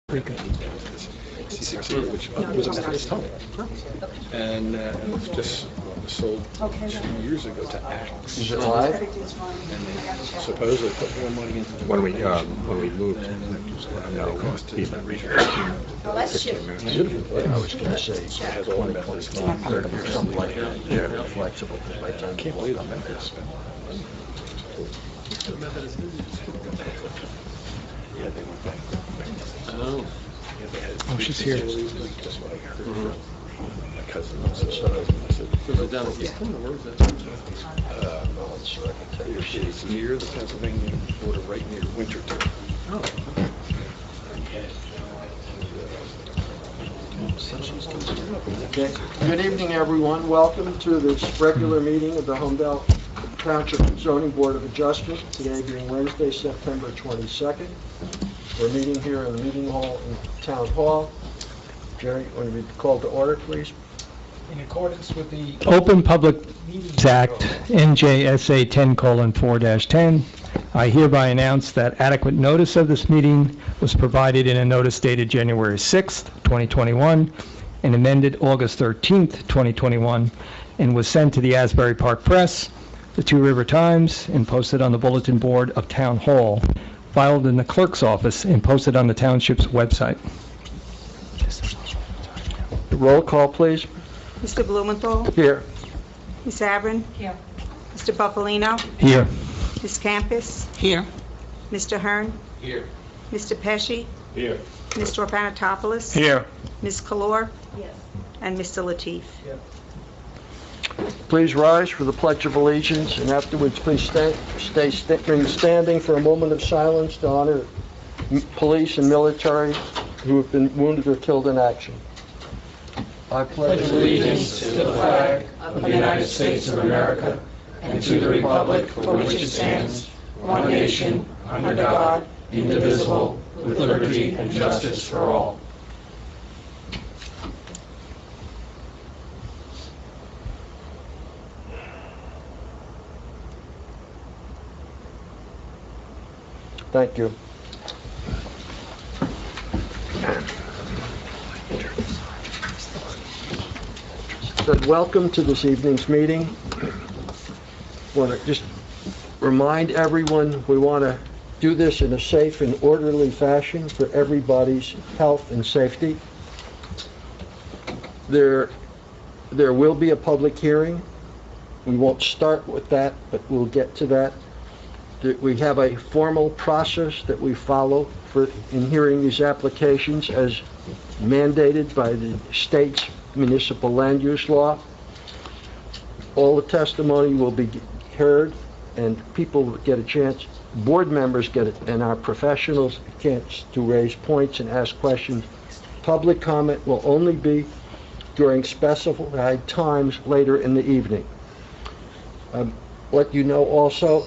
CCC, which was on this tunnel, and just sold 2 years ago to Axe. Is it live? And they supposedly put more money into When we moved, no, it cost even Well, that's shit. I was going to say, it has all the methods. something like that. Yeah, flexible. By the time Can't believe how many they spent. Yeah, they went back. Oh. Yeah, they had Oh, she's here. That's what I heard from my cousin. I said, Was it down at East Point, or where was that? it's near the Pennsylvania border, right near Winterton. Oh. Okay. Good evening, everyone. Welcome to this regular meeting of the Holmdel Township Zoning Board of Adjustment. Today being Wednesday, September 22nd. We're meeting here in the meeting hall in Town Hall. Jerry, want to be called to order, please? In accordance with the Open Public Meetings Act, NJSA 10:4-10, I hereby announce that adequate notice of this meeting was provided in a notice dated January 6th, 2021, and amended August 13th, 2021, and was sent to the Asbury Park Press, the Two River Times, and posted on the bulletin board of Town Hall, filed in the clerk's office, and posted on the township's website. Roll call, please. Mr. Blumenthal? Here. Ms. Avron? Here. Mr. Buffalino? Here. Ms. Campus? Here. Mr. Hearn? Here. Mr. Pesci? Here. Mr. Urbanitopoulos? Here. Ms. Kalor? Yes. And Mr. Latif? Please rise for the Pledge of Allegiance, and afterwards please remain standing for a moment of silence to honor police and military who have been wounded or killed in action. I pledge Allegiance to the flag of the United States of America and to the republic for which it stands, one nation, under God, indivisible, with liberty and justice for all. Thank you. Welcome to this evening's meeting. I want to just remind everyone we want to do this in a safe and orderly fashion for everybody's health and safety. There will be a public hearing. We won't start with that, but we'll get to that. We have a formal process that we follow in hearing these applications as mandated by the state's municipal land use law. All the testimony will be heard, and people will get a chance, board members get it, and our professionals a chance to raise points and ask questions. Public comment will only be during specified times later in the evening. Let you know also,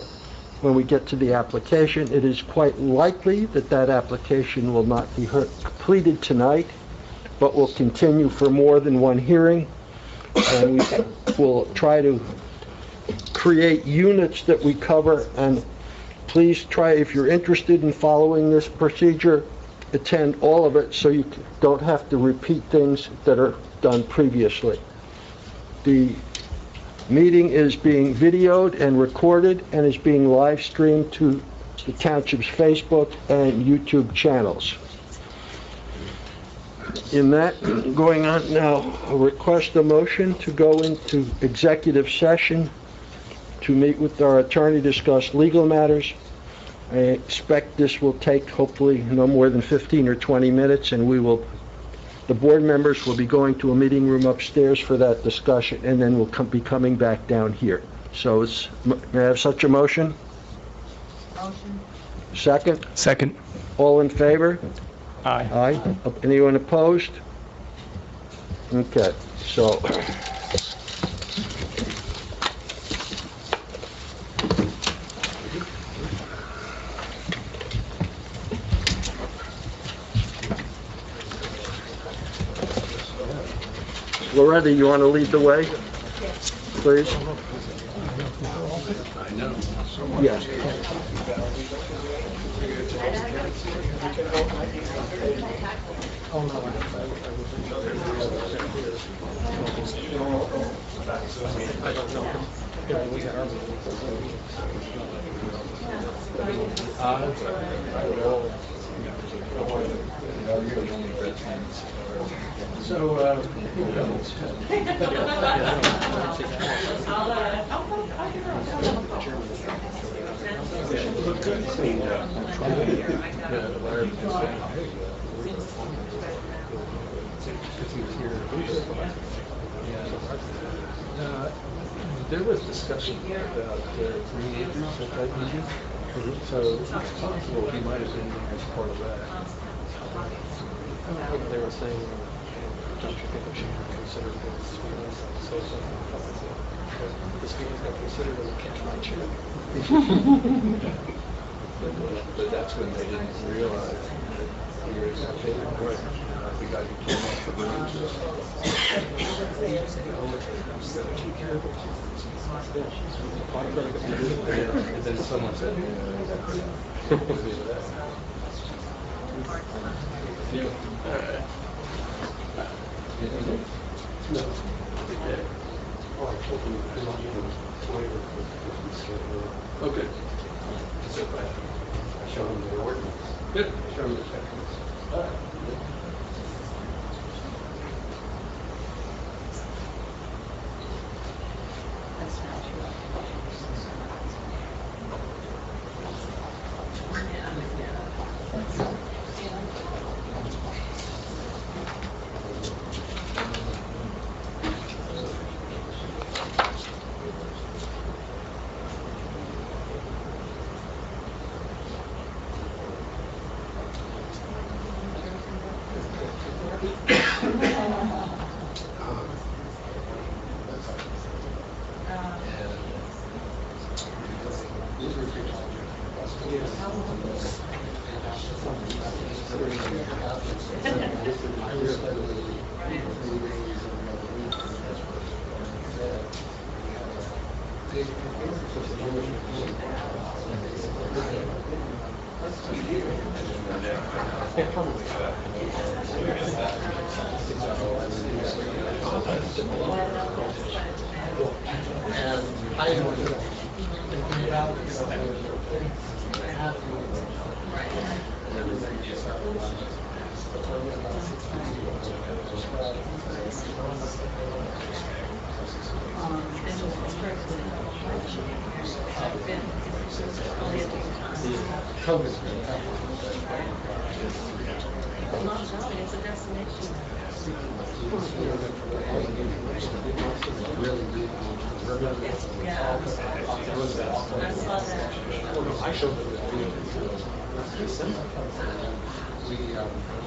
when we get to the application, it is quite likely that that application will not be completed tonight, but will continue for more than one hearing, and we will try to create units that we cover. And please try, if you're interested in following this procedure, attend all of it so you don't have to repeat things that are done previously. The meeting is being videoed and recorded and is being live streamed to the township's Facebook and YouTube channels. In that, going on now, I request a motion to go into executive session to meet with our attorney, discuss legal matters. I expect this will take hopefully no more than 15 or 20 minutes, and the board members will be going to a meeting room upstairs for that discussion, and then we'll be coming back down here. So may I have such a motion? Motion. Second? Second. All in favor? Aye. Aye. Anyone opposed? Okay, so. Loretta, you want to lead the way? Yes. Please? I know. Yes. There was discussion about green acres at that meeting, so it's possible he might have been as part of that. They were saying, don't you think we should consider this this meeting's got considered as a catch my chair. But that's when they didn't realize that he was a favorite boy. The guy who came off the bridge. And then someone said, okay. Show them the ordinance. Good. Show them the checklist. It's a destination. I showed them the video. We,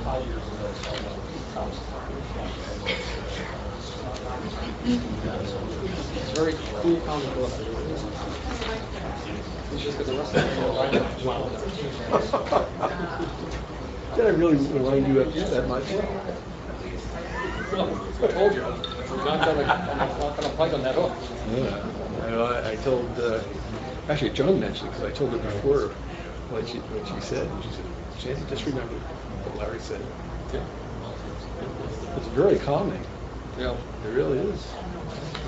5 years ago, saw house. It's very cool comic book. It's just that the rest of it is wow. Did I really wind you up that much? I told you, I'm not gonna fight on that hook. Yeah. I told, actually Joan mentioned, because I told her before what she said, and she said, Shanty, just remember what Larry said. Yeah. It's very calming. Yeah. It really is.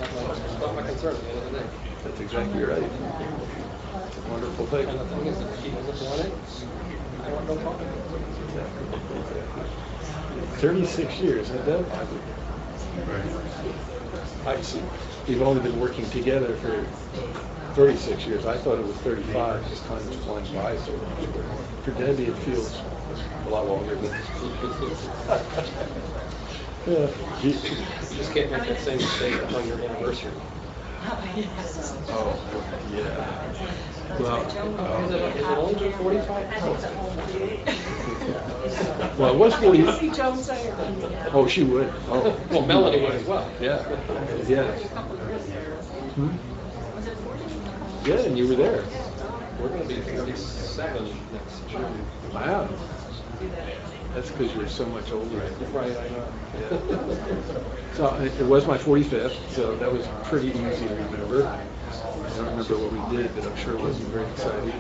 It's not my concern at the end of the day. That's exactly right. It's a wonderful thing. And the thing is, if he doesn't want it, I want no problem. Exactly. 36 years, isn't that? I see. We've only been working together for 36 years. I thought it was 35, because time was flying by so much. But for Debbie, it feels a lot longer than yeah. You just can't make that same mistake on your anniversary. Oh, yeah. Well, Is it only been 45? well, it was 40. See Joan say Oh, she would. Oh, Well, Melanie would as well. yeah. Yeah. Hmm? Yeah, and you were there. We're gonna be 37 next June. Wow. That's because you're so much older. Right, I know. So it was my 45th, so that was pretty easy to remember. I don't remember what we did, but I'm sure it wasn't very exciting.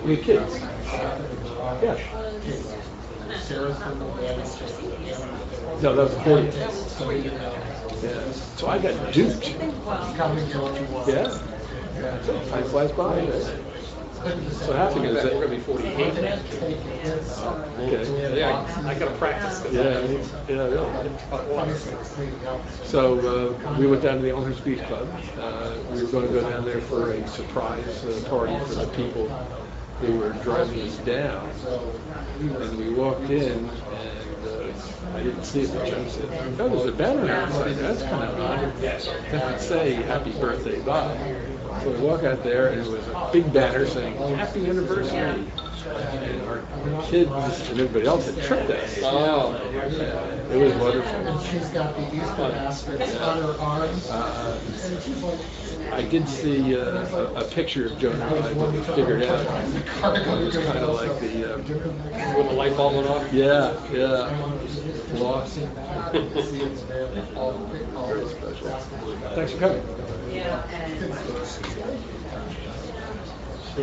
We had kids. Yeah. No, that was the 40th. Yeah. So I got duped. Yeah. Time flies by. Right? So half of it is that We're going to be 48. Okay. Yeah, I got to practice. Yeah, really. So we went down to the Elmhurst Beach Club. We were going to go down there for a surprise party for the people who were driving us down. And we walked in, and I didn't see it, but Joe said, "Oh, there's a banner outside. That's kind of odd. That would say Happy Birthday, Bob." So we walk out there, and it was a big banner saying Happy Anniversary. And our kids and everybody else had tripped us. Oh. It was wonderful. She's got the Easter baskets on her arms. I did see a picture of Joan and I, but we figured out it was kind of like the When the light bulb went off? yeah, lost. Very special. Thanks for coming. So,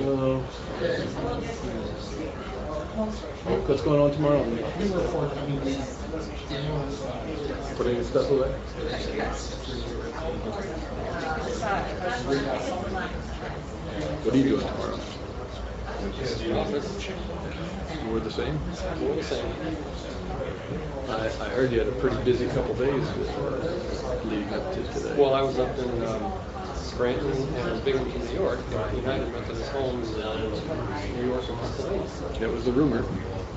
what's going on tomorrow? Putting your stuff away? What are you doing tomorrow? More the same? More the same. I heard you had a pretty busy couple days leading up to today. Well, I was up in Scranton and Binghamton, New York, at United Methodist Homes in New York and Pennsylvania. That was the rumor.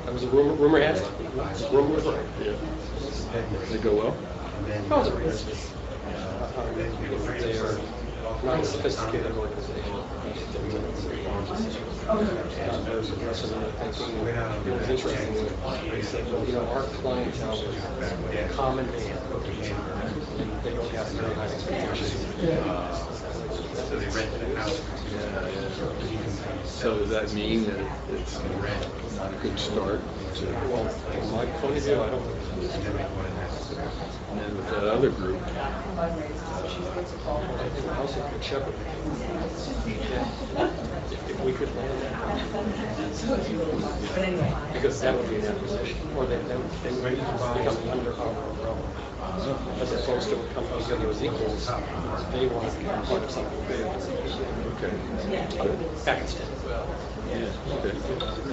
That was a rumor has it. Rumor was right. Yeah. Did it go well? That was a reason. They are not a sophisticated organization. There's a person in the thinking, it was interesting. They said, well, you know, our clientele is common man, and they don't have very high expectations. So they rented a house. So does that mean that it's not a good start? Well, from my point of view, I don't think so. And then with that other group, I think also Good Shepherd. If we could land that. Because that would be an acquisition, or they would become under our umbrella. As opposed to coming together as equals, they want to be part of something bigger. okay. Pakistan. Yeah, okay.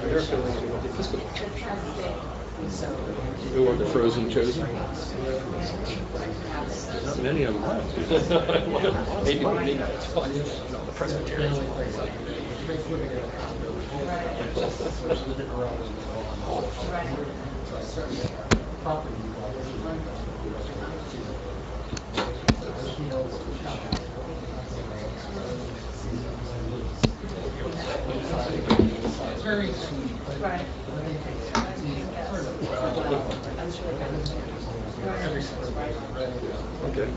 They're affiliated with the Episcopal Church. Who are the frozen chosen? Not many of them are. Maybe it's fun. No, the Presbyterians. Very sweet. Right. Okay.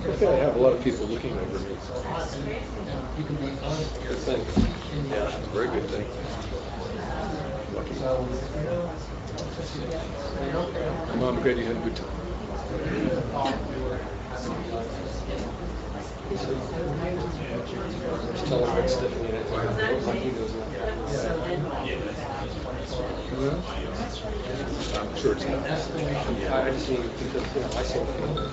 Okay, I have a lot of people looking over me. Good thing. Yeah, it's a very good thing. Lucky. Mom, I'm glad you had a good time. Just tell him it's Stephanie. It looks like he knows I'm sure it's not. I just mean because, you know, I saw him.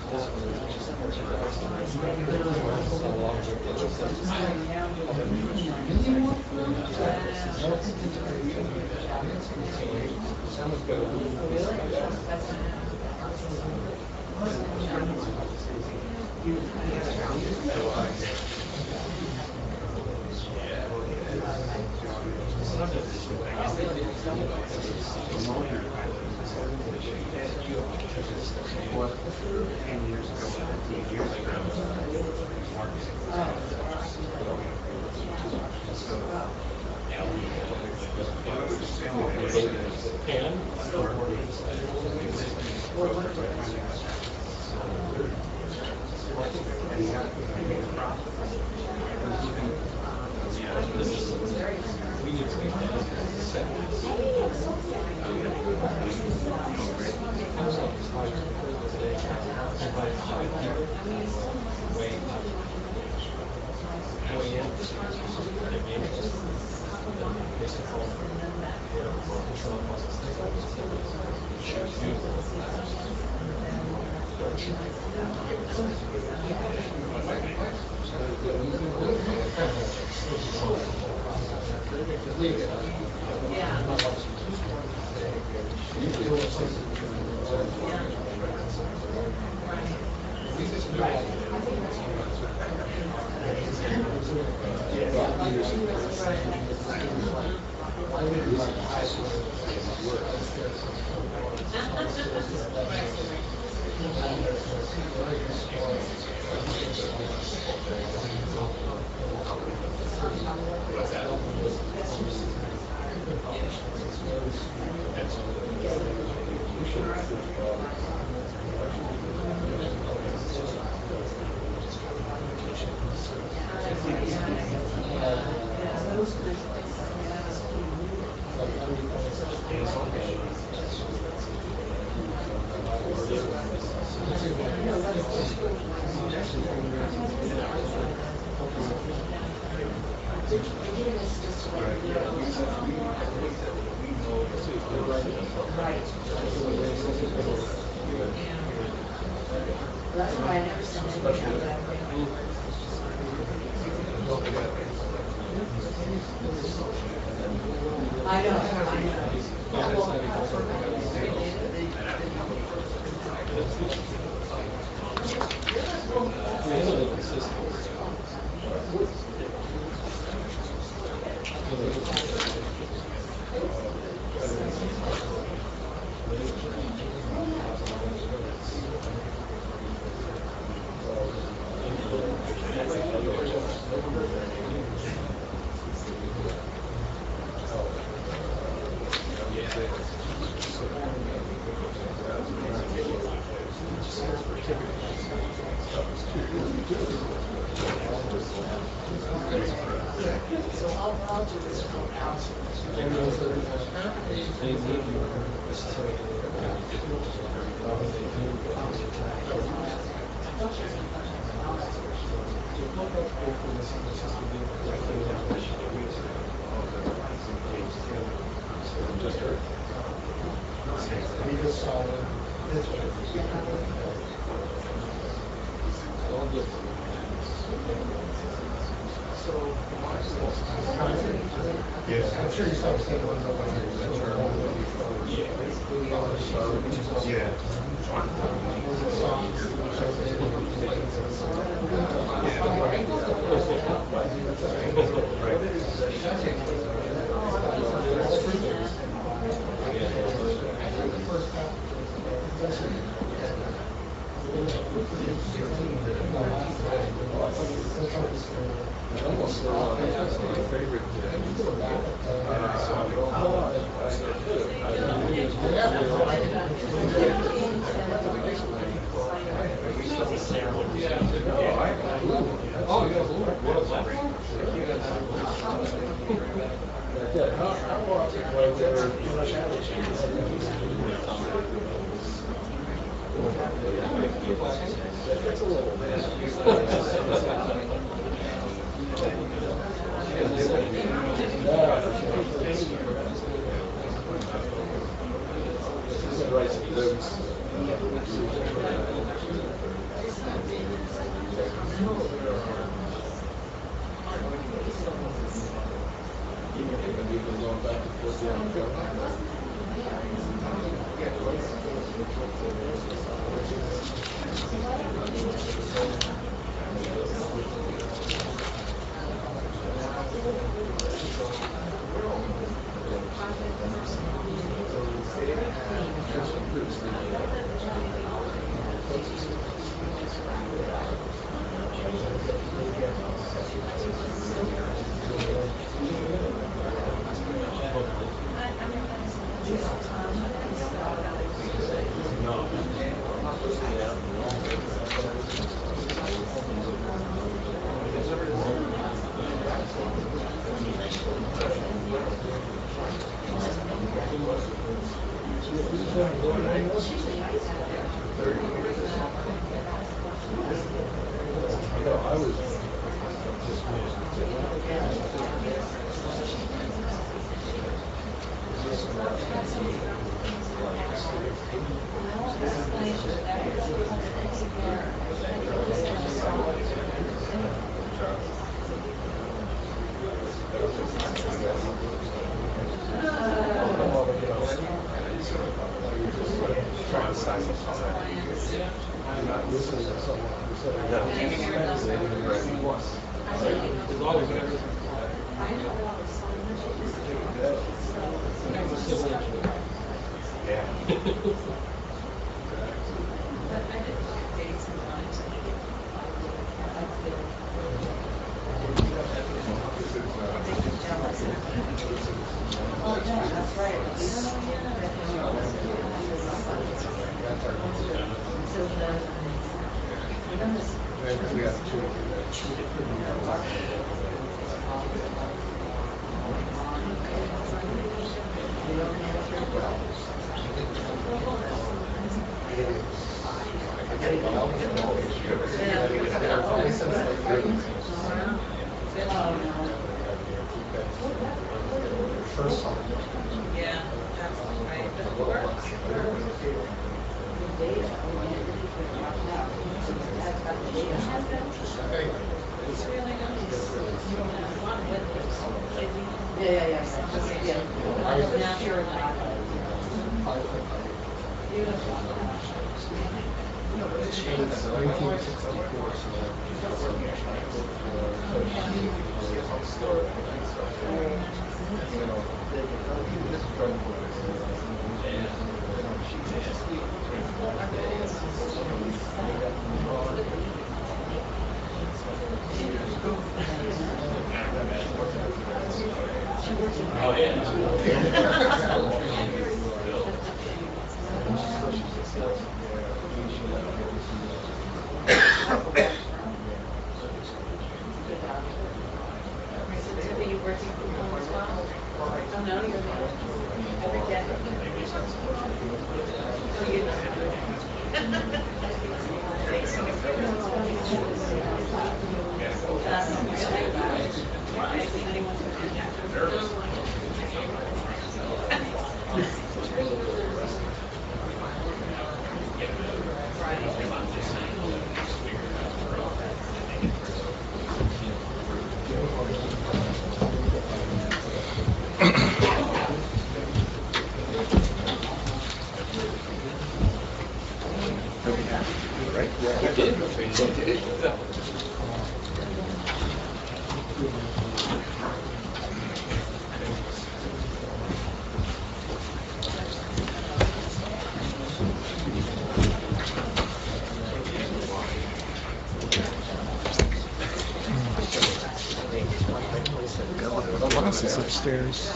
Glasses upstairs.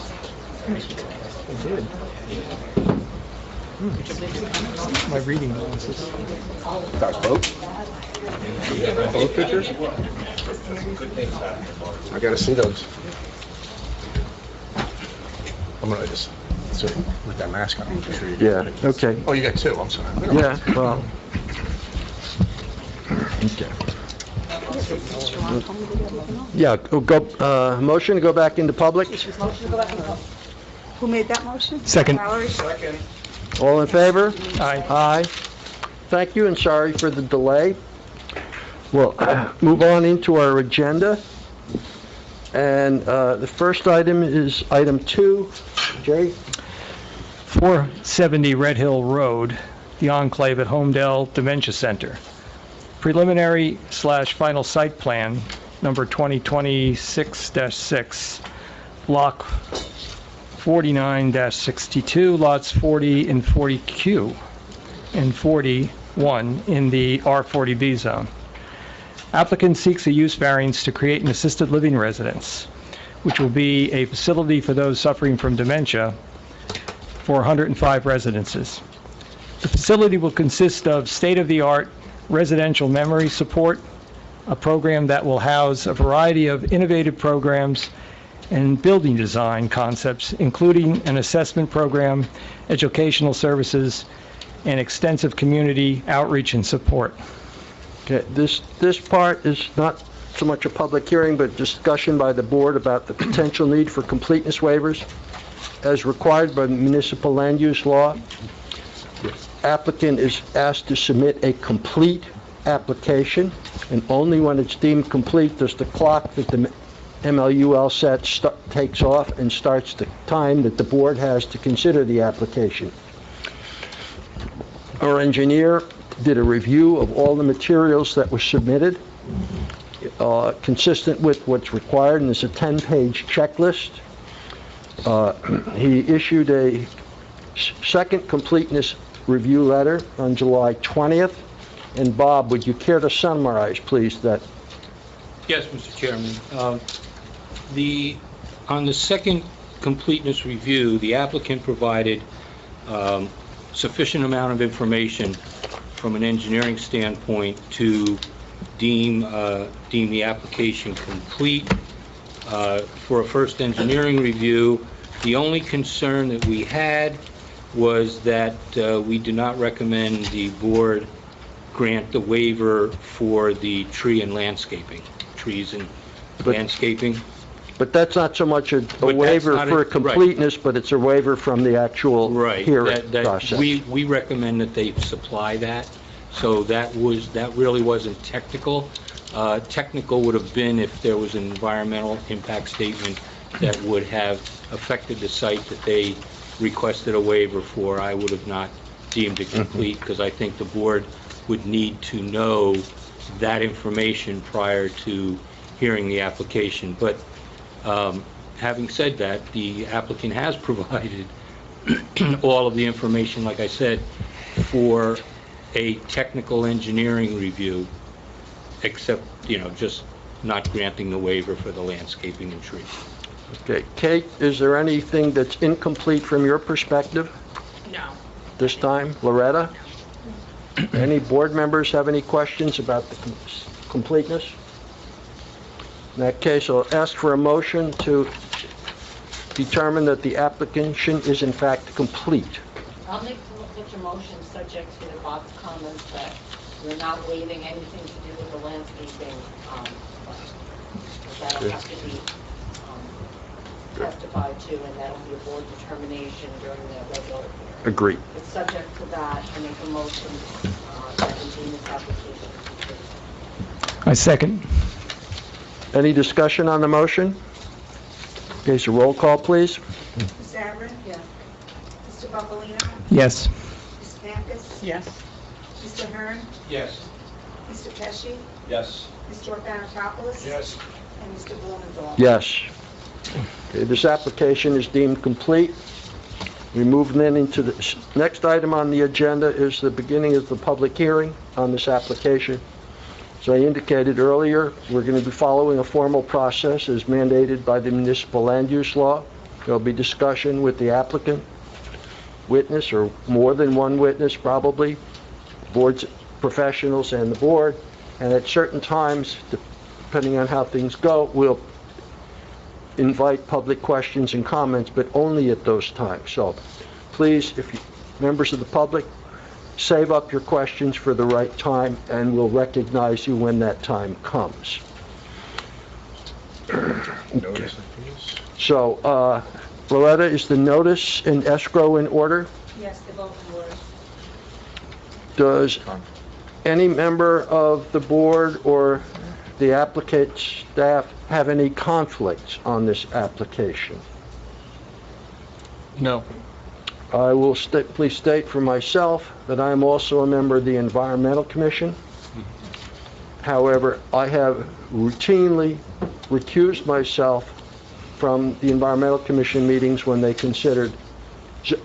I did. My reading glasses. Guys, both? Both pictures? I gotta see those. I'm gonna just, so, with that mask on, I'm sure you Yeah, got it. okay. Oh, you got two, I'm sorry. Yeah, well. Okay. Yeah, motion to go back into public? Who made that motion? Second. Valerie? All in favor? Aye. Aye. Thank you, and sorry for the delay. We'll move on into our agenda. And the first item is item 2. Jay? 470 Red Hill Road, the Enclave at Holmdel Dementia Center. Preliminary/final site plan, number 2026-6, block 49-62, lots 40 and 40Q, and 41 in the R40B zone. Applicant seeks a use variance to create an assisted living residence, which will be a facility for those suffering from dementia for 105 residences. The facility will consist of state-of-the-art residential memory support, a program that will house a variety of innovative programs and building design concepts, including an assessment program, educational services, and extensive community outreach and support. Okay, this part is not so much a public hearing, but discussion by the board about the potential need for completeness waivers as required by municipal land use law. Applicant is asked to submit a complete application, and only when it's deemed complete does the clock that the MLUL sets takes off and starts the time that the board has to consider the application. Our engineer did a review of all the materials that were submitted, consistent with what's required, and it's a 10-page checklist. He issued a second completeness review letter on July 20th. And Bob, would you care to summarize, please, that? Yes, Mr. Chairman. On the second completeness review, the applicant provided sufficient amount of information from an engineering standpoint to deem the application complete. For a first engineering review, the only concern that we had was that we do not recommend the board grant the waiver for the trees and landscaping. But that's not so much a waiver for completeness, but it's a waiver from the actual hearing process. We recommend that they supply that, so that really wasn't technical. Technical would have been if there was an environmental impact statement that would have affected the site that they requested a waiver for. I would have not deemed it complete, because I think the board would need to know that information prior to hearing the application. But having said that, the applicant has provided all of the information, like I said, for a technical engineering review, except, just not granting the waiver for the landscaping and trees. Okay, Kate, is there anything that's incomplete from your perspective? No. This time, Loretta? Any board members have any questions about the completeness? In that case, I'll ask for a motion to determine that the application is in fact complete. I'll make your motion subject to the Bob's comments that we're not waiving anything to do with the landscaping. That'll have to be testified to, and that'll be a board determination during the regular hearing. Agreed. It's subject to that. I make a motion that we deem this application complete. I second. Any discussion on the motion? Okay, so roll call, please. Ms. Avron? Yes. Mr. Buffalino? Yes. Ms. Pappas? Yes. Mr. Hearn? Yes. Mr. Pesci? Yes. Mr. Orbanakopoulos? Yes. And Mr. Blumenthal? Yes. Okay, this application is deemed complete. We move then into the next item on the agenda is the beginning of the public hearing on this application. As I indicated earlier, we're going to be following a formal process as mandated by the municipal land use law. There'll be discussion with the applicant, witness, or more than one witness probably, board's professionals and the board, and at certain times, depending on how things go, we'll invite public questions and comments, but only at those times. So please, if you, members of the public, save up your questions for the right time, and we'll recognize you when that time comes. Okay. So, Loretta, is the notice and escrow in order? Yes, they're both in order. Does any member of the board or the applicant staff have any conflicts on this application? No. I will please state for myself that I am also a member of the Environmental Commission. However, I have routinely recused myself from the Environmental Commission meetings when they considered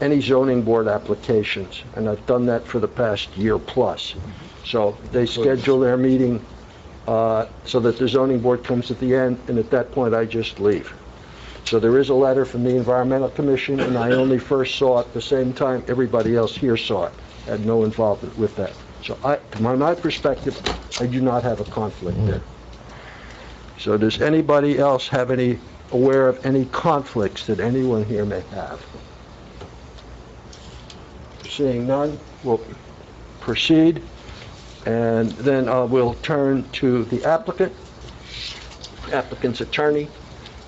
any zoning board applications, and I've done that for the past year plus. So they schedule their meeting so that the zoning board comes at the end, and at that point I just leave. So there is a letter from the Environmental Commission, and I only first saw it the same time everybody else here saw it. I had no involvement with that. So from my perspective, I do not have a conflict there. So does anybody else have aware of any conflicts that anyone here may have? Seeing none, we'll proceed. And then we'll turn to the applicant's attorney.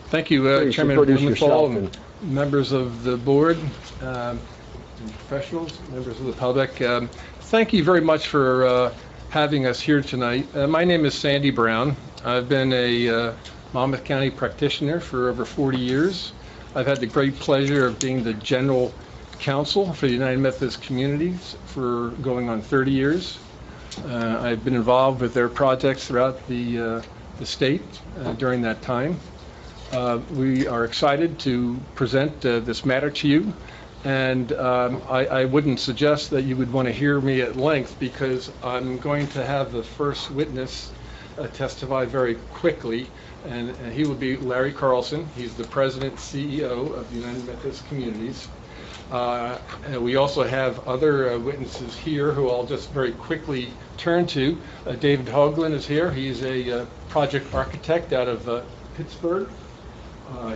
Thank you, Please Chairman introduce Blumenthal, yourself and members of the board, professionals, members of the public. Thank you very much for having us here tonight. My name is Sandy Brown. I've been a Monmouth County practitioner for over 40 years. I've had the great pleasure of being the general counsel for the United Methodist Communities for going on 30 years. I've been involved with their projects throughout the state during that time. We are excited to present this matter to you, and I wouldn't suggest that you would want to hear me at length because I'm going to have the first witness testify very quickly, and he will be Larry Carlson. He's the President CEO of the United Methodist Communities. And we also have other witnesses here who I'll just very quickly turn to. David Hoagland is here. He's a project architect out of Pittsburgh.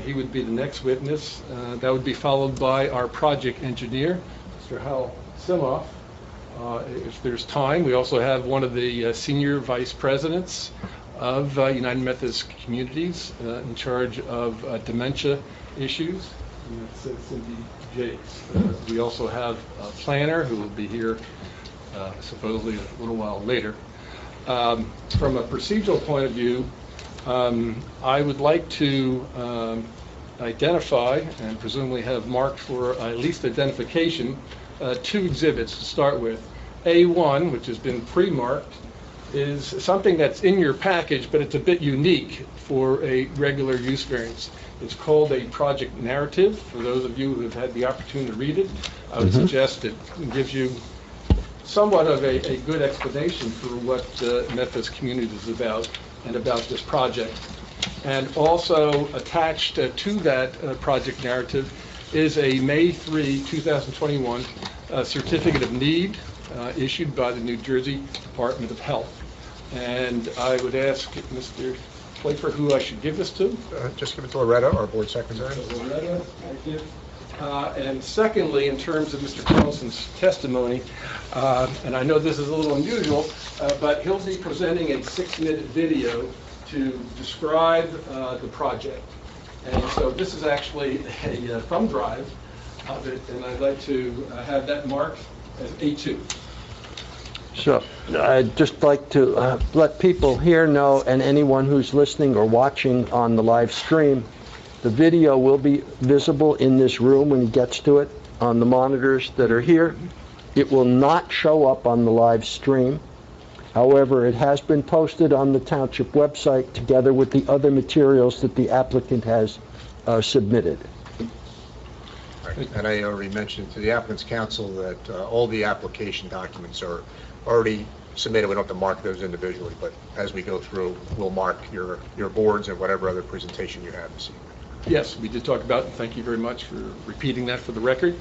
He would be the next witness. That would be followed by our project engineer, Mr. Hal Simoff. If there's time, we also have one of the senior vice presidents of United Methodist Communities in charge of dementia issues, and that's Cindy Jakes. We also have a planner who will be here supposedly a little while later. From a procedural point of view, I would like to identify and presumably have marked for at least identification 2 exhibits to start with. A1, which has been pre-marked, is something that's in your package, but it's a bit unique for a regular use variance. It's called a project narrative. For those of you who have had the opportunity to read it, I would suggest it gives you somewhat of a good explanation for what Methodist Communities is about and about this project. And also attached to that project narrative is a May 3, 2021 certificate of need issued by the New Jersey Department of Health. And I would ask Mr. Playfer who I should give this to. Just give it to Loretta, our board secretary. Loretta, thank you. And secondly, in terms of Mr. Carlson's testimony, and I know this is a little unusual, but he'll be presenting a 6-minute video to describe the project. And so this is actually a thumb drive of it, and I'd like to have that marked as A2. So I'd just like to let people here know, and anyone who's listening or watching on the live stream, the video will be visible in this room when he gets to it on the monitors that are here. It will not show up on the live stream. However, it has been posted on the township website together with the other materials that the applicant has submitted. Right. And I already mentioned to the applicant's counsel that all the application documents are already submitted. We don't have to mark those individually, but as we go through, we'll mark your boards and whatever other presentation you have this evening. Yes, we did talk about it. Thank you very much for repeating that for the record.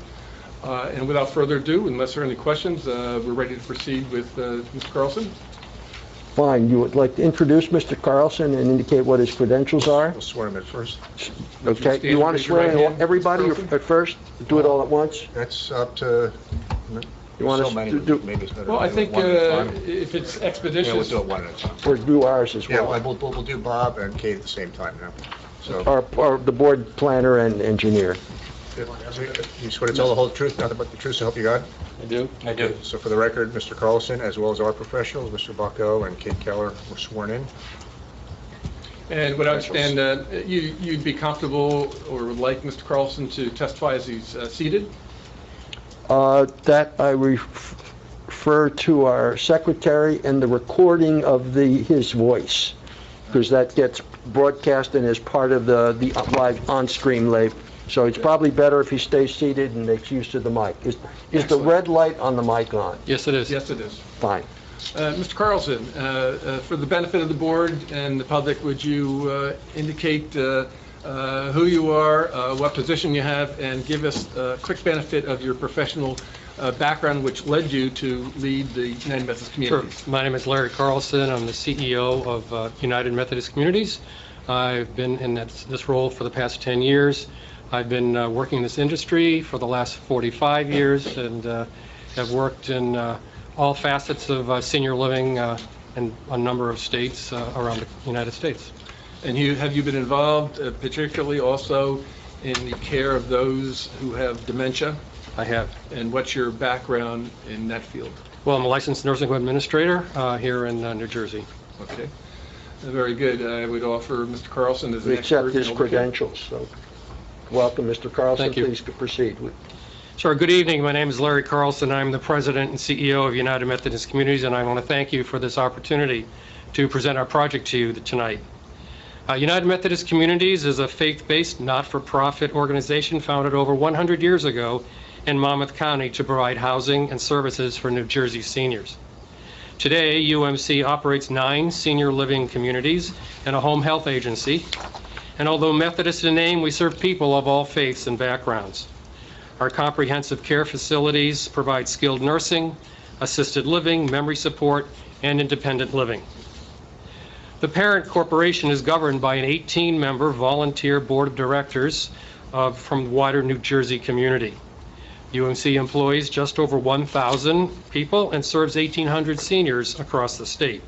And without further ado, unless there are any questions, we're ready to proceed with Mr. Carlson. Fine. You would like to introduce Mr. Carlson and indicate what his credentials are? We'll swear him in first. Okay. You want to swear in everybody at first? Do it all at once? That's up to... You want so us many, to do... maybe it's better Well, I to do it think one at a time. if it's Yeah, expeditious... we'll do it one at a time. Or do ours as Yeah, well? we'll do Bob and Kate at the same time now. So, Or the board planner and engineer. you swear to tell the whole truth, nothing but the truth, so help you God? I do. I do. So for the record, Mr. Carlson, as well as our professionals, Mr. Bucko and Kate Keller, were sworn in. And would I understand you'd be comfortable or would like Mr. Carlson to testify as he's seated? That I refer to our secretary and the recording of his voice, because that gets broadcast and is part of the live on-stream live. So it's probably better if he stays seated and makes use of the mic. Is the red light on the mic on? Yes, it is. Yes, it is. Fine. Mr. Carlson, for the benefit of the board and the public, would you indicate who you are, what position you have, and give us a quick benefit of your professional background which led you to lead the United Methodist Communities? Sure. My name is Larry Carlson. I'm the CEO of United Methodist Communities. I've been in this role for the past 10 years. I've been working in this industry for the last 45 years and have worked in all facets of senior living in a number of states around the United States. And have you been involved particularly also in the care of those who have dementia? I have. And what's your background in that field? Well, I'm a licensed nursing home administrator here in New Jersey. Okay. Very good. I would offer Mr. Carlson as an We expert. accept his in elder care. credentials, so welcome, Mr. Carlson. Thank you. Please proceed. Sure. Good evening. My name is Larry Carlson. I'm the president and CEO of United Methodist Communities, and I want to thank you for this opportunity to present our project to you tonight. United Methodist Communities is a faith-based, not-for-profit organization founded over 100 years ago in Monmouth County to provide housing and services for New Jersey seniors. Today, UMC operates 9 senior living communities and a home health agency, and although Methodist in name, we serve people of all faiths and backgrounds. Our comprehensive care facilities provide skilled nursing, assisted living, memory support, and independent living. The parent corporation is governed by an 18-member volunteer board of directors from the wider New Jersey community. UMC employs just over 1,000 people and serves 1,800 seniors across the state.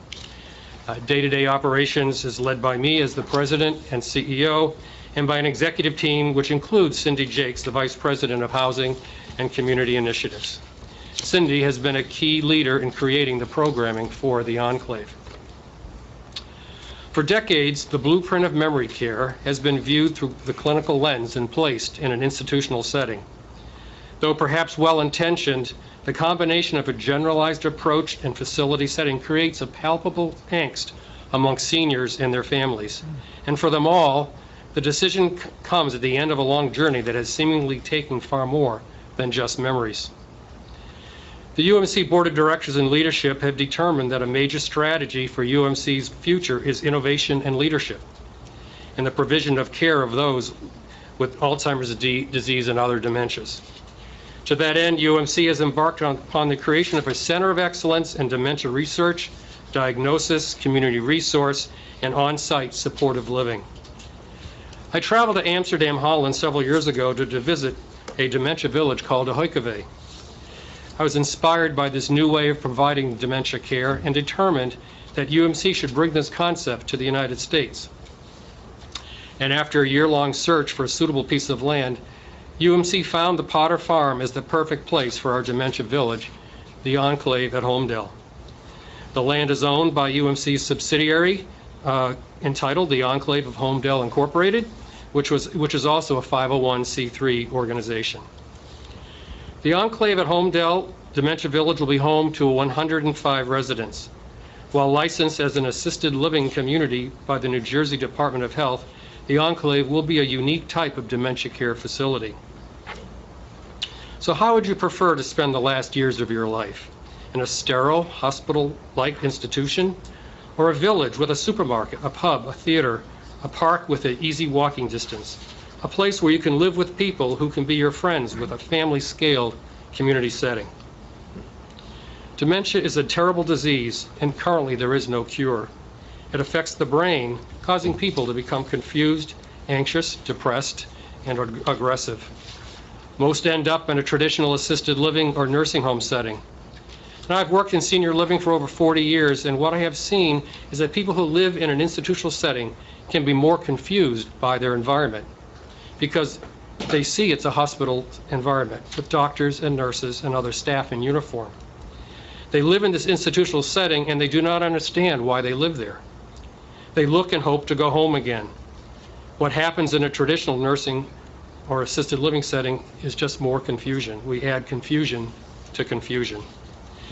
Day-to-day operations is led by me as the president and CEO, and by an executive team which includes Cindy Jakes, the vice president of housing and community initiatives. Cindy has been a key leader in creating the programming for the Enclave. For decades, the blueprint of memory care has been viewed through the clinical lens and placed in an institutional setting. Though perhaps well-intentioned, the combination of a generalized approach and facility setting creates a palpable angst among seniors and their families. And for them all, the decision comes at the end of a long journey that has seemingly taken far more than just memories. The UMC Board of Directors and leadership have determined that a major strategy for UMC's future is innovation and leadership, and the provision of care of those with Alzheimer's disease and other dementias. To that end, UMC has embarked upon the creation of a Center of Excellence in Dementia Research, Diagnosis, Community Resource, and on-site supportive living. I traveled to Amsterdam, Holland several years ago to visit a dementia village called Enclave. I was inspired by this new way of providing dementia care and determined that UMC should bring this concept to the United States. And after a year-long search for a suitable piece of land, UMC found the Potter Farm as the perfect place for our dementia village, the Enclave at Holmdel. The land is owned by UMC's subsidiary entitled the Enclave of Holmdel Incorporated, which is also a 501c3 organization. The Enclave at Holmdel Dementia Village will be home to 105 residents. While licensed as an assisted living community by the New Jersey Department of Health, the Enclave will be a unique type of dementia care facility. So how would you prefer to spend the last years of your life? In a sterile, hospital-like institution, or a village with a supermarket, a pub, a theater, a park with an easy walking distance, a place where you can live with people who can be your friends with a family-scaled community setting? Dementia is a terrible disease, and currently there is no cure. It affects the brain, causing people to become confused, anxious, depressed, and aggressive. Most end up in a traditional assisted living or nursing home setting. Now, I've worked in senior living for over 40 years, and what I have seen is that people who live in an institutional setting can be more confused by their environment because they see it's a hospital environment with doctors and nurses and other staff in uniform. They live in this institutional setting and they do not understand why they live there. They look and hope to go home again. What happens in a traditional nursing or assisted living setting is just more confusion. We add confusion to confusion.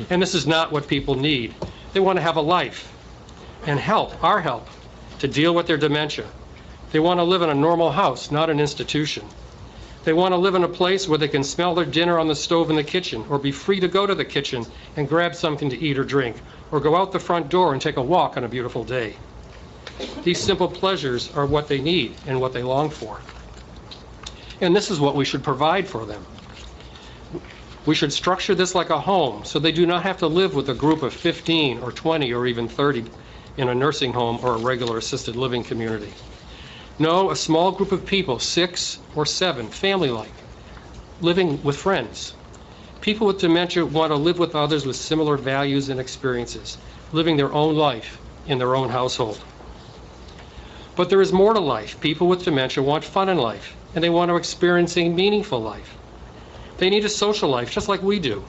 And this is not what people need. They want to have a life and help, our help, to deal with their dementia. They want to live in a normal house, not an institution. They want to live in a place where they can smell their dinner on the stove in the kitchen, or be free to go to the kitchen and grab something to eat or drink, or go out the front door and take a walk on a beautiful day. These simple pleasures are what they need and what they long for. And this is what we should provide for them. We should structure this like a home, so they do not have to live with a group of 15 or 20 or even 30 in a nursing home or a regular assisted living community. No, a small group of people, 6 or 7, family-like, living with friends. People with dementia want to live with others with similar values and experiences, living their own life in their own household. But there is more to life. People with dementia want fun in life, and they want to experience a meaningful life. They need a social life just like we do,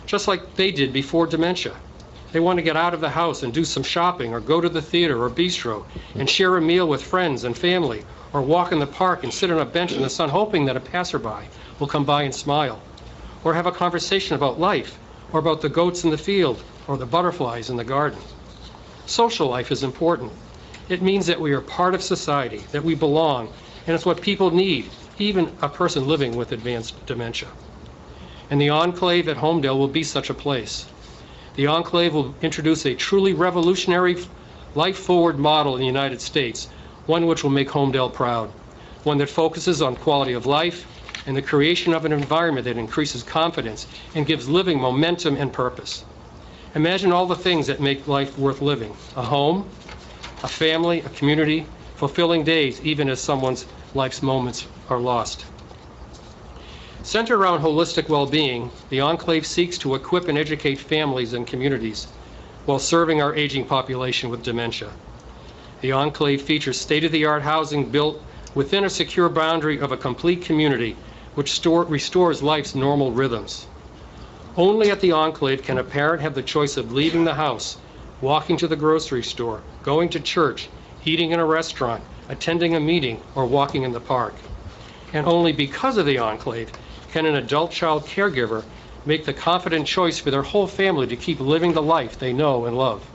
just like they did before dementia. They want to get out of the house and do some shopping, or go to the theater or bistro and share a meal with friends and family, or walk in the park and sit on a bench in the sun hoping that a passerby will come by and smile, or have a conversation about life, or about the goats in the field, or the butterflies in the garden. Social life is important. It means that we are part of society, that we belong, and it's what people need, even a person living with advanced dementia. And the Enclave at Holmdel will be such a place. The Enclave will introduce a truly revolutionary life-forward model in the United States, one which will make Holmdel proud, one that focuses on quality of life and the creation of an environment that increases confidence and gives living momentum and purpose. Imagine all the things that make life worth living: a home, a family, a community, fulfilling days, even as someone's life's moments are lost. Centered around holistic well-being, the Enclave seeks to equip and educate families and communities while serving our aging population with dementia. The Enclave features state-of-the-art housing built within a secure boundary of a complete community which restores life's normal rhythms. Only at the Enclave can a parent have the choice of leaving the house, walking to the grocery store, going to church, eating in a restaurant, attending a meeting, or walking in the park. And only because of the Enclave can an adult child caregiver make the confident choice for their whole family to keep living the life they know and love.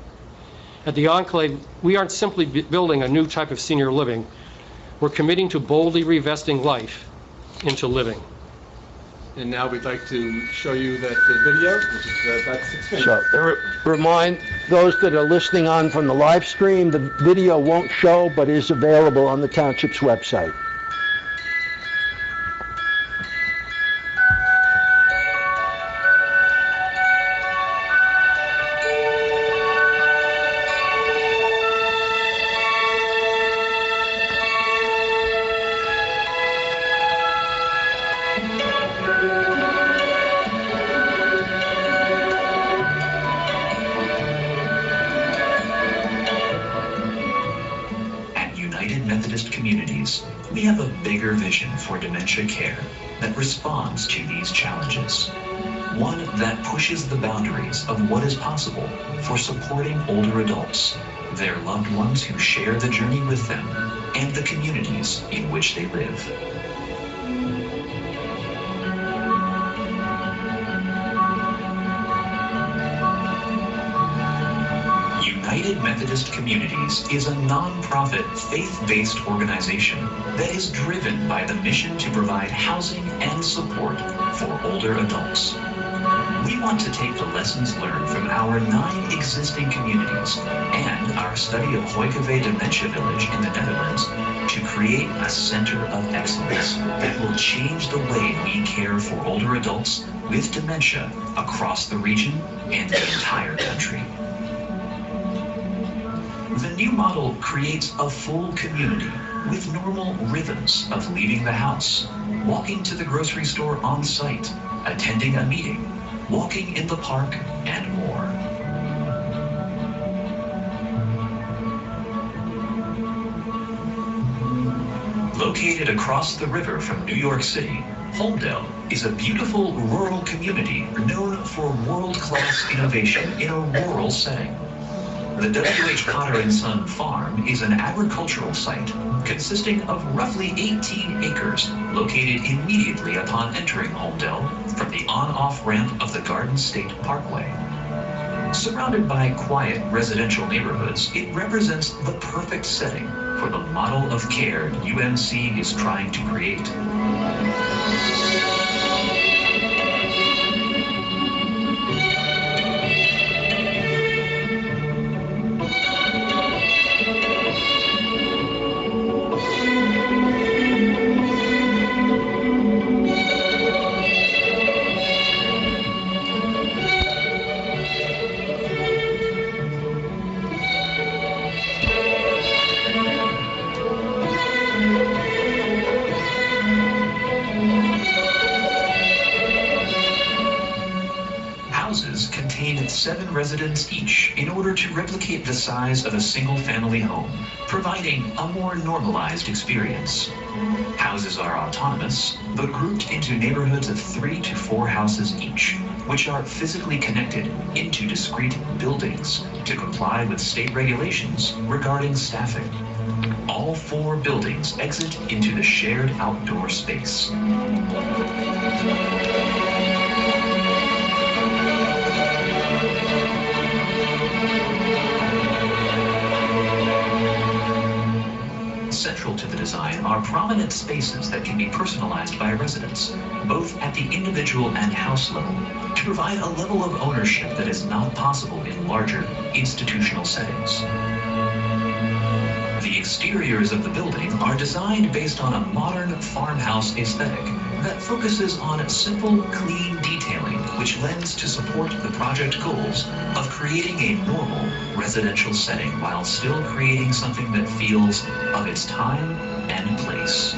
At the Enclave, we aren't simply building a new type of senior living. We're committing to boldly reinvesting life into living. And now we'd like to show you that video, which is about 6 minutes. So, remind those that are listening on from the live stream, the video won't show, but is available on the township's website. We have a bigger vision for dementia care that responds to these challenges. One that pushes the boundaries of what is possible for supporting older adults, their loved ones who share the journey with them, and the communities in which they live. United Methodist Communities is a non-profit, faith-based organization that is driven by the mission to provide housing and support for older adults. We want to take the lessons learned from our 9 existing communities and our study of Enclave Dementia Village in the Netherlands to create a center of excellence that will change the way we care for older adults with dementia across the region and the entire country. The new model creates a full community with normal rhythms of leaving the house, walking to the grocery store on site, attending a meeting, walking in the park, and more. Located across the river from New York City, Holmdel is a beautiful rural community known for world-class innovation in a rural setting. The W.H. Potter & Son Farm is an agricultural site consisting of roughly 18 acres located immediately upon entering Holmdel from the on-off ramp of the Garden State Parkway. Surrounded by quiet residential neighborhoods, it represents the perfect setting for the model of care UMC is trying to create. 7 residents each in order to replicate the size of a single-family home, providing a more normalized experience. Houses are autonomous, but grouped into neighborhoods of 3 to 4 houses each, which are physically connected into discrete buildings to comply with state regulations regarding staffing. All 4 buildings exit into the shared outdoor space. Central to the design are prominent spaces that can be personalized by residents, both at the individual and house level, to provide a level of ownership that is not possible in larger institutional settings. The exteriors of the building are designed based on a modern farmhouse aesthetic that focuses on simple, clean detailing, which lends to support the project goals of creating a normal residential setting while still creating something that feels of its time and place.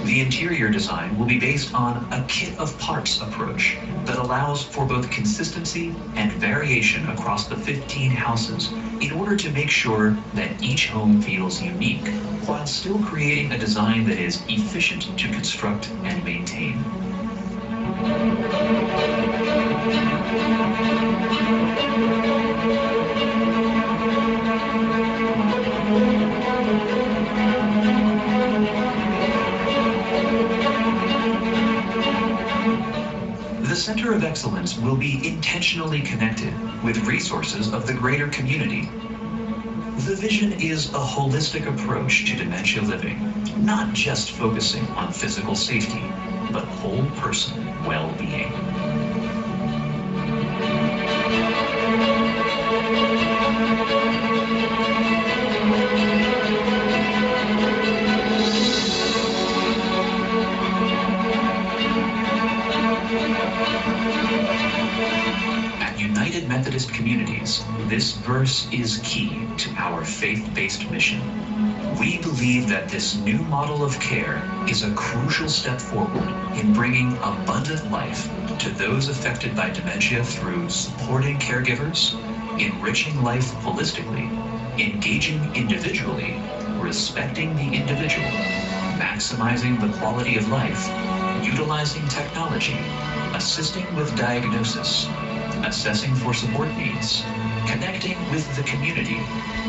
The interior design will be based on a kit of parts approach that allows for both consistency and variation across the 15 houses in order to make sure that each home feels unique while still creating a design that is efficient to construct and maintain. The Center of Excellence will be intentionally connected with resources of the greater community. The vision is a holistic approach to dementia living, not just focusing on physical safety, but whole person well-being. At United Methodist Communities, this verse is key to our faith-based mission. We believe that this new model of care is a crucial step forward in bringing abundant life to those affected by dementia through supporting caregivers, enriching life holistically, engaging individually, respecting the individual, maximizing the quality of life, utilizing technology, assisting with diagnosis, assessing for support needs, connecting with the community,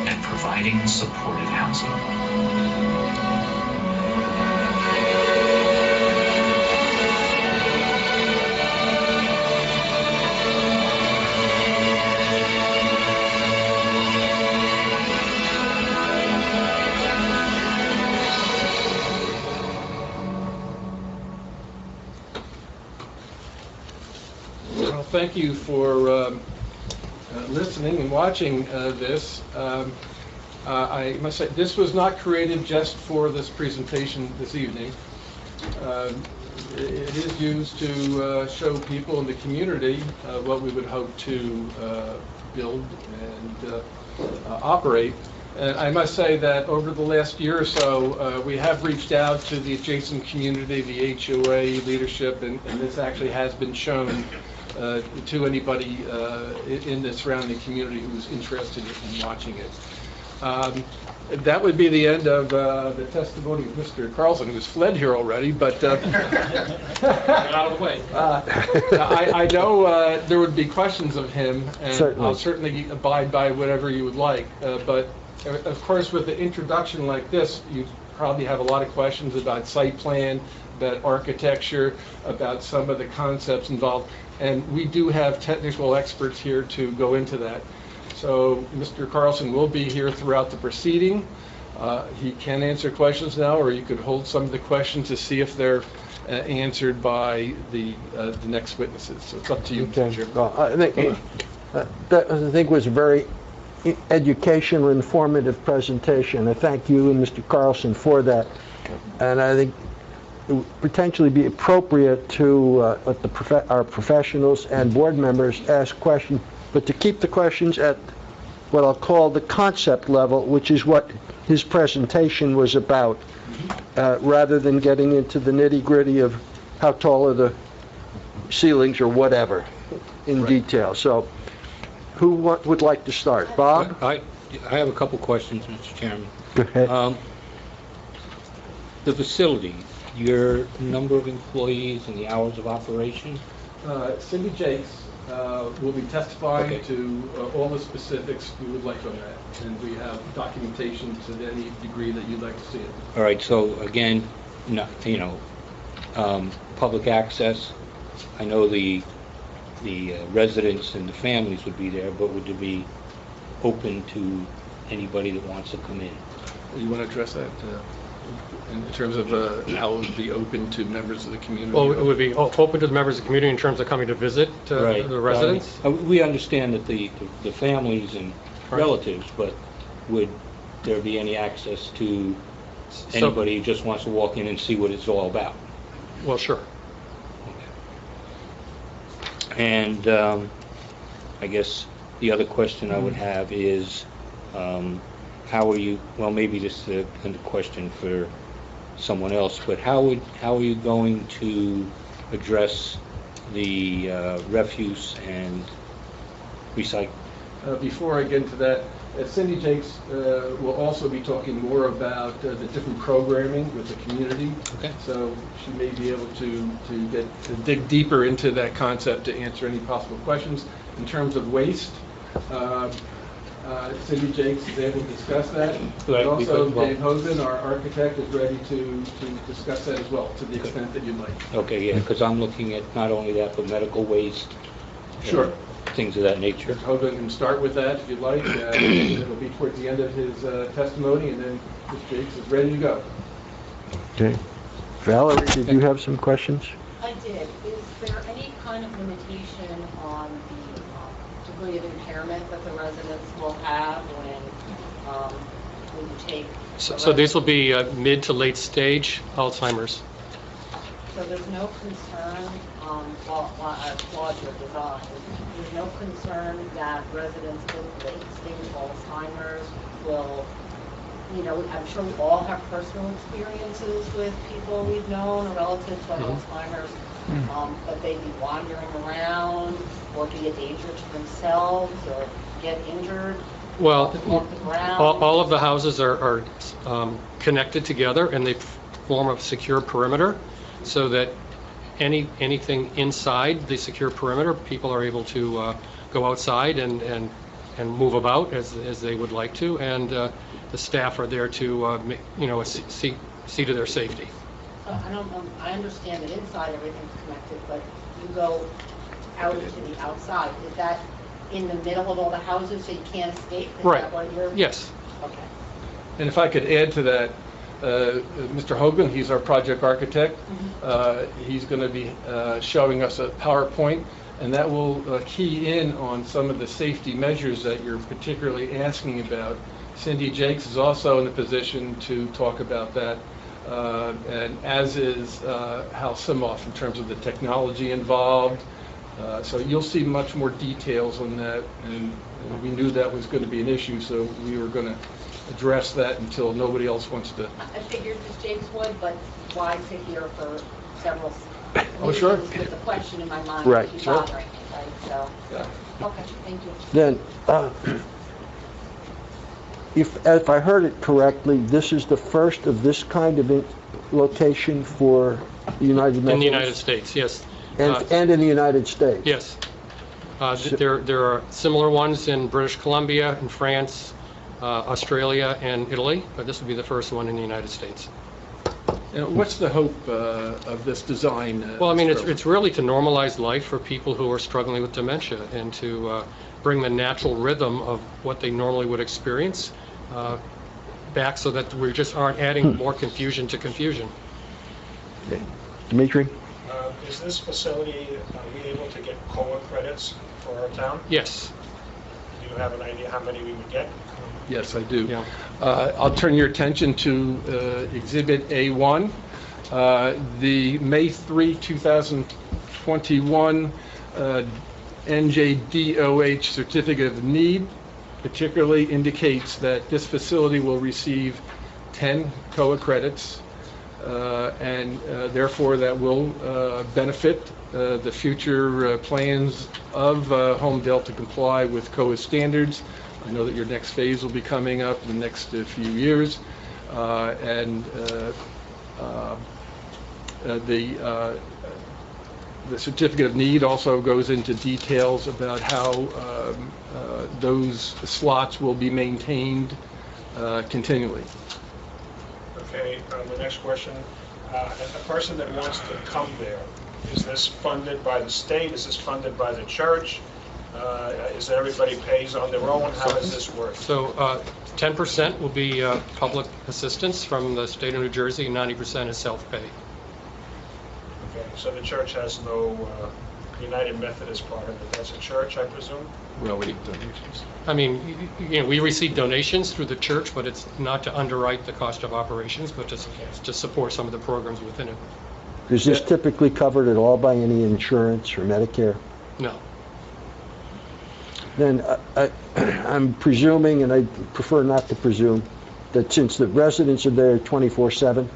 and providing supportive housing. Well, thank you for listening and watching this. I must say, this was not created just for this presentation this evening. It is used to show people in the community what we would hope to build and operate. And I must say that over the last year or so, we have reached out to the adjacent community, the HOA leadership, and this actually has been shown to anybody in the surrounding community who's interested in watching it. That would be the end of the testimony of Mr. Carlson, who's fled here already, but Get out of the way. I know there would be questions of him, and Certainly. I'll certainly abide by whatever you would like. But of course, with the introduction like this, you probably have a lot of questions about site plan, about architecture, about some of the concepts involved. And we do have technical experts here to go into that. So Mr. Carlson will be here throughout the proceeding. He can answer questions now, or you could hold some of the questions to see if they're answered by the next witnesses. So it's up to you, Okay. Mr. Chair. Well, that I think was a very educational, informative presentation. I thank you and Mr. Carlson for that. And I think it would potentially be appropriate to let our professionals and board members ask questions, but to keep the questions at what I'll call the concept level, which is what his presentation was about, rather than getting into the nitty-gritty of how tall are the ceilings or whatever. in Right. detail. So who would like to start? Bob? I have a couple questions, Mr. Chairman. Go ahead. The facility, your number of employees and the hours of operation? Cindy Jakes will be testifying Okay. to all the specifics we would like on that, and we have documentation to any degree that you'd like to see it. All right, so again, public access, I know the residents and the families would be there, but would it be open to anybody that wants to come in? You want to address that in terms of how it would be open to members of the community? Well, it would be open to the members of the community in terms of coming to visit Right. the residents. We understand that the families and relatives, but would there be any access to anybody who just wants to walk in and see what it's all about? Well, sure. And I guess the other question I would have is, how are you, well, maybe this is a question for someone else, but how are you going to address the refuse and recycle? Before I get into that, Cindy Jakes will also be talking more about the different programming with the community. Okay. So she may be able to dig deeper into that concept to answer any possible questions. In terms of waste, Cindy Jakes is able to discuss that. Right, And also, because, well, Dave Hogan, our architect, is ready to discuss that as well, to the extent that you'd like. Okay, yeah, because I'm looking at not only that, but medical waste. Sure. Things of that nature. Mr. Hogan can start with that if you'd like. It'll be towards the end of his testimony, and then Ms. Jakes is ready to go. Okay. Valerie, did you have some questions? I did. Is there any kind of limitation on the degree of impairment that the residents will have when you take? So these will be mid to late stage Alzheimer's. So there's no concern, well, I applaud your design. There's no concern that residents with late-stage Alzheimer's will, I'm sure we all have personal experiences with people we've known or relatives with Alzheimer's, but they'd be wandering around or be a danger to themselves or get injured. Well, off the ground. all of the houses are connected together, and they form a secure perimeter, so that anything inside the secure perimeter, people are able to go outside and move about as they would like to, and the staff are there to see to their safety. I understand that inside everything's connected, but you go out into the outside. Is that in the middle of all the houses so you can't escape? Is Right. that what you're... Yes. Okay. And if I could add to that, Mr. Hogan, he's our project architect. He's going to be showing us a PowerPoint, and that will key in on some of the safety measures that you're particularly asking about. Cindy Jakes is also in a position to talk about that, and as is Hal Simoff in terms of the technology involved. So you'll see much more details on that, and we knew that was going to be an issue, so we were going to address that until nobody else wants to. I figured Ms. Jakes would, but why sit here for several Oh, sure. meetings with the question in my mind? Right. Keep Sure. bothering me, right? So, Yeah. okay, thank you. Then, if I heard it correctly, this is the first of this kind of location for the United Methodist? In the United States, yes. And in the United States? Yes. There are similar ones in British Columbia, in France, Australia, and Italy, but this would be the first one in the United States. What's the hope of this design? Well, I mean, it's really to normalize life for people who are struggling with dementia, and to bring the natural rhythm of what they normally would experience back, so that we just aren't adding more confusion to confusion. Okay. Dimitri? Is this facility, are we able to get COA credits for our town? Yes. Do you have an idea how many we would get? Yes, I do. Yeah. I'll turn your attention to Exhibit A1. The May 3, 2021 NJDOH Certificate of Need particularly indicates that this facility will receive 10 COA credits. and therefore that will benefit the future plans of Holmdel to comply with COA standards. I know that your next phase will be coming up in the next few years, and the certificate of need also goes into details about how those slots will be maintained continually. Okay, the next question. A person that wants to come there, is this funded by the state? Is this funded by the church? Is that everybody pays on their own? How does this work? So 10% will be public assistance from the state of New Jersey, 90% is self-pay. Okay, so the church has no United Methodist part of it. That's a church, I presume? Well, we donations. I mean, we receive donations through the church, but it's not to underwrite the cost of operations, but to support some of the programs within it. Is this typically covered at all by any insurance or Medicare? No. Then I'm presuming, and I prefer not to presume, that since the residents are there 24/7,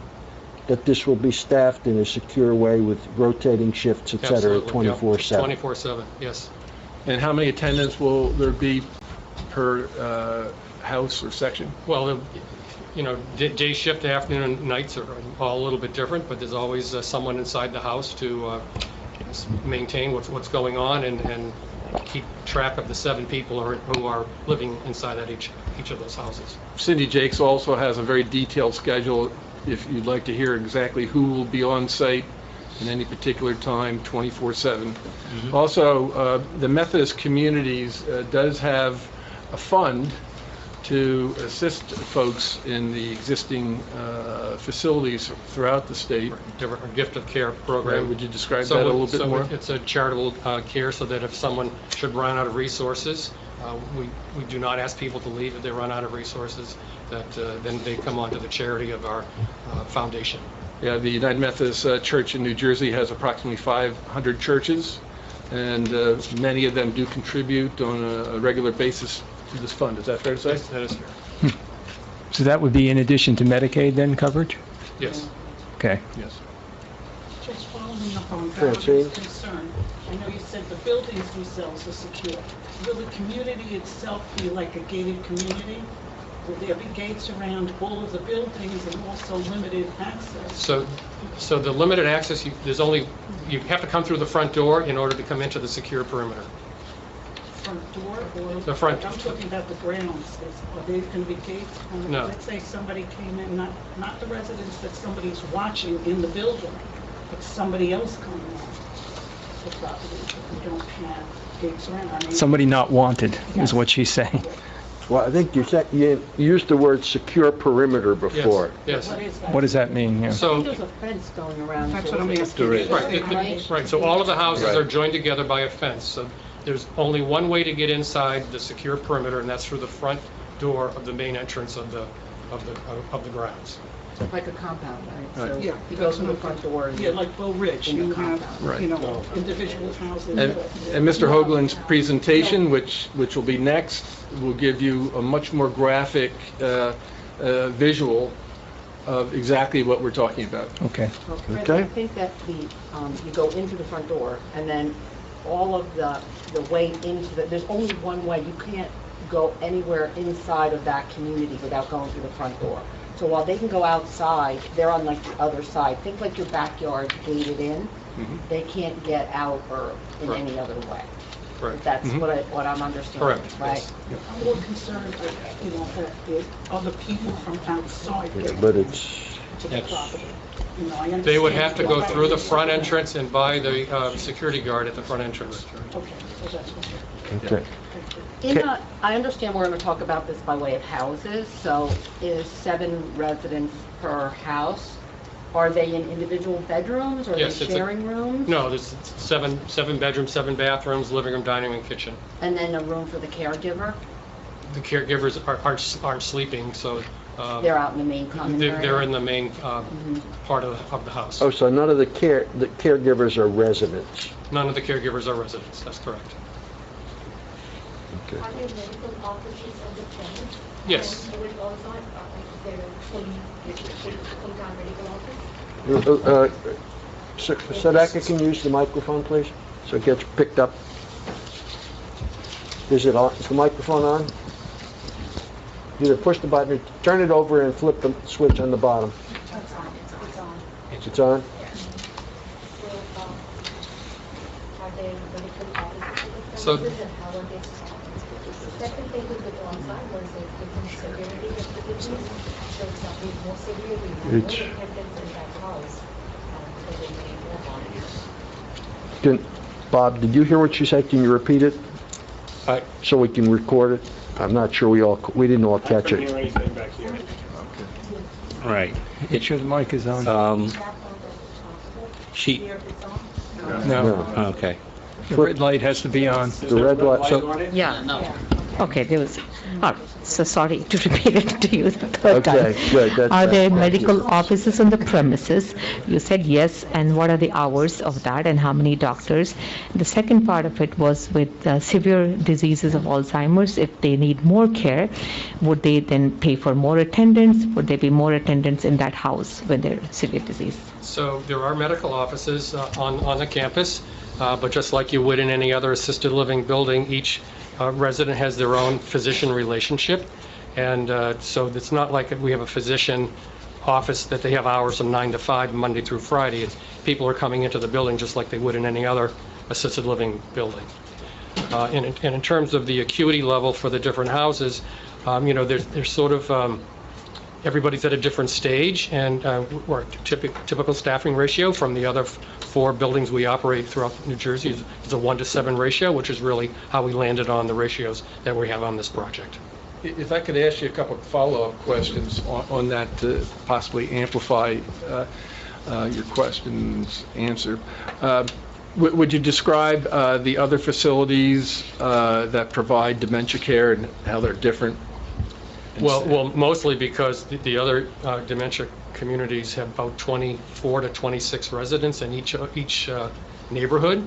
that this will be staffed in a secure way with rotating shifts, et cetera, 24/7. 24/7, yes. And how many attendants will there be per house or section? Well, day shift, afternoon, and nights are all a little bit different, but there's always someone inside the house to maintain what's going on and keep track of the 7 people who are living inside that each of those houses. Cindy Jakes also has a very detailed schedule if you'd like to hear exactly who will be on site in any particular time, 24/7. Mm-hmm. Also, the Methodist Communities does have a fund to assist folks in the existing facilities throughout the state. Different gift of care program. Would you describe that a little bit more? It's a charitable care, so that if someone should run out of resources, we do not ask people to leave if they run out of resources, that then they come onto the charity of our foundation. Yeah, the United Methodist Church in New Jersey has approximately 500 churches, and many of them do contribute on a regular basis to this fund. Is that fair to say? Yes, that is fair. So that would be in addition to Medicaid then coverage? Yes. Okay. Yes. Just following up on Francine? Valerie's concern, I know you said the buildings themselves are secure. Will the community itself be like a gated community? Will there be gates around all of the buildings and also limited access? So the limited access, you have to come through the front door in order to come into the secure perimeter. Front door or? The front. I'm talking about the grounds. Are there going to be gates? No. Let's say somebody came in, not the residents that somebody's watching in the building, but somebody else coming on the property. We don't have gates around. I mean, Somebody not wanted is Yes. what she's saying. Well, I think you used the word secure perimeter before. Yes. What is that? What does that mean? Yeah. So, There's a fence going around. That's what I'm asking. right, so all of the houses are joined together by a fence. So there's only one way to get inside the secure perimeter, and that's through the front door of the main entrance of the grounds. Like a compound, right? So Yeah, you go through the front door. and Yeah, like Bow Ridge, In the you have, Right. individual houses. And Mr. Hoagland's presentation, which will be next, will give you a much more graphic visual of exactly what we're talking about. Okay. Well, Chris, Okay. I think that you go into the front door, and then all of the way into there's only one way. You can't go anywhere inside of that community without going through the front door. So while they can go outside, they're on like the other side. Think like your backyard gated in. Mhm. They can't get out or in Right. any other way. Correct. That's Mhm. what I'm understanding, Correct, right? yes. I'm more concerned with, that the other people from outside Yeah, get but to it's, the property. I understand. They would have to go through the front entrance and by the security guard at the front entrance. Okay, so that's what okay. I understand we're going to talk about this by way of houses, so is 7 residents per house? Are they in individual bedrooms, or are Yes, they it's a- sharing rooms? No, there's seven bedrooms, 7 bathrooms, living room, dining room, kitchen. And then a room for the caregiver? The caregivers aren't sleeping, so They're out in the main common area? they're in the main part of the house. Oh, so none of the caregivers are residents? None of the caregivers are residents, that's correct. Okay. Are there medical offices of the tenants? Yes. And would also, is there full-time medical office? Sadaka, can you use the microphone, please? So it gets picked up. Is it on? Is the microphone on? Either push the button or turn it over and flip the switch on the bottom. It's on. It's on? Are there medical offices So- and how are they staffed? The second thing with the Alzheimer's is different severity of the disease. So it's not being more severe, we have more attendance in that house. Because they need more monitors. Bob, did you hear what she said? Can you repeat it? So we can record it? I'm not sure we didn't all I catch couldn't it. hear anything back here. Right. Make sure the mic is on. She, No, okay. the red light has to be on. The red light, Light on it? Yeah, okay, there was, so sorry to repeat it to you the third time. Okay, good, that's Are there fine. medical offices on the premises? You said yes, and what are the hours of that and how many doctors? The second part of it was with severe diseases of Alzheimer's, if they need more care, would they then pay for more attendants? Would there be more attendants in that house when they're severe disease? So there are medical offices on the campus, but just like you would in any other assisted living building, each resident has their own physician relationship. And so it's not like we have a physician office that they have hours from 9 to 5, Monday through Friday. People are coming into the building just like they would in any other assisted living building. And in terms of the acuity level for the different houses, there's sort of everybody's at a different stage, and we're typical staffing ratio from the other 4 buildings we operate throughout New Jersey is a 1-to-7 ratio, which is really how we landed on the ratios that we have on this project. If I could ask you a couple of follow-up questions on that to possibly amplify your question's answer. Would you describe the other facilities that provide dementia care and how they're different? Well, mostly because the other dementia communities have about 24 to 26 residents in each neighborhood,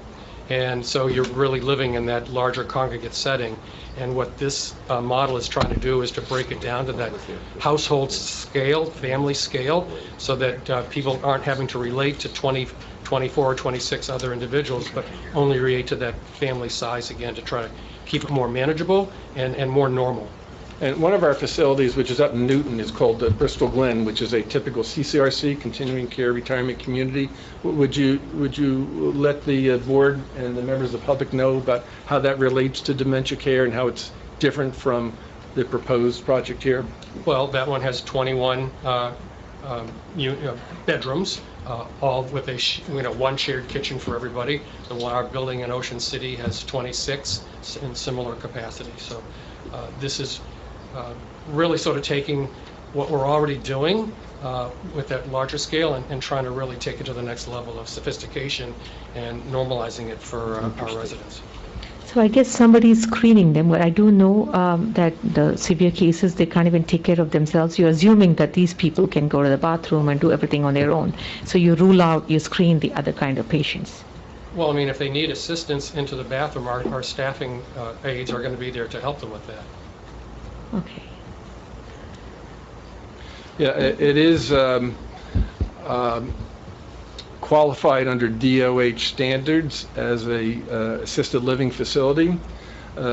and so you're really living in that larger congregate setting. And what this model is trying to do is to break it down to that household scale, family scale, so that people aren't having to relate to 24 or 26 other individuals, but only relate to that family size again to try to keep it more manageable and more normal. And one of our facilities, which is up in Newton, is called Bristol Glen, which is a typical CCRC, continuing care retirement community. Would you let the board and the members of the public know about how that relates to dementia care and how it's different from the proposed project here? Well, that one has 21 bedrooms, all with one shared kitchen for everybody. The one our building in Ocean City has 26 in similar capacity. So this is really sort of taking what we're already doing with that larger scale and trying to really take it to the next level of sophistication and normalizing it for our residents. So I guess somebody's screening them, but I do know that the severe cases, they can't even take care of themselves. You're assuming that these people can go to the bathroom and do everything on their own. So you rule out, you screen the other kind of patients. Well, I mean, if they need assistance into the bathroom, our staffing aides are going to be there to help them with that. Okay. Yeah, it is qualified under DOH standards as a assisted living facility.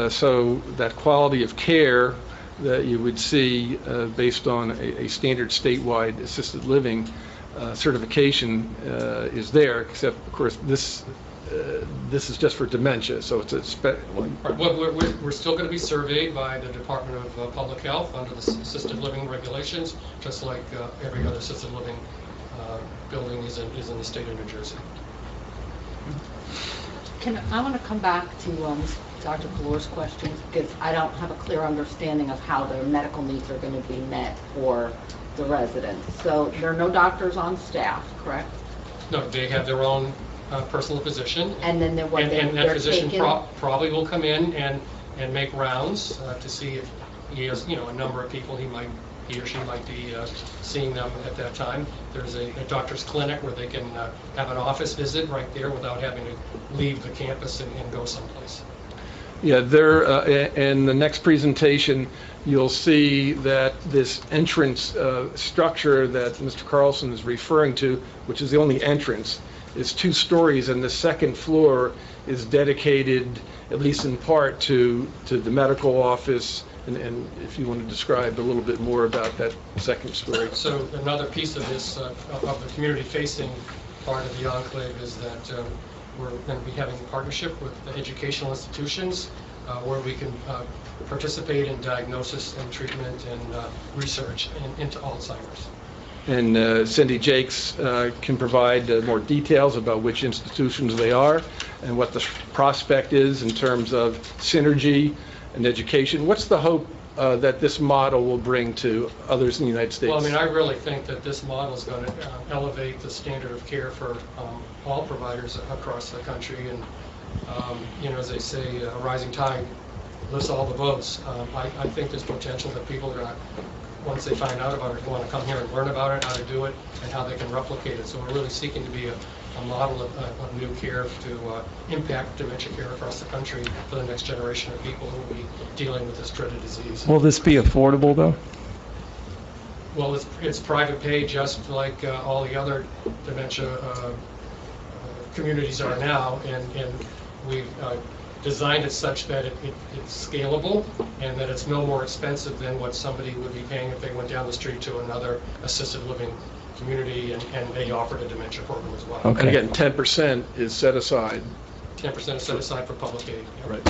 So that quality of care that you would see based on a standard statewide assisted living certification is there, except of course this is just for dementia, so it's We're still going to be surveyed by the Department of Public Health under the assisted living regulations, just like every other assisted living building is in the state of New Jersey. I want to come back to Dr. Kallur's questions because I don't have a clear understanding of how their medical needs are going to be met for the residents. So there are no doctors on staff, correct? No, they have their own personal physician. And then and that physician probably will come in and make rounds to see if he has, a number of people he or she might be seeing them at that time. There's a doctor's clinic where they can have an office visit right there without having to leave the campus and go someplace. Yeah, there, in the next presentation, you'll see that this entrance structure that Mr. Carlson is referring to, which is the only entrance, is 2 stories, and the second floor is dedicated, at least in part, to the medical office. And if you want to describe a little bit more about that second story. So another piece of this, of the community-facing part of the Enclave is that we're going to be having a partnership with the educational institutions where we can participate in diagnosis and treatment and research into Alzheimer's. And Cindy Jakes can provide more details about which institutions they are and what the prospect is in terms of synergy and education. What's the hope that this model will bring to others in the United States? Well, I mean, I really think that this model is going to elevate the standard of care for all providers across the country. And, you know, as they say, a rising tide lifts all the boats. I think there's potential that people are going to, once they find out about it, want to come here and learn about it, how to do it, and how they can replicate it. So we're really seeking to be a model of new care to impact dementia care across the country for the next generation of people who will be dealing with this dreaded disease. Will this be affordable, though? Well, it's private pay, just like all the other dementia communities are now, and we've designed it such that it's scalable and that it's no more expensive than what somebody would be paying if they went down the street to another assisted living community and they offered a dementia program as well. Okay. And again, 10% is set aside. 10% is set aside for public aid. Right.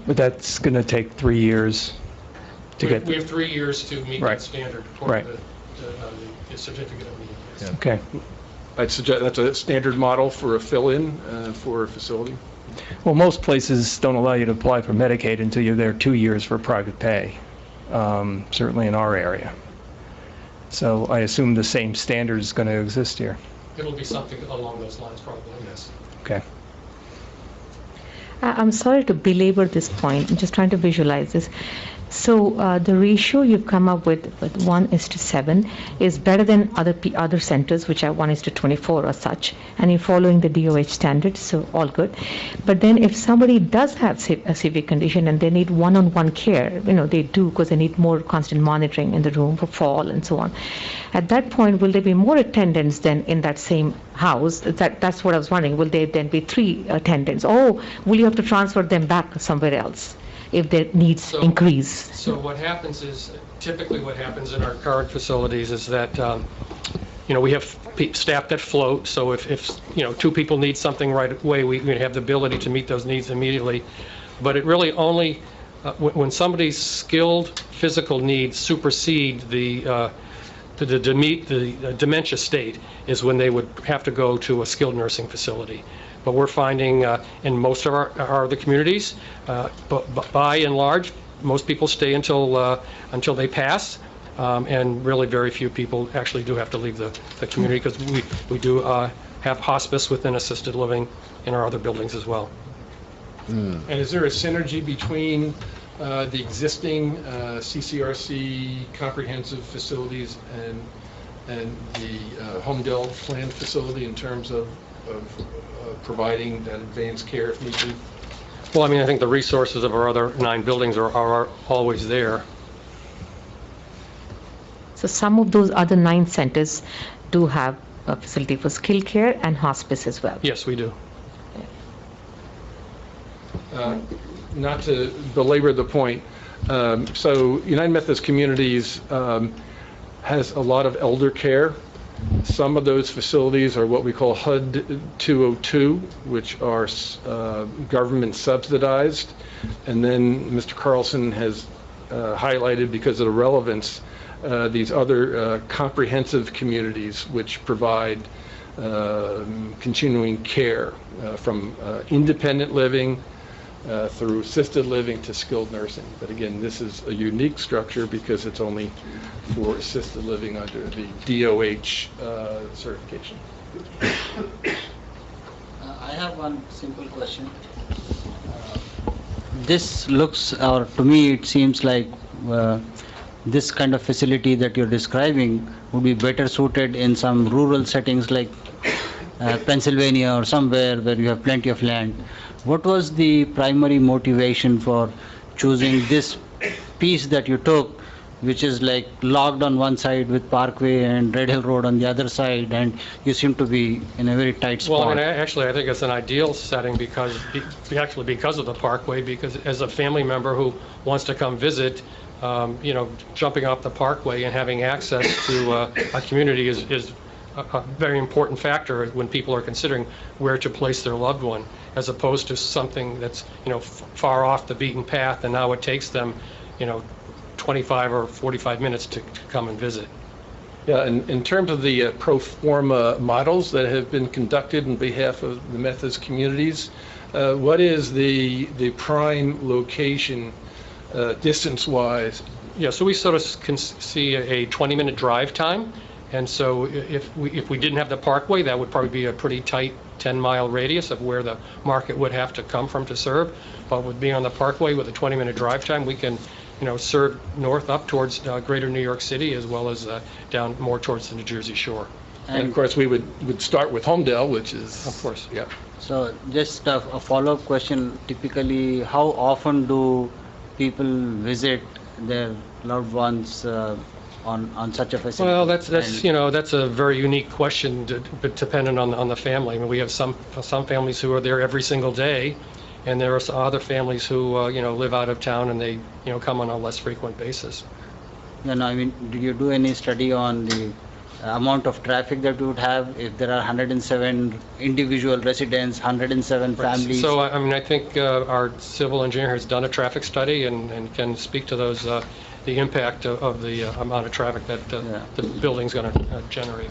But that's going to take 3 years to get... We have 3 years to meet Right. that standard according Right. to the certificate of need. Yes. Okay. I'd suggest that's a standard model for a fill-in for a facility. Well, most places don't allow you to apply for Medicaid until you're there 2 years for private pay, certainly in our area. So I assume the same standard is going to exist here. It'll be something along those lines, probably, yes. Okay. I'm sorry to belabor this point. I'm just trying to visualize this. So the ratio you've come up with 1:7 is better than other centers, which are 1:24 or such, and you're following the DOH standards, so all good. But then if somebody does have a severe condition and they need one-on-one care, you know, they do because they need more constant monitoring in the room for fall and so on. At that point, will there be more attendants than in that same house? That's what I was wondering. Will there then be 3 attendants? Oh, will you have to transfer them back somewhere else if their needs increase? So what happens is, typically what happens in our current facilities is that, you know, we have staff that float, so if you know, 2 people need something right away, we have the ability to meet those needs immediately. But it really only, when somebody's skilled physical needs supersede the dementia state, is when they would have to go to a skilled nursing facility. But we're finding in most of our other communities, but by and large, most people stay until they pass, and really very few people actually do have to leave the community, because we do have hospice within assisted living in our other buildings as well. And is there a synergy between the existing CCRC comprehensive facilities and the Holmdel planned facility in terms of providing that advanced care if need be? Well, I mean, I think the resources of our other 9 buildings are always there. So some of those other 9 centers do have a facility for skilled care and hospice as well. Yes, we do. Not to belabor the point, so United Methodist Communities has a lot of elder care. Some of those facilities are what we call HUD 202, which are government subsidized. And then Mr. Carlson has highlighted, because of the relevance, these other comprehensive communities which provide continuing care from independent living through assisted living to skilled nursing. But again, this is a unique structure because it's only for assisted living under the DOH certification. I have one simple question. This looks, or to me it seems like this kind of facility that you're describing would be better suited in some rural settings like Pennsylvania or somewhere where you have plenty of land. what was the primary motivation for choosing this piece that you took, which is like locked on one side with Parkway and Red Hill Road on the other side, and you seem to be in a very tight spot? Well, I mean, actually, I think it's an ideal setting because of the Parkway, because as a family member who wants to come visit, jumping off the Parkway and having access to a community is a very important factor when people are considering where to place their loved one, as opposed to something that's, far off the beaten path, and now it takes them, 25 or 45 minutes to come and visit. Yeah, and in terms of the pro forma models that have been conducted on behalf of the Methodist communities, what is the prime location distance-wise? Yeah, so we sort of can see a 20-minute drive time, and so if we didn't have the Parkway, that would probably be a pretty tight 10-mile radius of where the market would have to come from to serve. But with being on the Parkway with a 20-minute drive time, we can serve north up towards greater New York City, as well as down more towards the New Jersey shore. And of course, we would start with Holmdel, which is... Of course. Yeah. So just a follow-up question. Typically, how often do people visit their loved ones on such a facility? Well, that's a very unique question, but dependent on the family. I mean, we have some families who are there every single day, and there are some other families who live out of town and they come on a less frequent basis. Yeah, no, I mean, did you do any study on the amount of traffic that you would have if there are 107 individual residents, 107 families? So, I mean, I think our civil engineer has done a traffic study and can speak to those, the impact of the amount of traffic that the building's going to generate.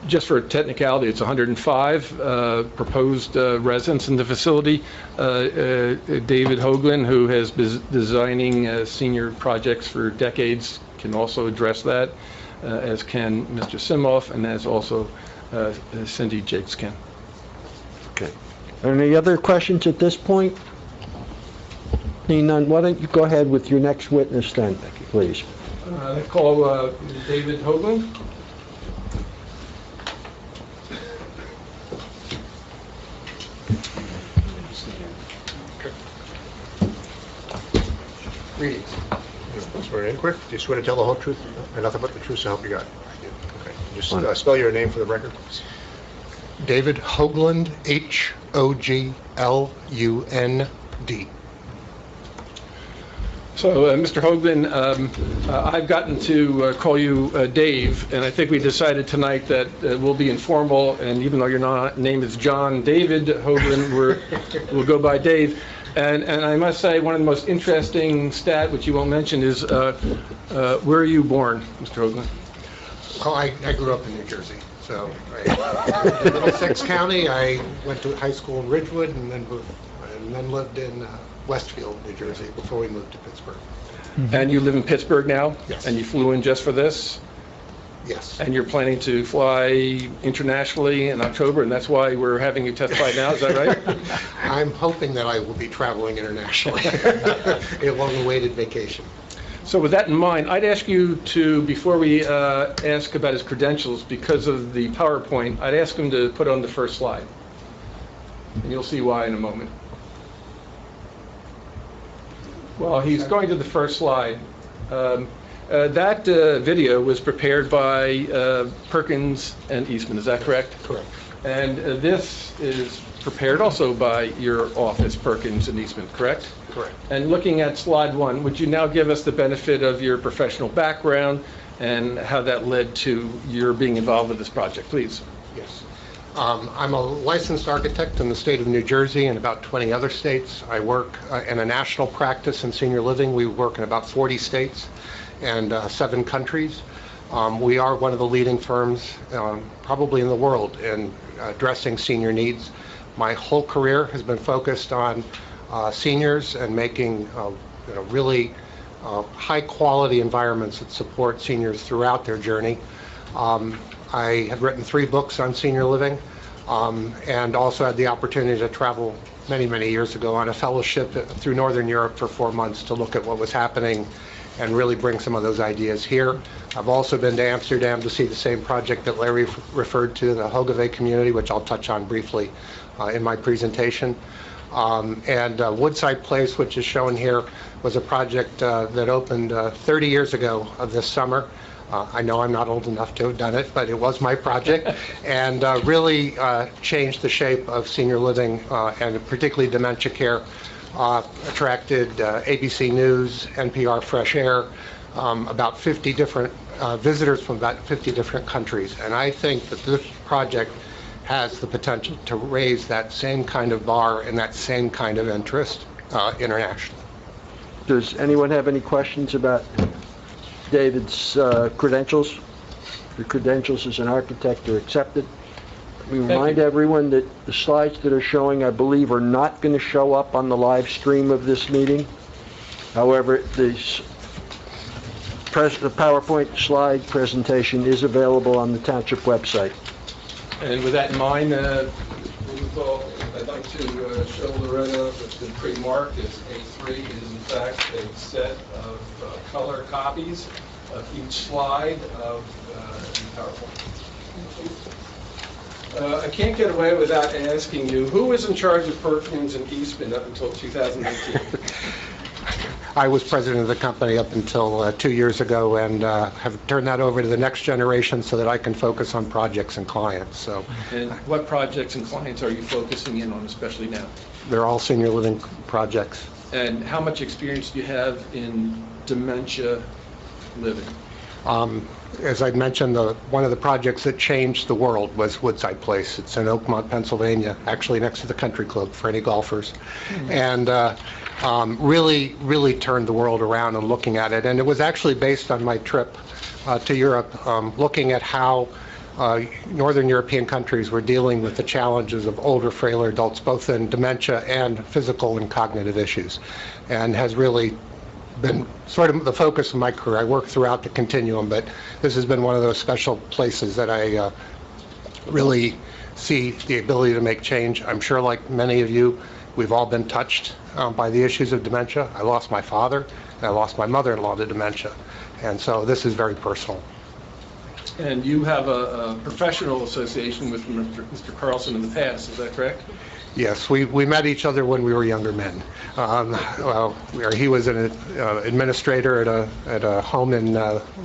Just for technicality, it's 105 proposed residents in the facility. David Hoagland, who has been designing senior projects for decades, can also address that, as can Mr. Simoff, and as also Cindy Jakes can. Okay. Any other questions at this point? Seeing none, why don't you go ahead with your next witness then, please? I call David Hoagland. Greetings. Swear in quick. Do you swear to tell the whole truth and nothing but the truth, so help you God? Okay. Just spell your name for the record. David Hoagland, Hoglund. So, Mr. Hoagland, I've gotten to call you Dave, and I think we decided tonight that we'll be informal, and even though your name is John David Hoagland, we'll go by Dave. And I must say, one of the most interesting stat, which you won't mention, is where are you born, Mr. Hoagland? Oh, I grew up in New Jersey. So I lived in Middlesex County. I went to high school in Ridgewood and then lived in Westfield, New Jersey, before we moved to Pittsburgh. And you live in Pittsburgh now? Yes. And you flew in just for this? Yes. And you're planning to fly internationally in October, and that's why we're having you testify now, is that right? I'm hoping that I will be traveling internationally. A long-awaited vacation. So with that in mind, I'd ask you to, before we ask about his credentials, because of the PowerPoint, I'd ask him to put on the first slide. And you'll see why in a moment. Well, he's going to the first slide. That video was prepared by Perkins and Eastman, is that correct? Correct. And this is prepared also by your office, Perkins and Eastman, correct? Correct. And looking at slide 1, would you now give us the benefit of your professional background and how that led to your being involved with this project, please? Yes. I'm a licensed architect in the state of New Jersey and about 20 other states. I work in a national practice in senior living. We work in about 40 states and 7 countries. We are one of the leading firms, probably in the world, in addressing senior needs. My whole career has been focused on seniors and making really high-quality environments that support seniors throughout their journey. I have written 3 books on senior living and also had the opportunity to travel many, many years ago on a fellowship through Northern Europe for 4 months to look at what was happening and really bring some of those ideas here. I've also been to Amsterdam to see the same project that Larry referred to, the Hogeveen community, which I'll touch on briefly in my presentation. And Woodside Place, which is shown here, was a project that opened 30 years ago this summer. I know I'm not old enough to have done it, but it was my project, and really changed the shape of senior living and particularly dementia care. Attracted ABC News, NPR Fresh Air, about 50 different visitors from about 50 different countries. And I think that this project has the potential to raise that same kind of bar and that same kind of interest internationally. Does anyone have any questions about David's credentials? The credentials as an architect are accepted. We remind everyone that the slides that are showing, I believe, are not going to show up on the live stream of this meeting. However, the PowerPoint slide presentation is available on the township website. And with that in mind, I'd like to show Loretta what's been pre-marked as A3 is in fact a set of color copies of each slide of the PowerPoint. I can't get away without asking you, who was in charge of perfumes in Eastman up until 2018? I was president of the company up until 2 years ago, and have turned that over to the next generation so that I can focus on projects and clients. So, And what projects and clients are you focusing in on, especially now? they're all senior living projects. And how much experience do you have in dementia living? As I mentioned, one of the projects that changed the world was Woodside Place. It's in Oakmont, Pennsylvania, actually next to the country club for any golfers. And really turned the world around and looking at it. And it was actually based on my trip to Europe, looking at how Northern European countries were dealing with the challenges of older, frailer adults, both in dementia and physical and cognitive issues, and has really been sort of the focus of my career. I worked throughout the continuum, but this has been one of those special places that I really see the ability to make change. I'm sure, like many of you, we've all been touched by the issues of dementia. I lost my father, and I lost my mother-in-law to dementia, and so this is very personal. And you have a professional association with Mr. Carlson in the past, is that correct? Yes, we met each other when we were younger men. He was an administrator at a home in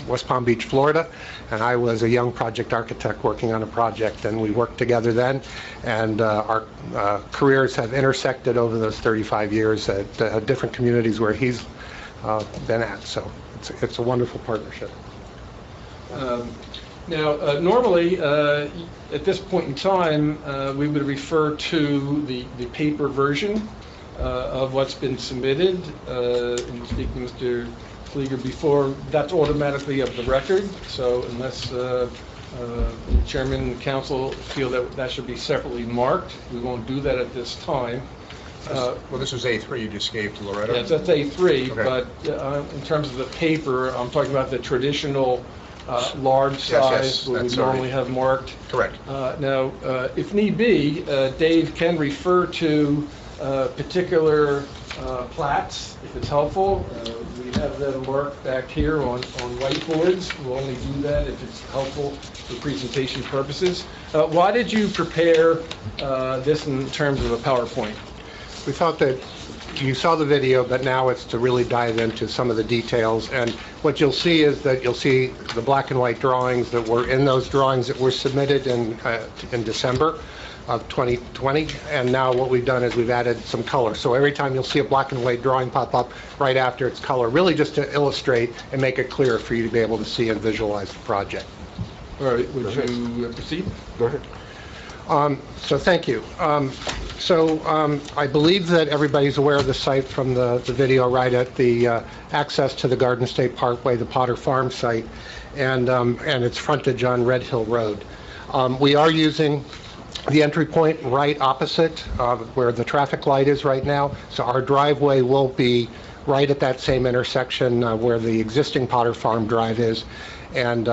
West Palm Beach, Florida, and I was a young project architect working on a project, and we worked together then, and our careers have intersected over those 35 years at different communities where he's been at, so it's a wonderful partnership. Now, normally, at this point in time, we would refer to the paper version of what's been submitted. In speaking to Mr. Flieger before, that's automatically of the record. So unless the chairman and council feel that that should be separately marked, we won't do that at this time. Well, this was A3 you just gave to Loretta? Yes, that's A3, Okay. but in terms of the paper, I'm talking about the traditional large size that we normally have marked. Correct. Now, if need be, Dave can refer to particular plats if it's helpful. We have them marked back here on whiteboards. We'll only do that if it's helpful for presentation purposes. Why did you prepare this in terms of a PowerPoint? We thought that you saw the video, but now it's to really dive into some of the details. And what you'll see is that you'll see the black and white drawings that were in those drawings that were submitted in December of 2020. And now what we've done is we've added some color. So every time you'll see a black and white drawing pop up right after its color, really just to illustrate and make it clear for you to be able to see and visualize the project. All right, would you proceed? Go ahead. So thank you. I believe that everybody's aware of the site from the video right at the access to the Garden State Parkway, the Potter Farm site, and its frontage on Red Hill Road. We are using the entry point right opposite where the traffic light is right now, so our driveway will be right at that same intersection where the existing Potter Farm Drive is, and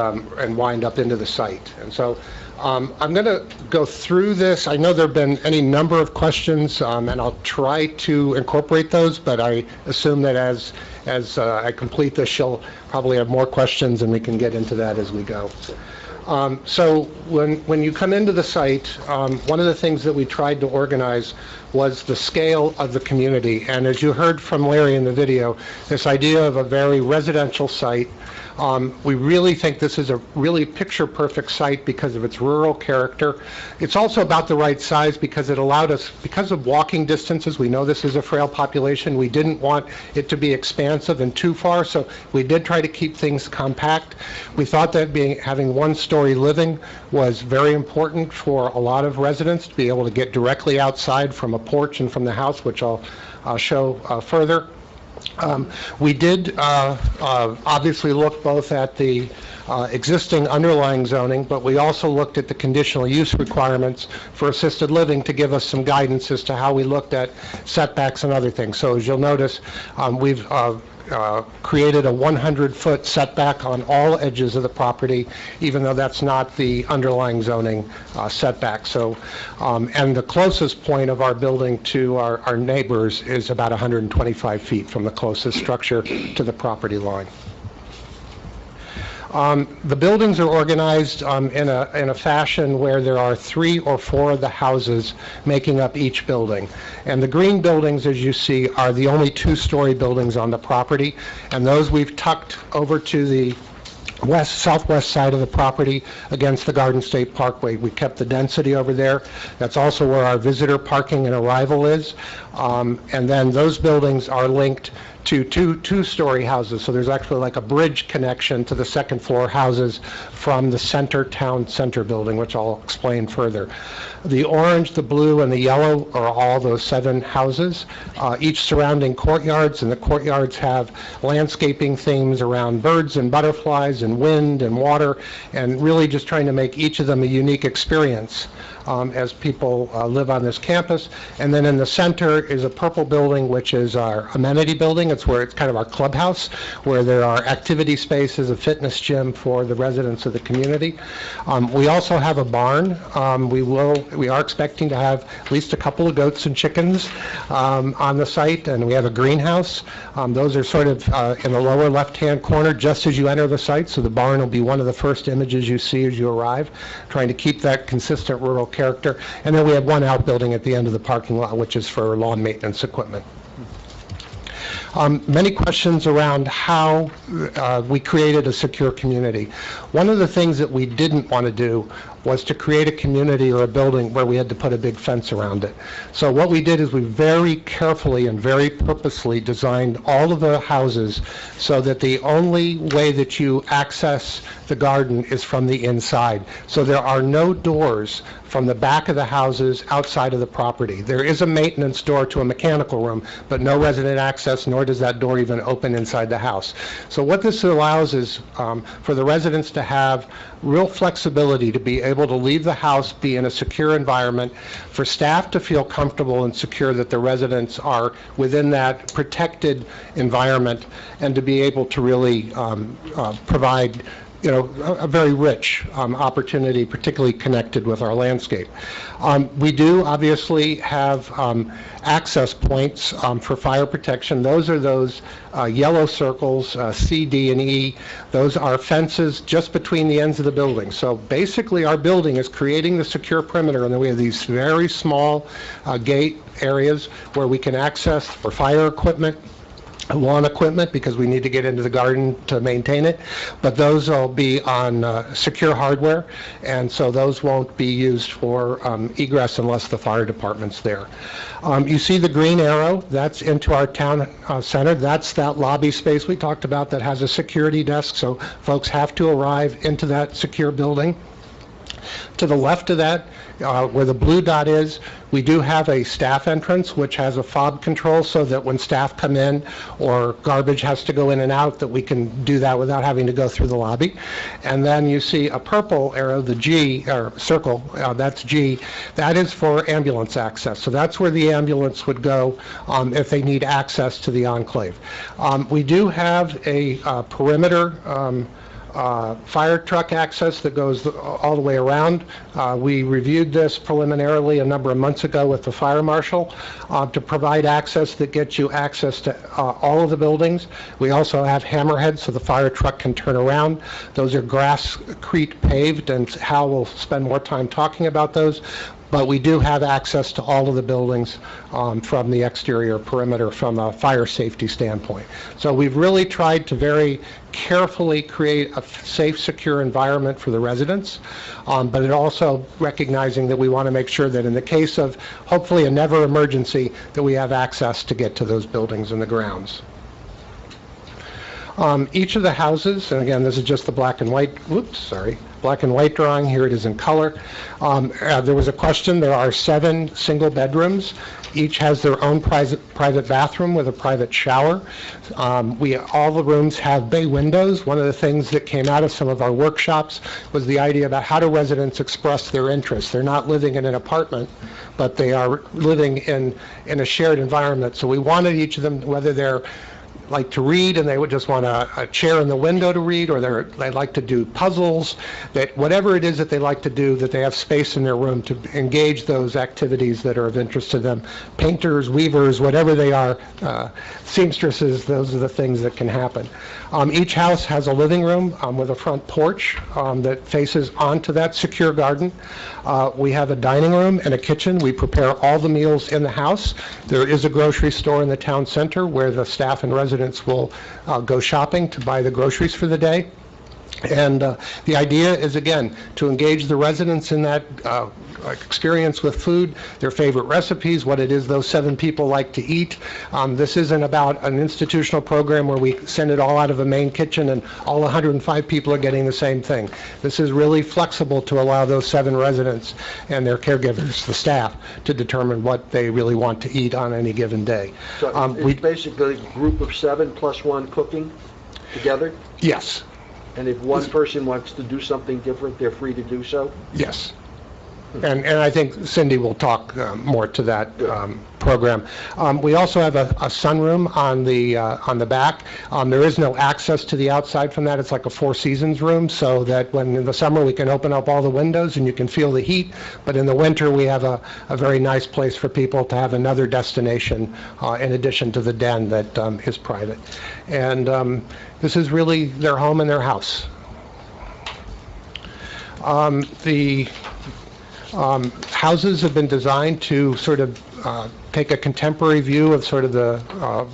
wind up into the site. And so I'm going to go through this. I know there have been any number of questions, and I'll try to incorporate those, but I assume that as I complete this, you'll probably have more questions, and we can get into that as we go. So when you come into the site, one of the things that we tried to organize was the scale of the community. And as you heard from Larry in the video, this idea of a very residential site, we really think this is a really picture-perfect site because of its rural character. It's also about the right size because it allowed us, because of walking distances, we know this is a frail population, we didn't want it to be expansive and too far, so we did try to keep things compact. We thought that having one-story living was very important for a lot of residents to be able to get directly outside from a porch and from the house, which I'll show further. We did obviously look both at the existing underlying zoning, but we also looked at the conditional use requirements for assisted living to give us some guidance as to how we looked at setbacks and other things. So as you'll notice, we've created a 100-foot setback on all edges of the property, even though that's not the underlying zoning setback. So, and the closest point of our building to our neighbors is about 125 feet from the closest structure to the property line. The buildings are organized in a fashion where there are 3 or 4 of the houses making up each building. And the green buildings, as you see, are the only 2-story buildings on the property. And those we've tucked over to the southwest side of the property against the Garden State Parkway. We kept the density over there. That's also where our visitor parking and arrival is. And then those buildings are linked to two-story houses. So there's actually like a bridge connection to the second floor houses from the town center building, which I'll explain further. The orange, the blue, and the yellow are all those 7 houses, each surrounding courtyards, and the courtyards have landscaping themes around birds and butterflies and wind and water, and really just trying to make each of them a unique experience as people live on this campus. And then in the center is a purple building, which is our amenity building. It's where it's kind of our clubhouse, where there are activity spaces, a fitness gym for the residents of the community. We also have a barn. We are expecting to have at least a couple of goats and chickens on the site, and we have a greenhouse. Those are sort of in the lower left-hand corner just as you enter the site, so the barn will be one of the first images you see as you arrive, trying to keep that consistent rural character. And then we have one outbuilding at the end of the parking lot, which is for lawn maintenance equipment. Many questions around how we created a secure community. One of the things that we didn't want to do was to create a community or a building where we had to put a big fence around it. So what we did is we very carefully and very purposely designed all of the houses so that the only way that you access the garden is from the inside. So there are no doors from the back of the houses outside of the property. There is a maintenance door to a mechanical room, but no resident access, nor does that door even open inside the house. So what this allows is for the residents to have real flexibility to be able to leave the house, be in a secure environment, for staff to feel comfortable and secure that the residents are within that protected environment, and to be able to really provide a very rich opportunity, particularly connected with our landscape. We do obviously have access points for fire protection. Those are those yellow circles, C, D, and E. Those are fences just between the ends of the building. So basically our building is creating the secure perimeter, and then we have these very small gate areas where we can access for fire equipment, lawn equipment, because we need to get into the garden to maintain it, but those will be on secure hardware, and so those won't be used for egress unless the fire department's there. You see the green arrow, that's into our town center. That's that lobby space we talked about that has a security desk, so folks have to arrive into that secure building. To the left of that, where the blue dot is, we do have a staff entrance which has a fob control so that when staff come in or garbage has to go in and out, that we can do that without having to go through the lobby. And then you see a purple arrow, the G, or circle, that's G, that is for ambulance access. So that's where the ambulance would go if they need access to the Enclave. We do have a perimeter fire truck access that goes all the way around. We reviewed this preliminarily a number of months ago with the fire marshal to provide access that gets you access to all of the buildings. We also have hammerheads so the fire truck can turn around. Those are grasscrete paved, and Hal will spend more time talking about those. But we do have access to all of the buildings from the exterior perimeter from a fire safety standpoint. So we've really tried to very carefully create a safe, secure environment for the residents, but it also recognizing that we want to make sure that in the case of hopefully a never emergency, that we have access to get to those buildings and the grounds. Each of the houses, and again, this is just the black and white drawing. Here it is in color. There was a question. There are 7 single bedrooms. Each has their own private bathroom with a private shower. All the rooms have bay windows. One of the things that came out of some of our workshops was the idea about how do residents express their interests. They're not living in an apartment, but they are living in a shared environment. So we wanted each of them, whether they're like to read and they would just want a chair in the window to read, or they like to do puzzles, that whatever it is that they like to do, that they have space in their room to engage those activities that are of interest to them. Painters, weavers, whatever they are, seamstresses, those are the things that can happen. Each house has a living room with a front porch that faces onto that secure garden. We have a dining room and a kitchen. We prepare all the meals in the house. There is a grocery store in the town center where the staff and residents will go shopping to buy the groceries for the day. And the idea is, again, to engage the residents in that experience with food, their favorite recipes, what it is those 7 people like to eat. This isn't about an institutional program where we send it all out of a main kitchen and all 105 people are getting the same thing. This is really flexible to allow those 7 residents and their caregivers, the staff, to determine what they really want to eat on any given day. So it's basically a group of 7 plus 1 cooking together? Yes. And if one person wants to do something different, they're free to do so? Yes. And I think Cindy will talk more to that program. We also have a sunroom on the back. There is no access to the outside from that. It's like a Four Seasons room, so that when in the summer we can open up all the windows and you can feel the heat. But in the winter we have a very nice place for people to have another destination in addition to the den that is private. And this is really their home and their house. The houses have been designed to sort of take a contemporary view of sort of the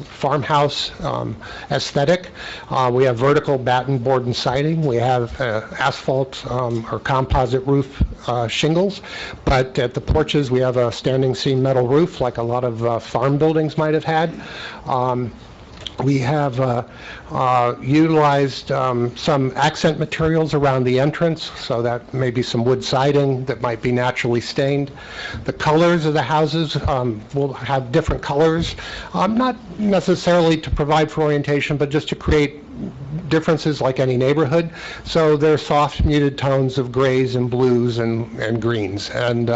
farmhouse aesthetic. We have vertical batten board and siding. We have asphalt or composite roof shingles, but at the porches we have a standing seam metal roof like a lot of farm buildings might have had. We have utilized some accent materials around the entrance, so that may be some wood siding that might be naturally stained. The colors of the houses will have different colors, not necessarily to provide for orientation, but just to create differences like any neighborhood. So they're soft muted tones of grays and blues and greens, and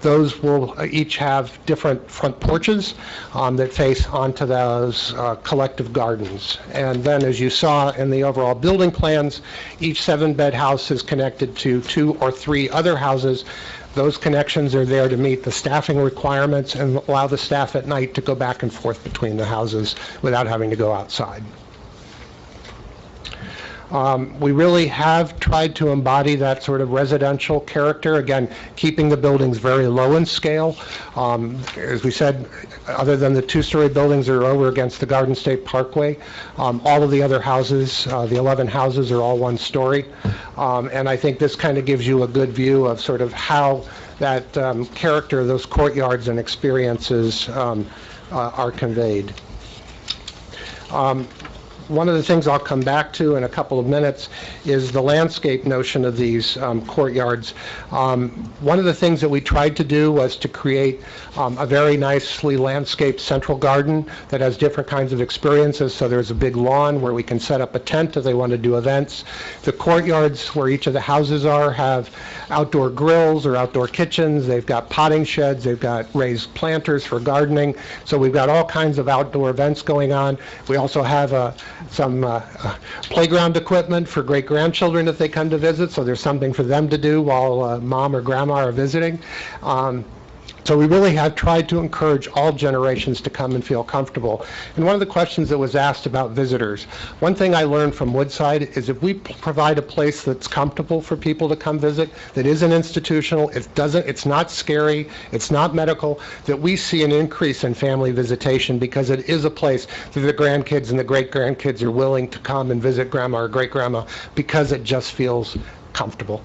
those will each have different front porches that face onto those collective gardens. And then, as you saw in the overall building plans, each 7-bed house is connected to 2 or 3 other houses. Those connections are there to meet the staffing requirements and allow the staff at night to go back and forth between the houses without having to go outside. We really have tried to embody that sort of residential character, again, keeping the buildings very low in scale. As we said, other than the 2-story buildings that are over against the Garden State Parkway, all of the other houses, the 11 houses, are all 1 story. And I think this kind of gives you a good view of sort of how that character, those courtyards and experiences are conveyed. One of the things I'll come back to in a couple of minutes is the landscape notion of these courtyards. One of the things that we tried to do was to create a very nicely landscaped central garden that has different kinds of experiences. So there's a big lawn where we can set up a tent if they want to do events. The courtyards where each of the houses are have outdoor grills or outdoor kitchens. They've got potting sheds. They've got raised planters for gardening. So we've got all kinds of outdoor events going on. We also have playground equipment for great-grandchildren if they come to visit, so there's something for them to do while mom or grandma are visiting. So we really have tried to encourage all generations to come and feel comfortable. And one of the questions that was asked about visitors, one thing I learned from Woodside is if we provide a place that's comfortable for people to come visit, that isn't institutional, it's not scary, it's not medical, that we see an increase in family visitation because it is a place that the grandkids and the great-grandkids are willing to come and visit grandma or great-grandma because it just feels comfortable.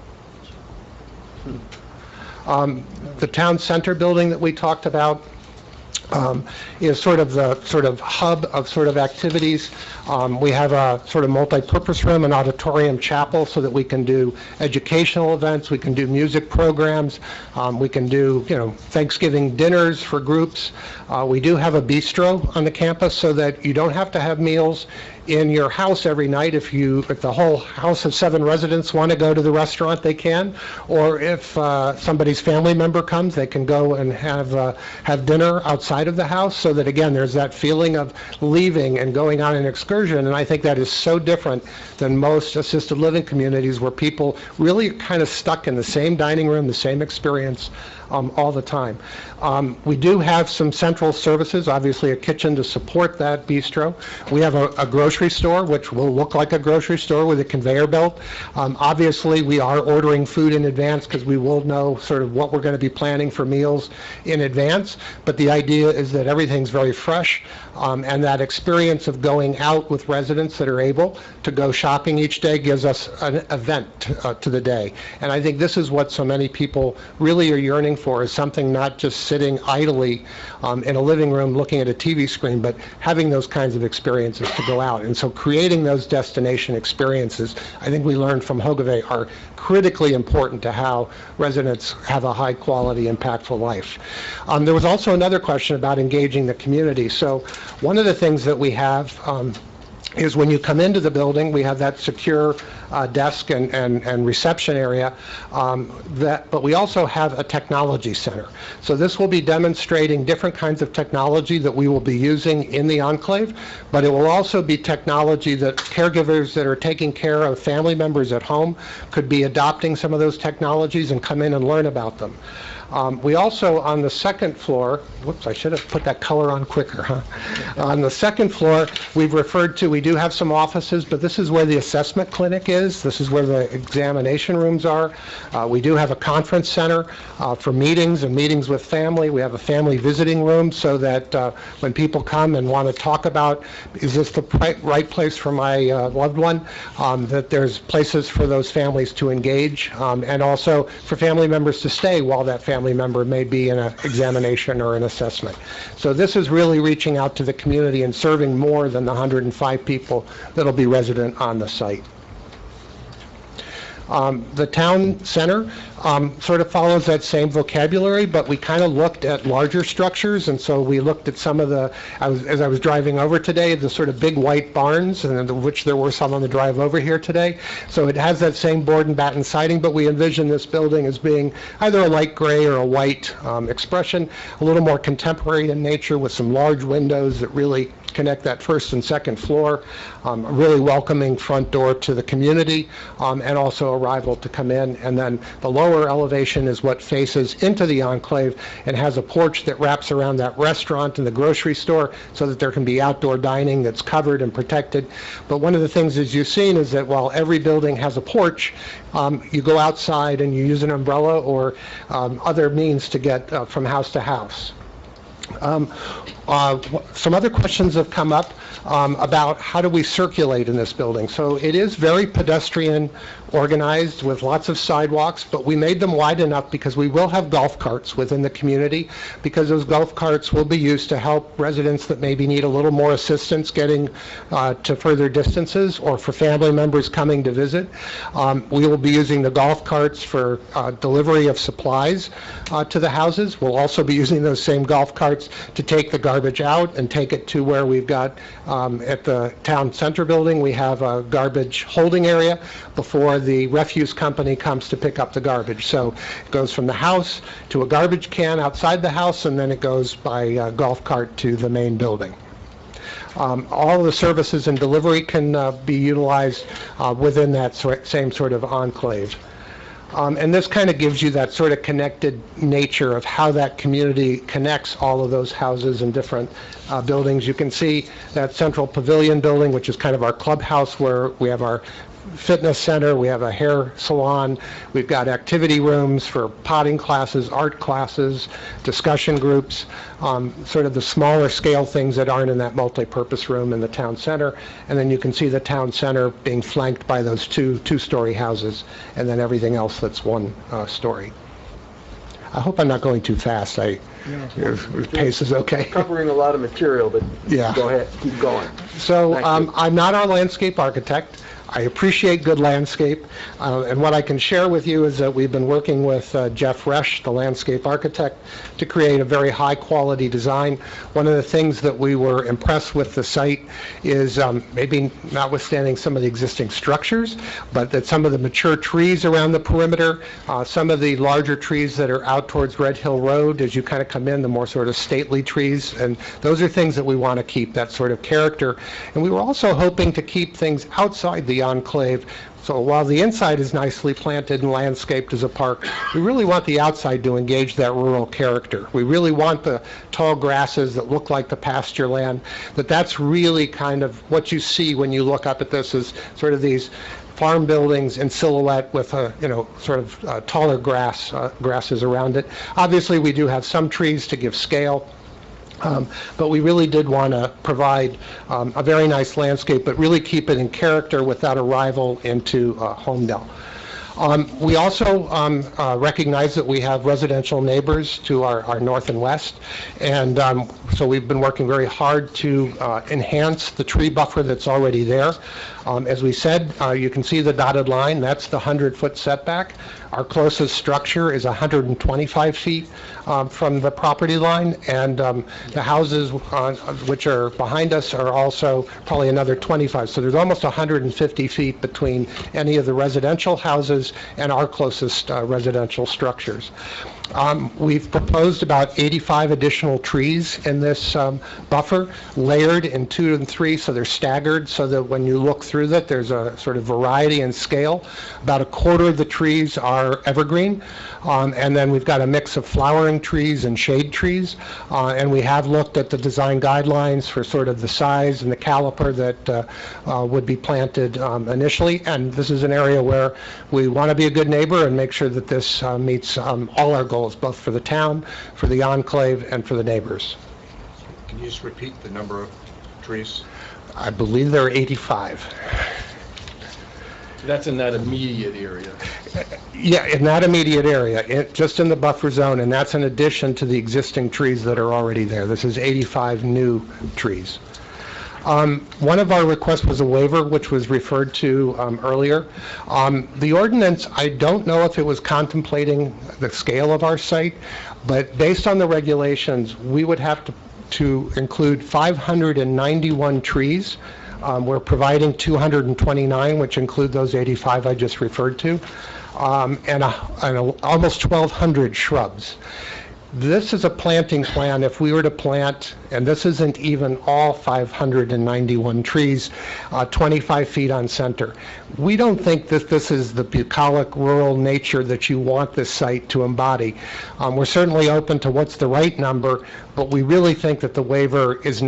The town center building that we talked about is sort of the hub of activities. We have a sort of multi-purpose room, an auditorium chapel, so that we can do educational events, we can do music programs, we can do Thanksgiving dinners for groups. We do have a bistro on the campus so that you don't have to have meals in your house every night. If the whole house of 7 residents want to go to the restaurant, they can. Or if somebody's family member comes, they can go and have dinner outside of the house, so that again there's that feeling of leaving and going on an excursion. And I think that is so different than most assisted living communities where people really are kind of stuck in the same dining room, the same experience all the time. We do have some central services, obviously a kitchen to support that bistro. We have a grocery store, which will look like a grocery store with a conveyor belt. Obviously, we are ordering food in advance because we will know sort of what we're going to be planning for meals in advance. But the idea is that everything's very fresh, and that experience of going out with residents that are able to go shopping each day gives us an event to the day. And I think this is what so many people really are yearning for, is something not just sitting idly in a living room looking at a TV screen, but having those kinds of experiences to go out. And so creating those destination experiences, I think we learned from Hogevay, are critically important to how residents have a high quality, impactful life. There was also another question about engaging the community. So one of the things that we have is when you come into the building, we have that secure desk and reception area, but we also have a technology center. So this will be demonstrating different kinds of technology that we will be using in the Enclave, but it will also be technology that caregivers that are taking care of family members at home could be adopting some of those technologies and come in and learn about them. We also, on the second floor, whoops, I should have put that color on quicker, huh? On the second floor, we've referred to, we do have some offices, but this is where the assessment clinic is. This is where the examination rooms are. We do have a conference center for meetings and meetings with family. We have a family visiting room so that when people come and want to talk about, is this the right place for my loved one, that there's places for those families to engage, and also for family members to stay while that family member may be in an examination or an assessment. So this is really reaching out to the community and serving more than the 105 people that'll be resident on the site. The town center sort of follows that same vocabulary, but we kind of looked at larger structures, and so we looked at some of the, as I was driving over today, the sort of big white barns, and of which there were some on the drive over here today. So it has that same board and batten siding, but we envision this building as being either a light gray or a white expression, a little more contemporary in nature with some large windows that really connect that first and second floor, a really welcoming front door to the community, and also arrival to come in. And then the lower elevation is what faces into the Enclave and has a porch that wraps around that restaurant and the grocery store so that there can be outdoor dining that's covered and protected. But one of the things, as you've seen, is that while every building has a porch, you go outside and you use an umbrella or other means to get from house to house. Some other questions have come up about how do we circulate in this building. So it is very pedestrian organized with lots of sidewalks, but we made them wide enough because we will have golf carts within the community, because those golf carts will be used to help residents that maybe need a little more assistance getting to further distances, or for family members coming to visit. We will be using the golf carts for delivery of supplies to the houses. We'll also be using those same golf carts to take the garbage out and take it to where we've got at the town center building, we have a garbage holding area before the refuse company comes to pick up the garbage. So it goes from the house to a garbage can outside the house, and then it goes by golf cart to the main building. All the services and delivery can be utilized within that same sort of enclave. And this kind of gives you that sort of connected nature of how that community connects all of those houses and different buildings. You can see that central pavilion building, which is kind of our clubhouse where we have our fitness center, we have a hair salon, we've got activity rooms for potting classes, art classes, discussion groups, sort of the smaller scale things that aren't in that multi-purpose room in the town center. And then you can see the town center being flanked by those two-story houses, and then everything else that's one story. I hope I'm not going too fast. Your pace is okay. Covering a lot of material, but yeah. Go ahead, keep going. So I'm not a landscape architect. I appreciate good landscape, and what I can share with you is that we've been working with Jeff Resch, the landscape architect, to create a very high-quality design. One of the things that we were impressed with the site is maybe notwithstanding some of the existing structures, but that some of the mature trees around the perimeter, some of the larger trees that are out towards Red Hill Road, as you kind of come in, the more sort of stately trees, and those are things that we want to keep, that sort of character. And we were also hoping to keep things outside the enclave. So while the inside is nicely planted and landscaped as a park, we really want the outside to engage that rural character. We really want the tall grasses that look like the pasture land, that's really kind of what you see when you look up at this, is sort of these farm buildings in silhouette with sort of taller grasses around it. Obviously, we do have some trees to give scale. But we really did want to provide a very nice landscape, but really keep it in character without a rival into Holmdel. We also recognize that we have residential neighbors to our north and west, and so we've been working very hard to enhance the tree buffer that's already there. As we said, you can see the dotted line, that's the 100-foot setback. Our closest structure is 125 feet from the property line, and the houses which are behind us are also probably another 25. So there's almost 150 feet between any of the residential houses and our closest residential structures. We've proposed about 85 additional trees in this buffer, layered in 2 and 3, so they're staggered, so that when you look through that, there's a sort of variety in scale. About a quarter of the trees are evergreen, and then we've got a mix of flowering trees and shade trees, and we have looked at the design guidelines for sort of the size and the caliper that would be planted initially, and this is an area where we want to be a good neighbor and make sure that this meets all our goals, both for the town, for the enclave, and for the neighbors. Can you just repeat the number of trees? I believe there are 85. That's in that immediate area. Yeah, in that immediate area, just in the buffer zone, and that's in addition to the existing trees that are already there. This is 85 new trees. One of our requests was a waiver, which was referred to earlier. The ordinance, I don't know if it was contemplating the scale of our site, but based on the regulations, we would have to include 591 trees. We're providing 229, which include those 85 I just referred to, and almost 1,200 shrubs. This is a planting plan. If we were to plant, and this isn't even all 591 trees, 25 feet on center. We don't think that this is the bucolic rural nature that you want this site to embody. We're certainly open to what's the right number, but we really think that the waiver is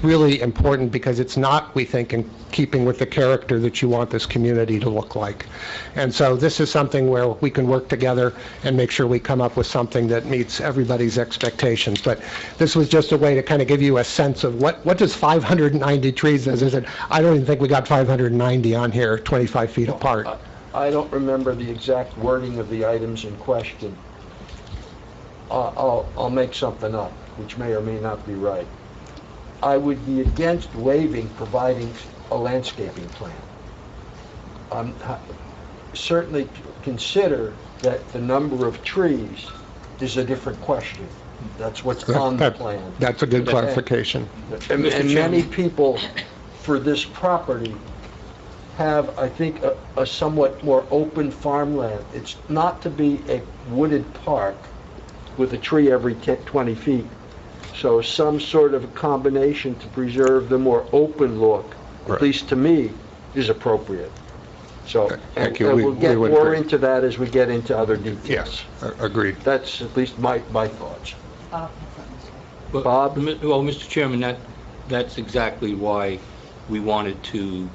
really important because it's not, we think, in keeping with the character that you want this community to look like. And so this is something where we can work together and make sure we come up with something that meets everybody's expectations. But this was just a way to kind of give you a sense of what does 590 trees, as I said, I don't even think we got 590 on here, 25 feet apart. I don't remember the exact wording of the items in question. I'll make something up, which may or may not be right. I would be against waiving providing a landscaping plan. Certainly consider that the number of trees is a different question. That's what's on the plan. That's a good clarification. And many people for this property have, I think, a somewhat more open farmland. It's not to be a wooded park with a tree every 20 feet. So some sort of a combination to preserve the more open look, Right. at least to me, is appropriate. So, Thank and you. and We- we'll we get would more agree. into that as we get into other details. Yes, agreed. That's at least my thoughts. But, Bob? Well, Mr. Chairman, that's exactly why we wanted to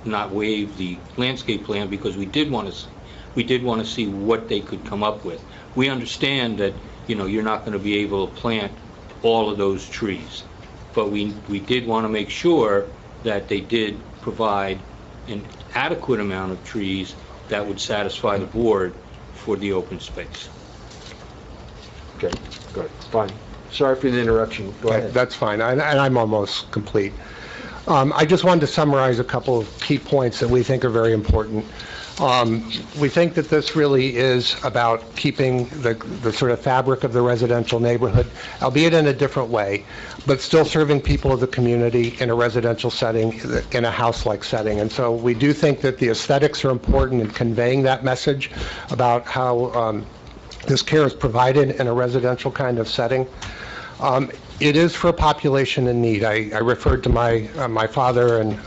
not waive the landscape plan, because we did want to see what they could come up with. We understand that, you're not going to be able to plant all of those trees, but we did want to make sure that they did provide an adequate amount of trees that would satisfy the board for the open space. Okay, good, fine. Sorry for the interruption. Go ahead. That's fine, and I'm almost complete. I just wanted to summarize a couple of key points that we think are very important. We think that this really is about keeping the sort of fabric of the residential neighborhood, albeit in a different way, but still serving people of the community in a residential setting, in a house-like setting. And so we do think that the aesthetics are important in conveying that message about how this care is provided in a residential kind of setting. It is for a population in need. I referred to my father and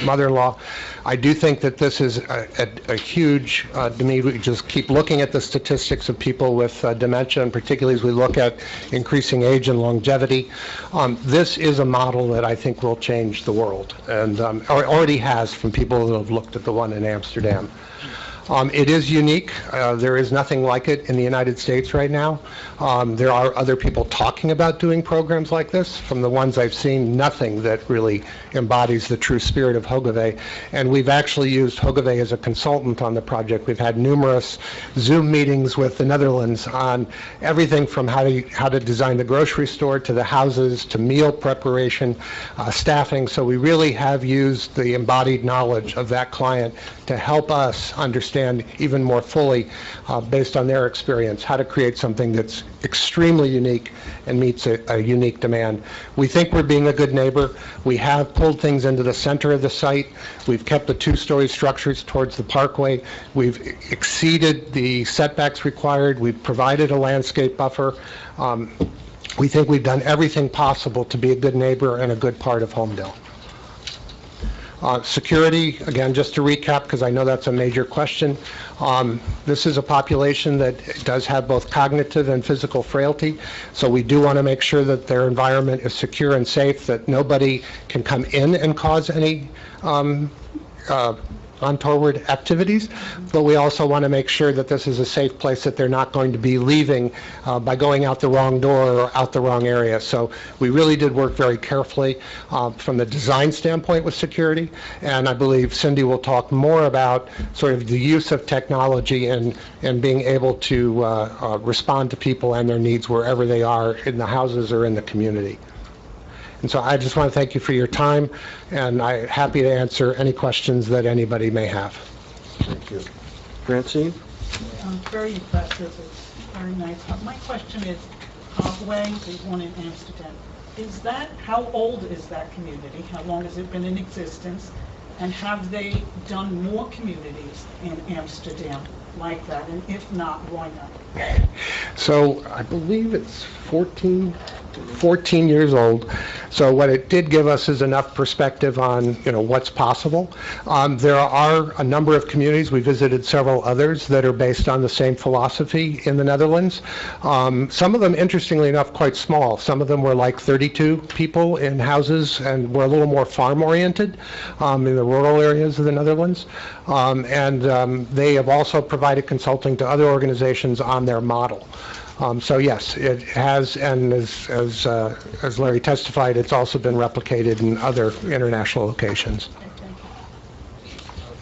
mother-in-law. I do think that this is a huge, to me, we just keep looking at the statistics of people with dementia, and particularly as we look at increasing age and longevity. This is a model that I think will change the world, and already has from people who have looked at the one in Amsterdam. It is unique. There is nothing like it in the United States right now. There are other people talking about doing programs like this. From the ones I've seen, nothing that really embodies the true spirit of Hogeveen. And we've actually used Hogeveen as a consultant on the project. We've had numerous Zoom meetings with the Netherlands on everything from how to design the grocery store, to the houses, to meal preparation, staffing. So we really have used the embodied knowledge of that client to help us understand even more fully, based on their experience, how to create something that's extremely unique and meets a unique demand. We think we're being a good neighbor. We have pulled things into the center of the site. We've kept the two-story structures towards the parkway. We've exceeded the setbacks required. We've provided a landscape buffer. We think we've done everything possible to be a good neighbor and a good part of Holmdel. Security, again, just to recap, because I know that's a major question. This is a population that does have both cognitive and physical frailty, so we do want to make sure that their environment is secure and safe, that nobody can come in and cause any untoward activities, but we also want to make sure that this is a safe place, that they're not going to be leaving by going out the wrong door or out the wrong area. So we really did work very carefully from the design standpoint with security, and I believe Cindy will talk more about sort of the use of technology and being able to respond to people and their needs wherever they are in the houses or in the community. And so I just want to thank you for your time, and I'm happy to answer any questions that anybody may have. Thank you. Francine? Very impressive. It's very nice. My question is, Hogeway, the one in Amsterdam, how old is that community? How long has it been in existence? And have they done more communities in Amsterdam like that? And if not, why not? So I believe it's 14 years old. So what it did give us is enough perspective on, what's possible. There are a number of communities, we visited several others, that are based on the same philosophy in the Netherlands. Some of them, interestingly enough, quite small. Some of them were like 32 people in houses and were a little more farm-oriented in the rural areas of the Netherlands. They have also provided consulting to other organizations on their model. So yes, it has, and as Larry testified, it's also been replicated in other international locations.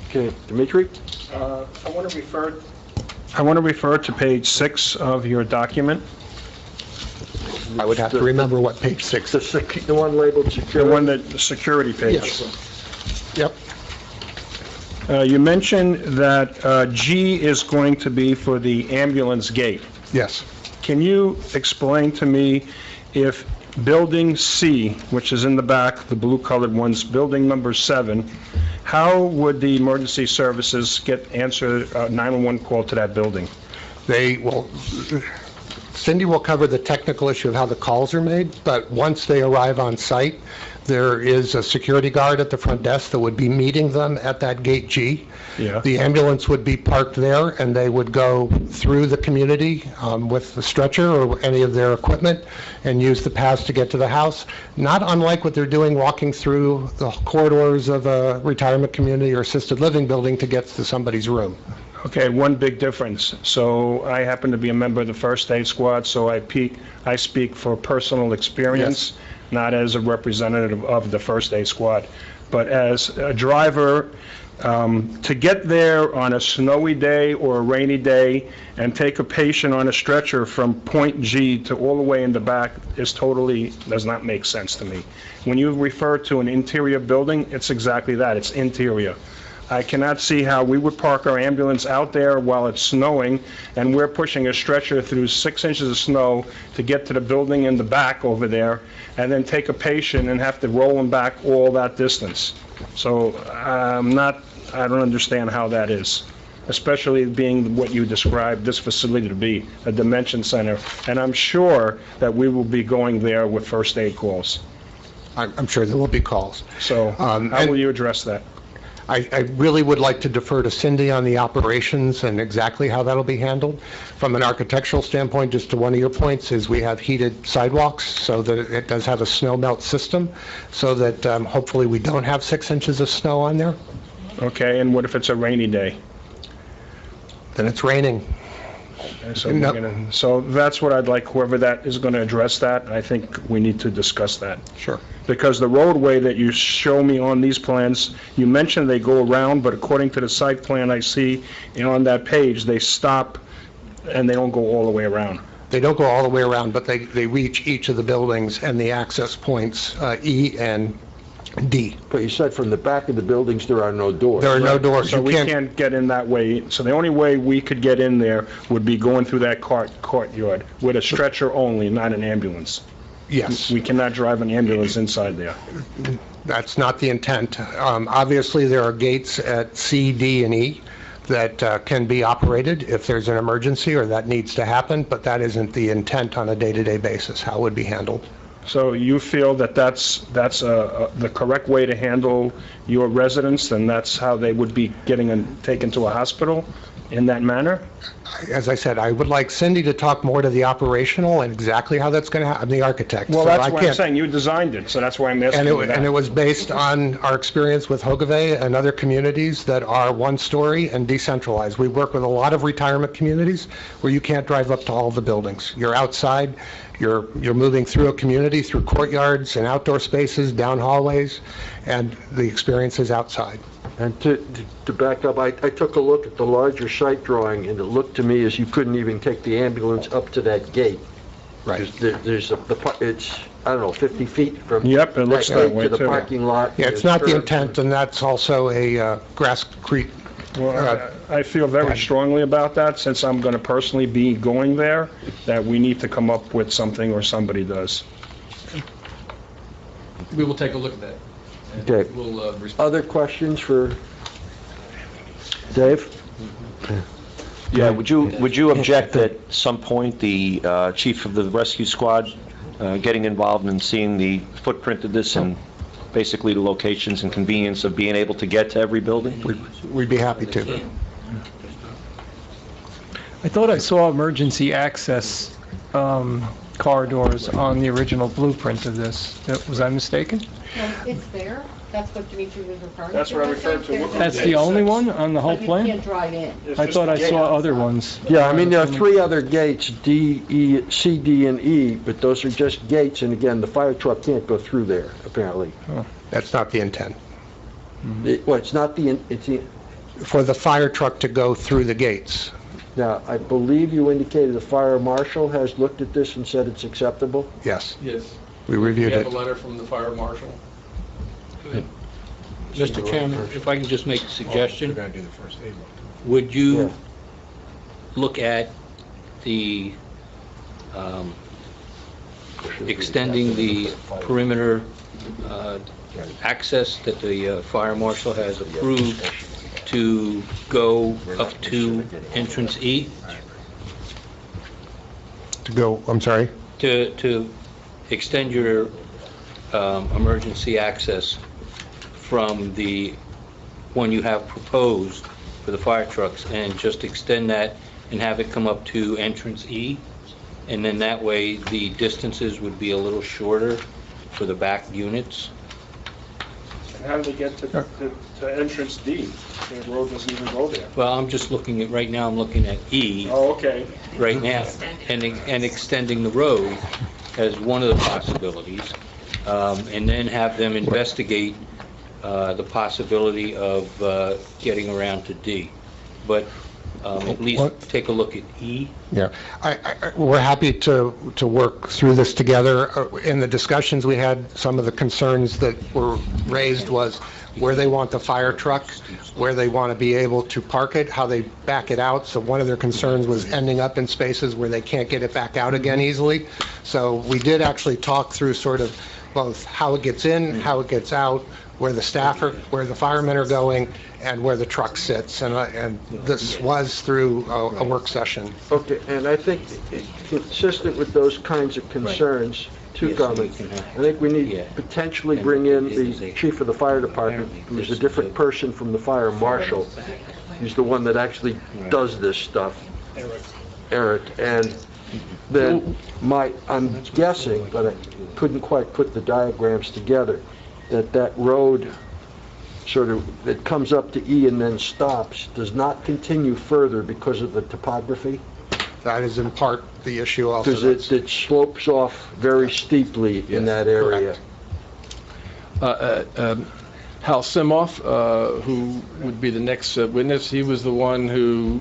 Okay, Dimitri? I want to refer to page 6 of your document. I would have to remember what page 6 is. The one labeled security? The security page. Yes. Yep. You mentioned that G is going to be for the ambulance gate. Yes. Can you explain to me if building C, which is in the back, the blue-colored ones, building number 7, how would the emergency services answer a 911 call to that building? They will. Cindy will cover the technical issue of how the calls are made, but once they arrive on site, there is a security guard at the front desk that would be meeting them at that gate G. Yeah. The ambulance would be parked there, and they would go through the community with the stretcher or any of their equipment and use the paths to get to the house, not unlike what they're doing walking through the corridors of a retirement community or assisted living building to get to somebody's room. Okay, one big difference. So I happen to be a member of the first aid squad, so I speak for personal experience, not as a representative of the first aid squad, but as a driver. To get there on a snowy day or a rainy day and take a patient on a stretcher from point G to all the way in the back does not make sense to me. When you refer to an interior building, it's exactly that, it's interior. I cannot see how we would park our ambulance out there while it's snowing and we're pushing a stretcher through 6 inches of snow to get to the building in the back over there and then take a patient and have to roll them back all that distance. So I don't understand how that is, especially being what you described this facility to be, a dementia center. And I'm sure that we will be going there with first aid calls. I'm sure there will be calls. So how will you address that? I really would like to defer to Cindy on the operations and exactly how that'll be handled. From an architectural standpoint, just to one of your points, is we have heated sidewalks so that it does have a snow melt system, so that hopefully we don't have 6 inches of snow on there. Okay, and what if it's a rainy day? Then it's raining. Okay, so that's what I'd like, whoever that is going to address that, I think we need to discuss that. Sure. Because the roadway that you show me on these plans, you mentioned they go around, but according to the site plan I see on that page, they stop and they don't go all the way around. They don't go all the way around, but they reach each of the buildings and the access points, E and D. But you said from the back of the buildings, there are no doors. There are no doors. So we can't get in that way. So the only way we could get in there would be going through that courtyard with a stretcher only, not an ambulance. Yes. We cannot drive an ambulance inside there. That's not the intent. Obviously, there are gates at C, D, and E that can be operated if there's an emergency or that needs to happen, but that isn't the intent on a day-to-day basis, how it would be handled. So you feel that that's the correct way to handle your residents, and that's how they would be taken to a hospital in that manner? As I said, I would like Cindy to talk more to the operational and exactly how that's going to happen. I'm the architect. Well, so that's what I'm saying. You designed it, so that's why I'm asking you that. And it was based on our experience with Hogevay and other communities that are one-story and decentralized. We work with a lot of retirement communities where you can't drive up to all the buildings. You're outside. You're moving through a community, through courtyards and outdoor spaces, down hallways, and the experience is outside. And to back up, I took a look at the larger site drawing, and it looked to me as you couldn't even take the ambulance up to that gate. Right. It's, I don't know, 50 feet from Yep, it looks that way to the too. parking lot. Yeah, it's not the intent, and that's also a Grass Creek. Well, I feel very strongly about that, since I'm going to personally be going there, that we need to come up with something, or somebody does. We will take a look at that. And Okay. we'll respond. Other questions for Dave? Yeah, would you object that at some point the chief of the rescue squad getting involved and seeing the footprint of this and basically the locations and convenience of being able to get to every building? We'd be happy to. I thought I saw emergency access corridors on the original blueprint of this. Was I mistaken? No, it's there. That's what Dimitri was referring to. That's what I referred to. That's the only one on the whole But you plan? can't drive in. I thought I saw other ones. Yeah, I mean, there are 3 other gates, D, E, C, D, and E, but those are just gates, and again, the fire truck can't go through there, apparently. That's not the intent. It's not it's the... For the fire truck to go through the gates. Now, I believe you indicated the fire marshal has looked at this and said it's acceptable? Yes. Yes. We reviewed We have it. a letter from the fire marshal. Mr. Chairman, if I can just make a suggestion, We're going to do the first aid one. would you look at the extending the perimeter access that the fire marshal has approved to go up to entrance E? To go, I'm sorry? To extend your emergency access from the one you have proposed for the fire trucks, and just extend that and have it come up to entrance E, and then that way the distances would be a little shorter for the back units. And how do they get to entrance D? The road doesn't even go there. Well, I'm just looking at, right now, I'm looking at E. Oh, okay. Right now, and extending the road as one of the possibilities, and then have them investigate the possibility of getting around to D. But at least take a look at E. Yeah, we're happy to work through this together. In the discussions we had, some of the concerns that were raised was where they want the fire truck, where they want to be able to park it, how they back it out. So one of their concerns was ending up in spaces where they can't get it back out again easily. So we did actually talk through sort of both how it gets in, how it gets out, where the staff are, where the firemen are going, and where the truck sits. And this was through a work session. Okay, and I think consistent with those kinds of concerns, two comments. I think we need to potentially bring in the chief of the fire department, who's a different person from the fire marshal. He's the one that actually does this stuff. Eric. And then I'm guessing, but I couldn't quite put the diagrams together, that road sort of, that comes up to E and then stops, does not continue further because of the topography? That is in part the issue also. Because it slopes off very steeply in that area. Hal Simoff, who would be the next witness, he was the one who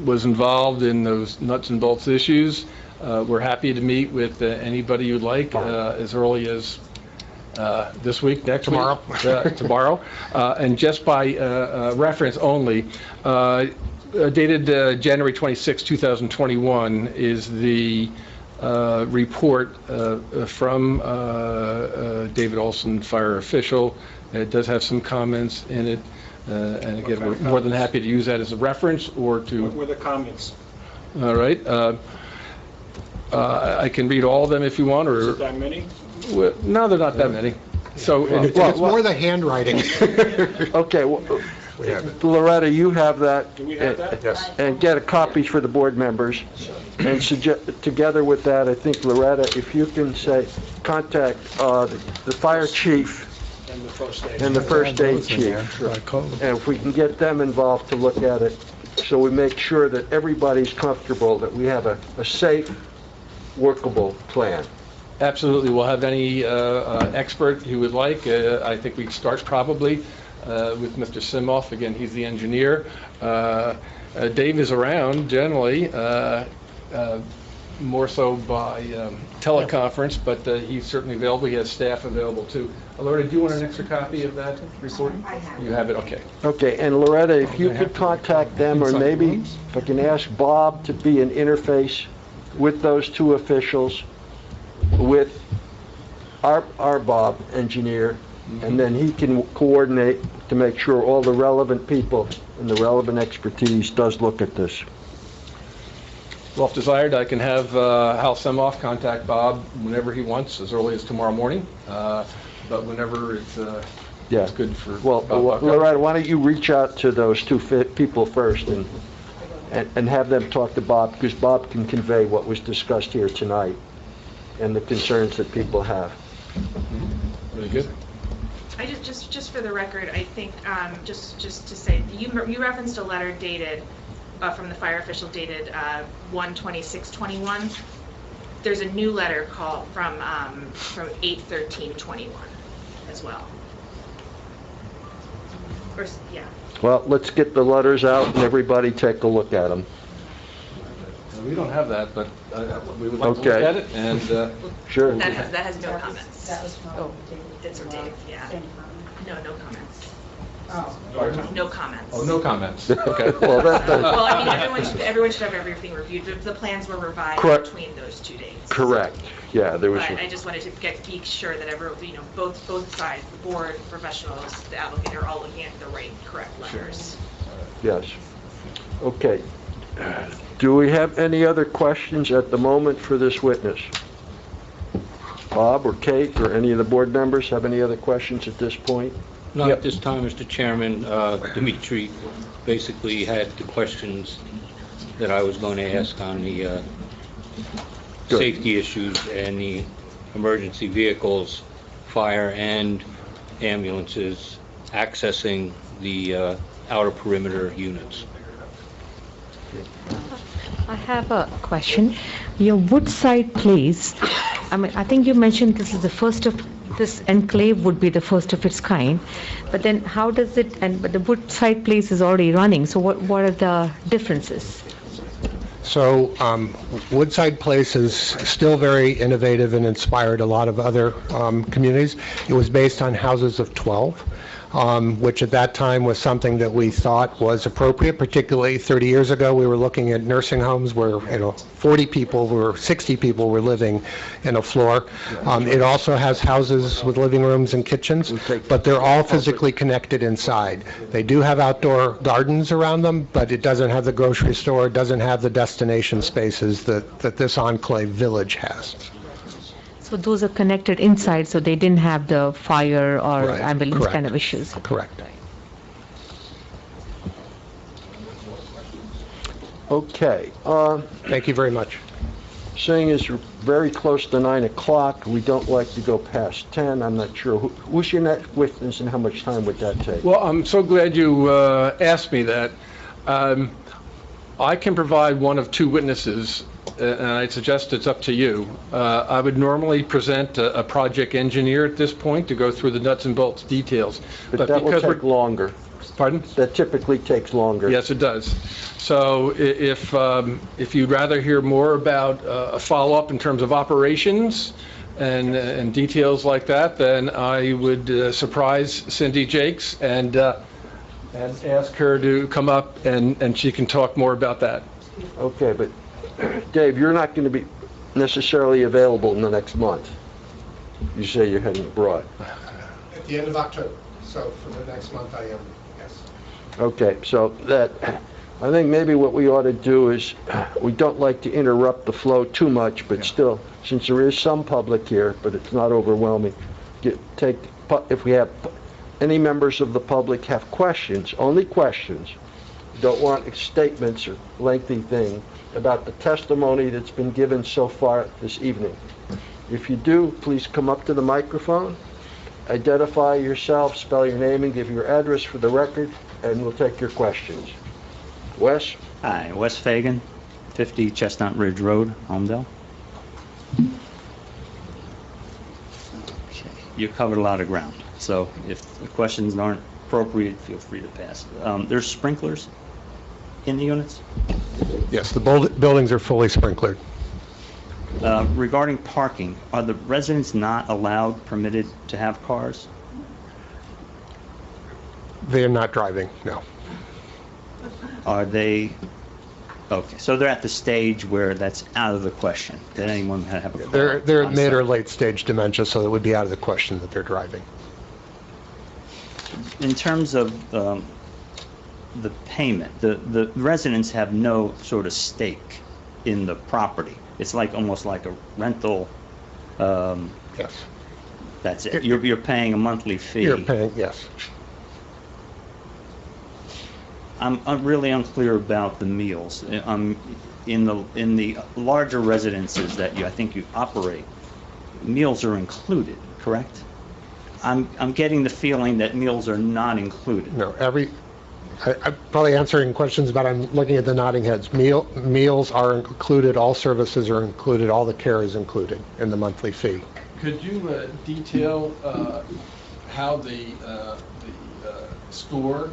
was involved in those nuts and bolts issues. We're happy to meet with anybody you'd like as early as this week, next tomorrow. Week, tomorrow. And just by reference only, dated January 26, 2021 is the report from David Olson, fire official. It does have some comments in it, and again, we're more than happy to use that as a reference or to... What were the comments? All right. I can read all of them if you want, or... Is it that many? Well, no, they're not that many. So it's more the handwriting. Okay, Loretta, you have that. Do we have that? Yes. And get a copy for the board members. And together with that, I think, Loretta, if you can contact the fire chief and the first aid chief. And if we can get them involved to look at it, so we make sure that everybody's comfortable, that we have a safe, workable plan. Absolutely. We'll have any expert who would like. I think we'd start probably with Mr. Simoff. Again, he's the engineer. Dave is around generally, more so by teleconference, but he's certainly available. He has staff available too. Loretta, do you want an extra copy of that report? I have it. You have it, okay. Okay, and Loretta, if you could contact them, or maybe if I can ask Bob to be an interface with those two officials, with our Bob engineer, and then he can coordinate to make sure all the relevant people and the relevant expertise does look at this. Well, if desired, I can have Hal Simoff contact Bob whenever he wants, as early as tomorrow morning, but whenever it's good for Well, Bob. Loretta, why don't you reach out to those two people first and have them talk to Bob, because Bob can convey what was discussed here tonight and the concerns that people have. Really good. I just for the record, I think just to say, you referenced a letter dated from the fire official dated 1/26/21. There's a new letter called from 8/13/21 as well. Or, yeah. Well, let's get the letters out and everybody take a look at them. We don't have that, but we would like to look at it, and... Sure. That has no comments. That was from Dave, yeah. No comments. Oh. No comments. Oh, no comments. Okay. Well, I mean, everyone should have everything reviewed. The plans were revised between those 2 dates. Correct. Yeah, there was. But I just wanted to be sure that both sides, the board, professionals, the applicant, are all looking at the correct letters. Yes. Okay. Do we have any other questions at the moment for this witness? Bob or Kate or any of the board members have any other questions at this point? Not at this time, Mr. Chairman. Dimitri basically had the questions that I was going to ask on the safety issues and the emergency vehicles, fire and ambulances accessing the outer perimeter units. I have a question. Your Woodside Place, I think you mentioned this is the first of, this enclave would be the first of its kind, but then how does it, but the Woodside Place is already running, so what are the differences? So Woodside Place is still very innovative and inspired a lot of other communities. It was based on houses of 12. Which at that time was something that we thought was appropriate, particularly 30 years ago. We were looking at nursing homes where 40 people or 60 people were living in a floor. It also has houses with living rooms and kitchens, but they're all physically connected inside. They do have outdoor gardens around them, but it doesn't have the grocery store, it doesn't have the destination spaces that this Enclave village has. So those are connected inside, so they didn't have the fire or ambulance kind of issues. Correct. Okay. Thank you very much. Seeing as you're very close to 9 o'clock, we don't like to go past 10. I'm not sure. Who's your next witness and how much time would that take? Well, I'm so glad you asked me that. I can provide one of two witnesses, and I suggest it's up to you. I would normally present a project engineer at this point to go through the nuts and bolts details. But that will take longer. Pardon? That typically takes longer. Yes, it does. So if you'd rather hear more about a follow-up in terms of operations and details like that, then I would surprise Cindy Jakes and ask her to come up and she can talk more about that. Okay, but Dave, you're not going to be necessarily available in the next month. You say you're heading abroad. At the end of October. So for the next month I am, yes. Okay, so that, I think maybe what we ought to do is, we don't like to interrupt the flow too much, but still, since there is some public here, but it's not overwhelming, if we have any members of the public have questions, only questions, don't want statements or lengthy thing about the testimony that's been given so far this evening. If you do, please come up to the microphone, identify yourself, spell your name, and give your address for the record, and we'll take your questions. Wes? Hi, Wes Fagan, 50 Chestnut Ridge Road, Holmdel. Okay. You covered a lot of ground, so if the questions aren't appropriate, feel free to pass. There's sprinklers in the units? Yes, the buildings are fully sprinklered. Regarding parking, are the residents not permitted to have cars? They are not driving, no. Are they, okay, so they're at the stage where that's out of the question, that anyone can have a car? They're at mid or late stage dementia, so it would be out of the question that they're driving. In terms of the payment, the residents have no sort of stake in the property. It's almost like a rental. Yes. That's it. You're paying a monthly fee. You're paying, yes. I'm really unclear about the meals. In the larger residences that I think you operate, meals are included, correct? I'm getting the feeling that meals are not included. No, I'm probably answering questions about, I'm looking at the nodding heads. Meals are included, all services are included, all the care is included in the monthly fee. Could you detail how the store,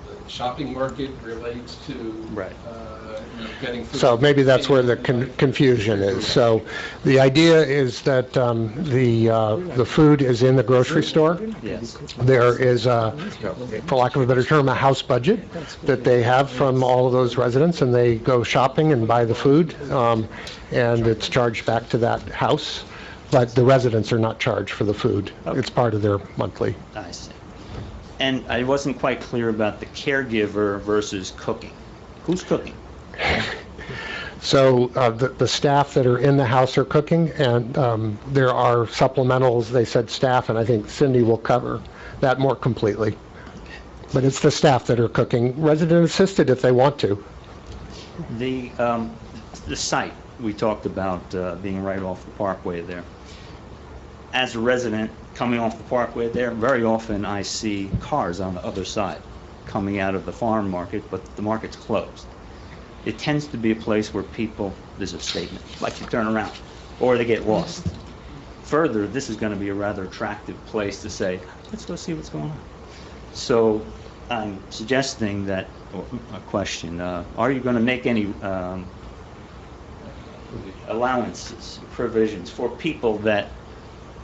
the shopping market relates to getting food? So maybe that's where the confusion is. So the idea is that the food is in the grocery store. Yes. There is, for lack of a better term, a house budget that they have from all of those residents, and they go shopping and buy the food, and it's charged back to that house. But the residents are not charged for the food. Okay. It's part of their monthly. I see. And I wasn't quite clear about the caregiver versus cooking. Who's cooking? So the staff that are in the house are cooking, and there are supplementals, they said staff, and I think Cindy will cover that more completely. But it's the staff that are cooking, resident assisted if they want to. The site, we talked about being right off the parkway there. As a resident coming off the parkway there, very often I see cars on the other side coming out of the farm market, but the market's closed. It tends to be a place where people, there's a statement, like to turn around, or they get lost. Further, this is going to be a rather attractive place to say, let's go see what's going on. So I'm suggesting that, or a question, are you going to make any allowances, provisions for people that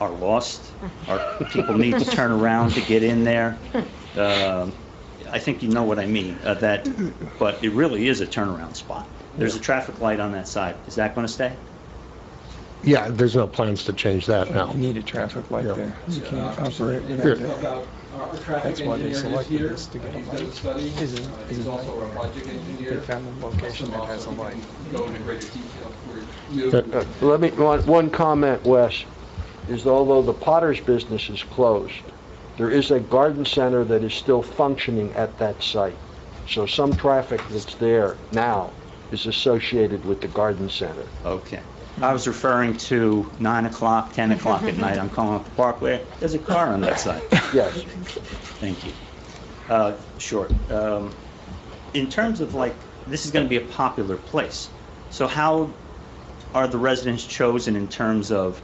are lost, or people need to turn around to get in there? I think you know what I mean, but it really is a turnaround spot. There's a traffic light on that side. Is that going to stay? Yeah, there's no plans to change that now. You need a traffic light there. You can't operate Here. without Our traffic engineer is here. He's done a study. He's also a project engineer. They found a location that has a light. Go into greater detail. Let me, one comment, Wes, is although the Potter's business is closed, there is a garden center that is still functioning at that site. So some traffic that's there now is associated with the garden center. Okay. I was referring to 9 o'clock, 10 o'clock at night. I'm calling up the parkway. There's a car on that side. Yes. Thank you. Sure. In terms of this is going to be a popular place. So how are the residents chosen in terms of,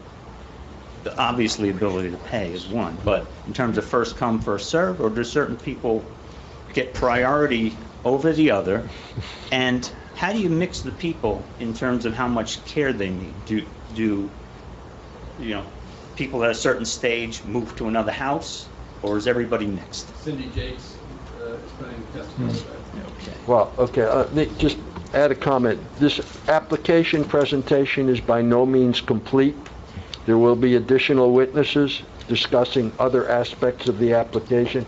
obviously ability to pay is one, but in terms of first come, first serve, or do certain people get priority over the other? And how do you mix the people in terms of how much care they need? Do people at a certain stage move to another house, or is everybody mixed? Cindy Jakes is putting testimony. Okay. Well, okay, just add a comment. This application presentation is by no means complete. There will be additional witnesses discussing other aspects of the application.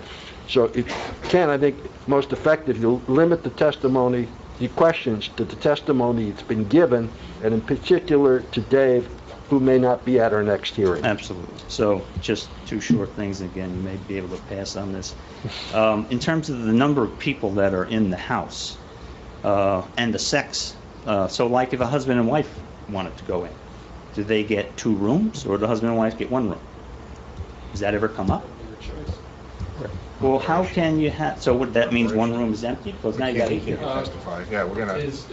So if you can, I think most effective, you'll limit the testimony, the questions to the testimony that's been given, and in particular to Dave, who may not be at our next hearing. Absolutely. So just two short things, again, you may be able to pass on this. In terms of the number of people that are in the house and the sex, so like if a husband and wife wanted to go in, do they get 2 rooms, or do the husband and wife get 1 room? Does that ever come up? Well, how can you have, so what, that means 1 room is empty? Because now you got 8 people. Testify. Yeah, we're gonna. Is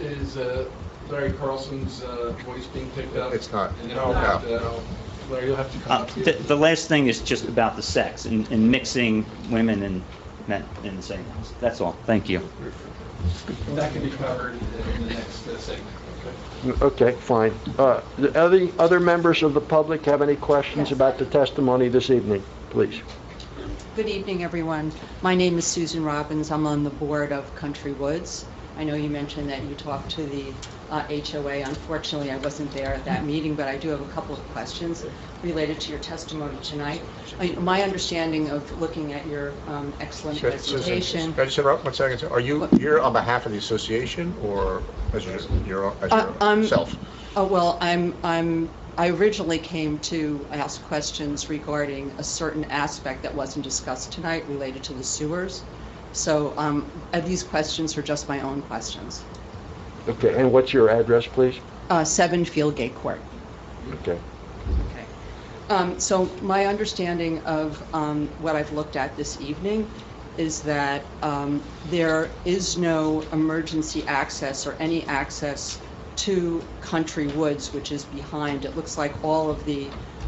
Larry Carlson's voice being picked up? It's not. And No. Larry, you'll have to come up here. The last thing is just about the sex and mixing women and men in the same house. That's all. Thank you. That can be covered in the next segment. Okay, fine. The other members of the public have any questions about the testimony this evening? Please. Good evening, everyone. My name is Susan Robbins. I'm on the board of Country Woods. I know you mentioned that you talked to the HOA. Unfortunately, I wasn't there at that meeting, but I do have a couple of questions related to your testimony tonight. My understanding of looking at your excellent presentation. Susan, can I just interrupt 1 second? Are you're on behalf of the association, or as yourself? Well, I originally came to ask questions regarding a certain aspect that wasn't discussed tonight related to the sewers. So these questions are just my own questions. Okay, and what's your address, please? 7 Fieldgate Court. Okay. So my understanding of what I've looked at this evening is that there is no emergency access or any access to Country Woods, which is behind. It looks like all of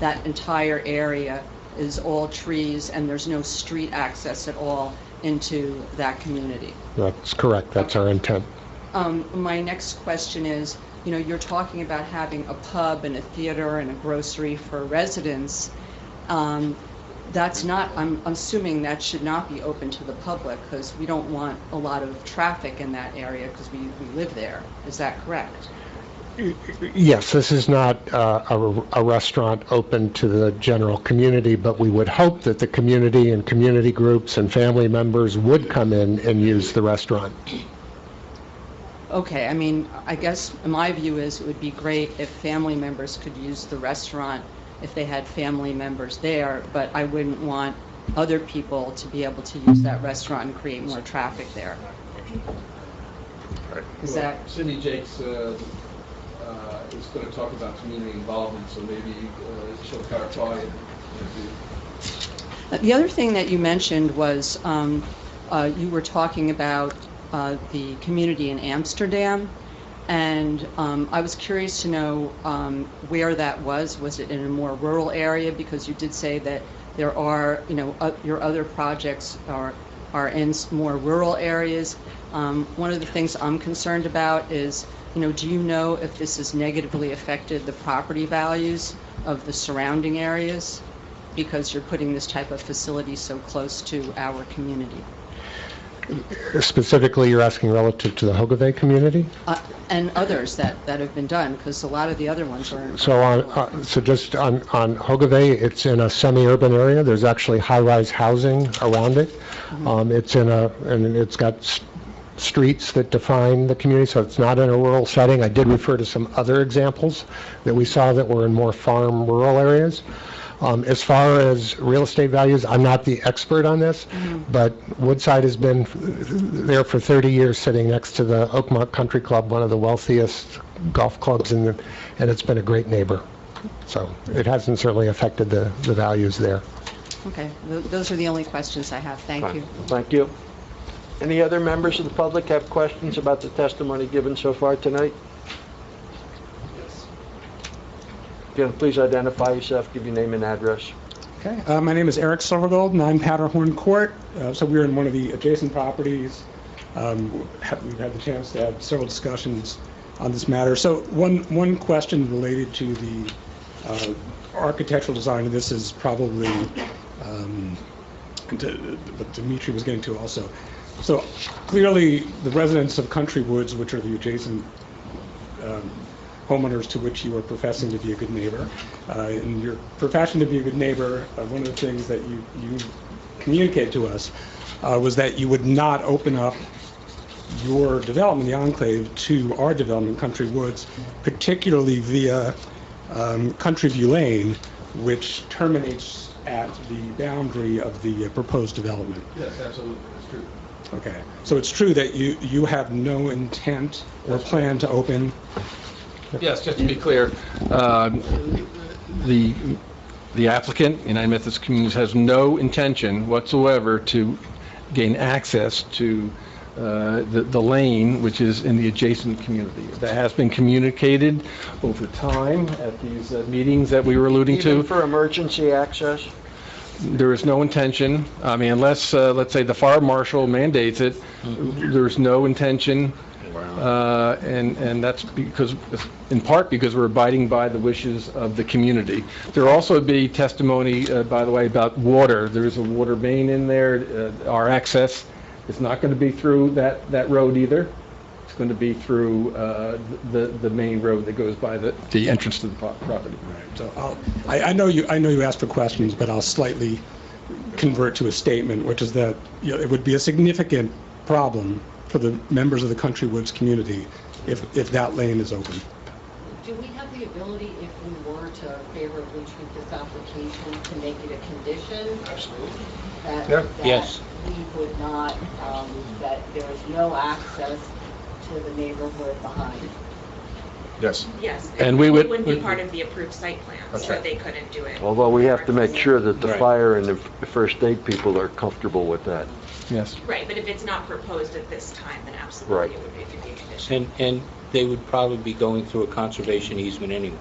that entire area is all trees, and there's no street access at all into that community. That's correct. That's our intent. My next question is, you're talking about having a pub and a theater and a grocery for residents. That's not, I'm assuming that should not be open to the public, because we don't want a lot of traffic in that area because we live there. Is that correct? Yes, this is not a restaurant open to the general community, but we would hope that the community and community groups and family members would come in and use the restaurant. Okay, I mean, I guess my view is it would be great if family members could use the restaurant if they had family members there, but I wouldn't want other people to be able to use that restaurant and create more traffic there. Is that... Cindy Jakes is going to talk about community involvement, so maybe she'll clarify it. The other thing that you mentioned was you were talking about the community in Amsterdam, and I was curious to know where that was. Was it in a more rural area? Because you did say that there are, your other projects are in more rural areas. One of the things I'm concerned about is, do you know if this has negatively affected the property values of the surrounding areas because you're putting this type of facility so close to our community? Specifically, you're asking relative to the Hogevay community? And others that have been done, because a lot of the other ones are... So just on Hogevay, it's in a semi-urban area. There's actually high-rise housing around it. And it's got streets that define the community, so it's not in a rural setting. I did refer to some other examples that we saw that were in more farm rural areas. As far as real estate values, I'm not the expert on this, but Woodside has been there for 30 years, sitting next to the Oakmont Country Club, one of the wealthiest golf clubs, and it's been a great neighbor. So it hasn't certainly affected the values there. Okay, those are the only questions I have. Thank you. Thank you. Any other members of the public have questions about the testimony given so far tonight? Again, please identify yourself, give your name and address. Okay, my name is Eric Silvergold, 9 Powderhorn Court. So we're in one of the adjacent properties. We've had the chance to have several discussions on this matter. So one question related to the architectural design, and this is probably what Dimitri was getting to also. So clearly, the residents of Country Woods, which are the adjacent homeowners to which you are professing to be a good neighbor. In your profession to be a good neighbor, one of the things that you communicated to us was that you would not open up your development, the Enclave, to our development, Country Woods, particularly via Country View Lane, which terminates at the boundary of the proposed development. Yes, absolutely, it's true. Okay, so it's true that you have no intent or plan to open. Yes, just to be clear, the applicant, United Methodist Communities, has no intention whatsoever to gain access to the lane, which is in the adjacent community. That has been communicated over time at these meetings that we were alluding to. Even for emergency access? There is no intention. I mean, unless, let's say, the fire marshal mandates it, there's no intention. And that's because, in part, because we're abiding by the wishes of the community. There will also be testimony, by the way, about water. There's a water main in there. Our access is not going to be through that road either. It's going to be through the main road that goes by the entrance to the property. Right. So I know you asked for questions, but I'll slightly convert to a statement, which is that it would be a significant problem for the members of the Country Woods community if that lane is open. Do we have the ability, if we were to favorably treat this application, to make it a condition? Absolutely. That Yes. we would not, that there is no access to the neighborhood behind? Yes. Yes, And it we would- wouldn't be part of the approved site plan, That's so right. they couldn't do it. Although we have to make sure that the Right. fire and the first aid people are comfortable with that. Yes. Right, but if it's not proposed at this time, then absolutely Right. it would be a condition. And they would probably be going through a conservation easement anyway.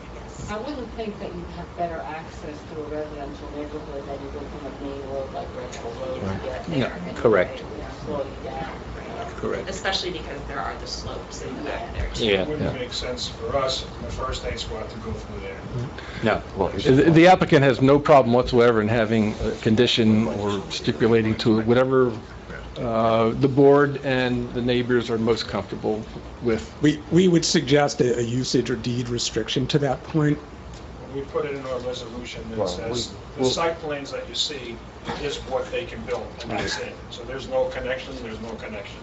I wouldn't think that you'd have better access to a residential neighborhood than you would from a main road like Red Hill Road to get there. No, anyway. correct. It would slow you down. Correct. Especially because there are the slopes in the back there too. Yeah. It wouldn't make sense for us, the first aid squad, to go through there. No. The applicant has no problem whatsoever in having a condition or stipulating to it whatever the board and the neighbors are most comfortable with. We would suggest a usage or deed restriction to that point. We put it in our resolution that Well, says, the site plans that you see is what they can build, and that's it. So there's no connection, there's no connection.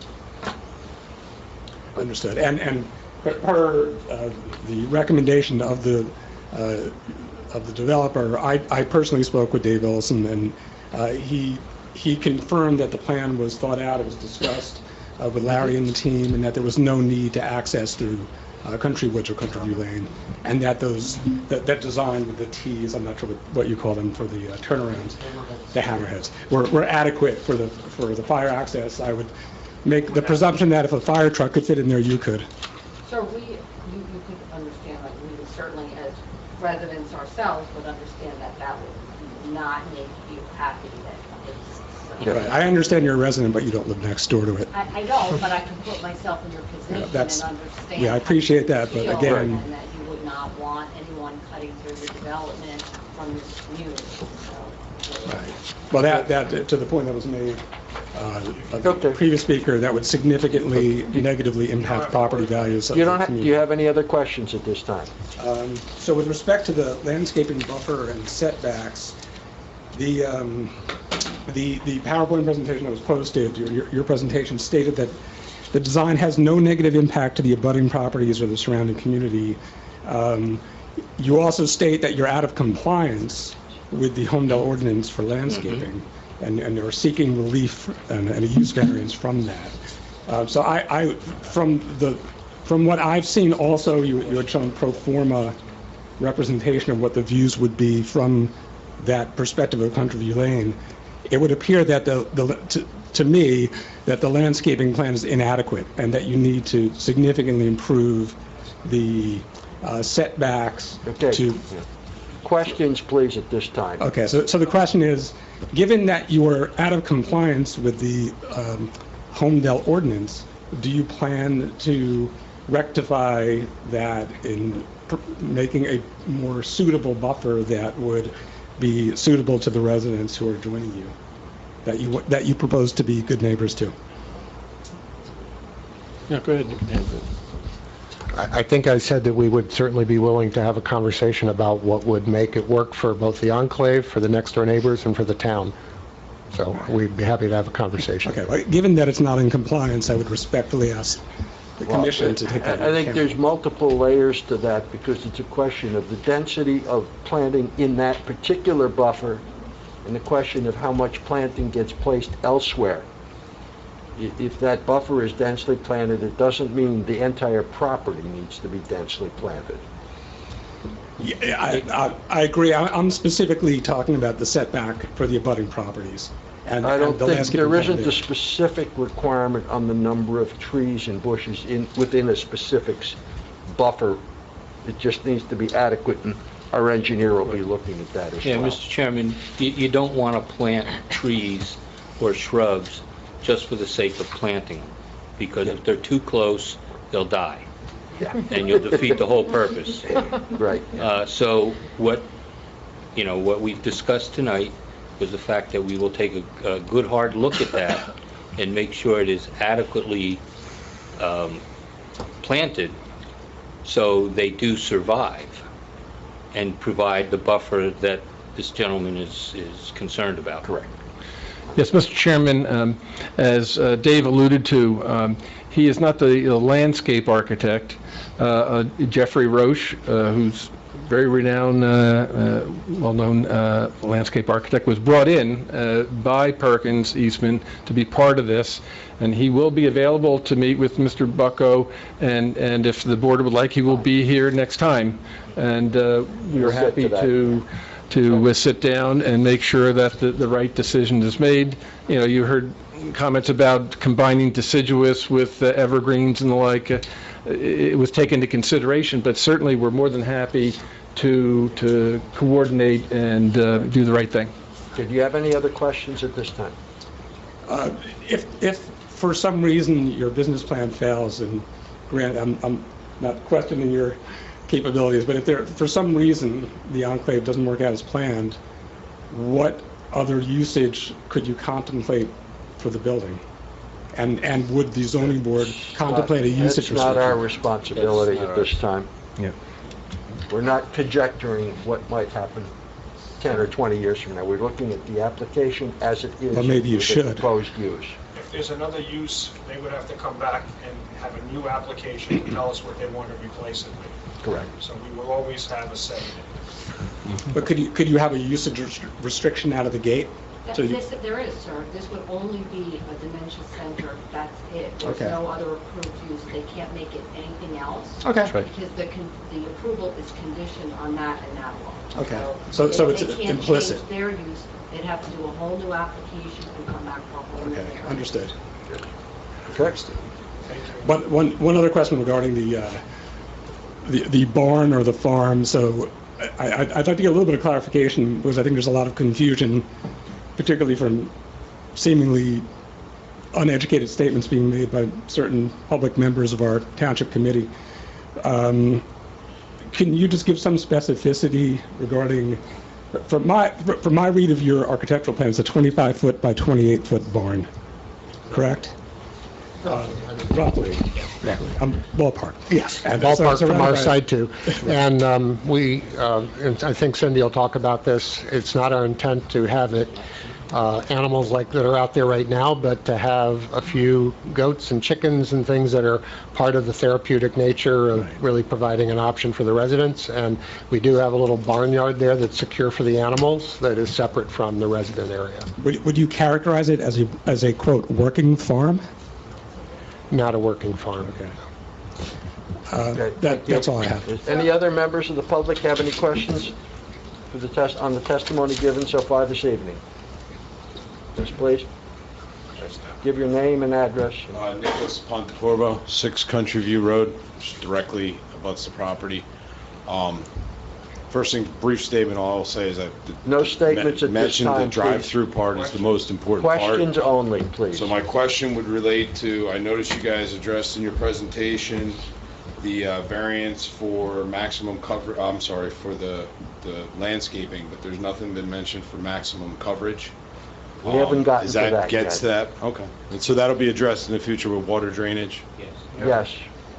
Understood. And per the recommendation of the developer, I personally spoke with Dave Olson, and he confirmed that the plan was thought out, it was discussed with Larry and the team, and that there was no need to access through Country Woods or Country View Lane, and that that design with the T's, I'm not sure what you call them for the turnarounds, the hammerheads, were adequate for the fire access. I would make the presumption that if a fire truck could fit in there, you could. So you could understand, like, we would certainly, as residents ourselves, would understand that would not make you happy that it's... Right. I understand you're a resident, but you don't live next door to it. I don't, but I can put myself in your position and understand. Yeah, I appreciate that, but again... And that you would not want anyone cutting through your development from this community, so... Right. Well, that to the point that was made, the previous speaker, that would significantly negatively impact property values of the community. Do you have any other questions at this time? So with respect to the landscaping buffer and setbacks, the PowerPoint presentation that was posted, your presentation stated that the design has no negative impact to the abutting properties or the surrounding community. You also state that you're out of compliance with the Holmdel ordinance for landscaping, and you're seeking relief and a use variance from that. So from what I've seen, also you had shown pro forma representation of what the views would be from that perspective of Country View Lane. It would appear that to me that the landscaping plan is inadequate, and that you need to significantly improve the setbacks to... Questions, please, at this time. Okay, so the question is, given that you are out of compliance with the Holmdel ordinance, do you plan to rectify that in making a more suitable buffer that would be suitable to the residents who are joining you, that you propose to be good neighbors to? Yeah, go ahead. I think I said that we would certainly be willing to have a conversation about what would make it work for both the Enclave, for the next door neighbors, and for the town. So we'd be happy to have a conversation. Okay, well, given that it's not in compliance, I would respectfully ask the commission to take that. I think there's multiple layers to that, because it's a question of the density of planting in that particular buffer, and the question of how much planting gets placed elsewhere. If that buffer is densely planted, it doesn't mean the entire property needs to be densely planted. Yeah, I agree. I'm specifically talking about the setback for the abutting properties. And I don't the think landscaping there isn't plan a specific requirement on the number of trees and bushes within a specific buffer. It just needs to be adequate, and our engineer will be looking at that as well. Yeah, Mr. Chairman, you don't want to plant trees or shrubs just for the sake of planting them, because if they're too close, they'll die. Yeah. And you'll defeat the whole purpose. Right. So what we've discussed tonight was the fact that we will take a good hard look at that and make sure it is adequately planted so they do survive and provide the buffer that this gentleman is concerned about. Correct. Yes, Mr. Chairman, as Dave alluded to, he is not the landscape architect. Jeffrey Roche, who's very renowned, well-known landscape architect, was brought in by Perkins Eastman to be part of this, and he will be available to meet with Mr. Bucko, and if the board would like, he will be here next time. And we are happy to sit down and make sure that the right decision is made. You know, you heard comments about combining deciduous with evergreens and the like. It was taken into consideration, but certainly we're more than happy to coordinate and do the right thing. Okay, do you have any other questions at this time? If for some reason your business plan fails, and granted, I'm not questioning your capabilities, but if for some reason the Enclave doesn't work out as planned, what other usage could you contemplate for the building? And would the zoning board contemplate a usage restriction? It's not our responsibility at this time. Yeah. We're not conjecturing what might happen 10 or 20 years from now. We're looking at the application as it is. Well, maybe you with should. the proposed use. if there's another use, they would have to come back and have a new application to tell us what they want to replace it with. Correct. So we will always have a say in it. But could you have a usage restriction out of the gate? So you- There is, sir. This would only be a dementia center, that's it. There's Okay. no other approved use. They can't make it anything else. Okay. That's right. Because the approval is conditioned on that and that law. Okay. So it's They can't implicit. change their use. They'd have to do a whole new application and come back for a whole new. Okay, understood. Okay. One other question regarding the barn or the farm. So I'd like to get a little bit of clarification because I think there's a lot of confusion, particularly from seemingly uneducated statements being made by certain public members of our township committee. Can you just give some specificity regarding, from my read of your architectural plan, it's a 25-foot by 28-foot barn, correct? Roughly. Ballpark, yes. And ballpark from our side too. And and I think Cindy will talk about this, it's not our intent to have it animals like that are out there right now, but to have a few goats and chickens and things that are part of the therapeutic nature of really providing an option for the residents. And we do have a little barnyard there that's secure for the animals that is separate from the resident area. Would you characterize it as a quote, working farm? Not a working farm. Okay. That's all I have. Any other members of the public have any questions for on the testimony given so far this evening? Yes, please. Give your name and address. Nicholas Pontecorvo, 6 Country View Road, just directly abuts the property. First thing, brief statement, all I'll say is that No statements at this mentioned the time, please. drive-through part is the most important part. Questions only, please. So my question would relate to, I noticed you guys addressed in your presentation the variance for maximum cover, I'm sorry, for the landscaping, but there's nothing been mentioned for maximum coverage. We haven't gotten to that Gets to yet. that? Okay. And so that'll be addressed in the future with water drainage? Yes.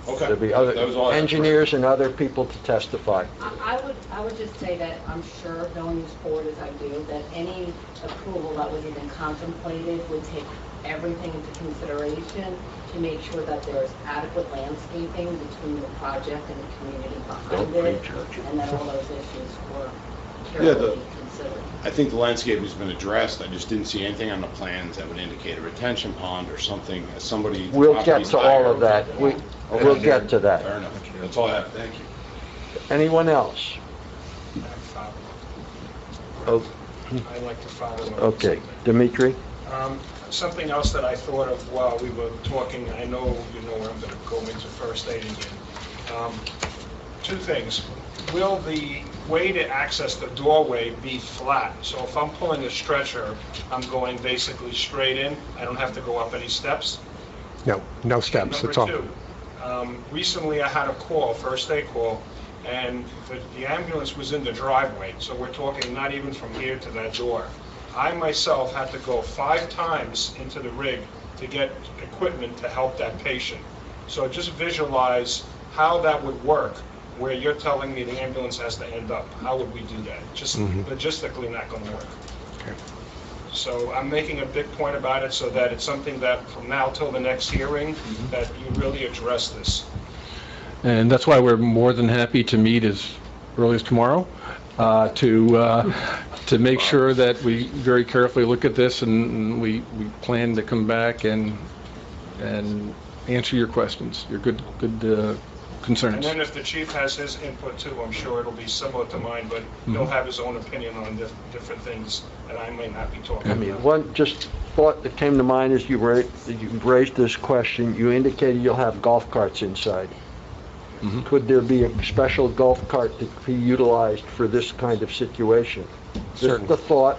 Okay. There'll be That was all other I had. engineers and other people to testify. I would just say that I'm sure, knowing this board as I do, that any approval that was even contemplated would take everything into consideration to make sure that there's adequate landscaping between the project and the community behind it, and that all those issues were carefully considered. I think the landscape has been addressed. I just didn't see anything on the plans that would indicate a retention pond or something, as somebody... We'll get to all of that. We'll get to that. Fair enough. That's all I have. Thank you. Anyone else? Oh, I'd like to follow up. okay. Dimitri? Something else that I thought of while we were talking, I know you know where I'm going to go into first aid again. 2 things. Will the way to access the doorway be flat? So if I'm pulling a stretcher, I'm going basically straight in? I don't have to go up any steps? No steps, it's all. Number 2, recently I had a call, first aid call, and the ambulance was in the driveway, so we're talking not even from here to that door. I myself had to go 5 times into the rig to get equipment to help that patient. So just visualize how that would work, where you're telling me the ambulance has to end up. How would we do that? Just logistically not going to work. Okay. So I'm making a big point about it so that it's something that from now till the next hearing, that you really address this. And that's why we're more than happy to meet as early as tomorrow to make sure that we very carefully look at this and we plan to come back and answer your questions, your good concerns. And then if the chief has his input too, I'm sure it'll be similar to mine, but he'll have his own opinion on different things that I may not be talking I mean, about. one just thought that came to mind as you raised this question, you indicated you'll have golf carts inside. Could there be a special golf cart that be utilized for this kind of situation? Just the thought.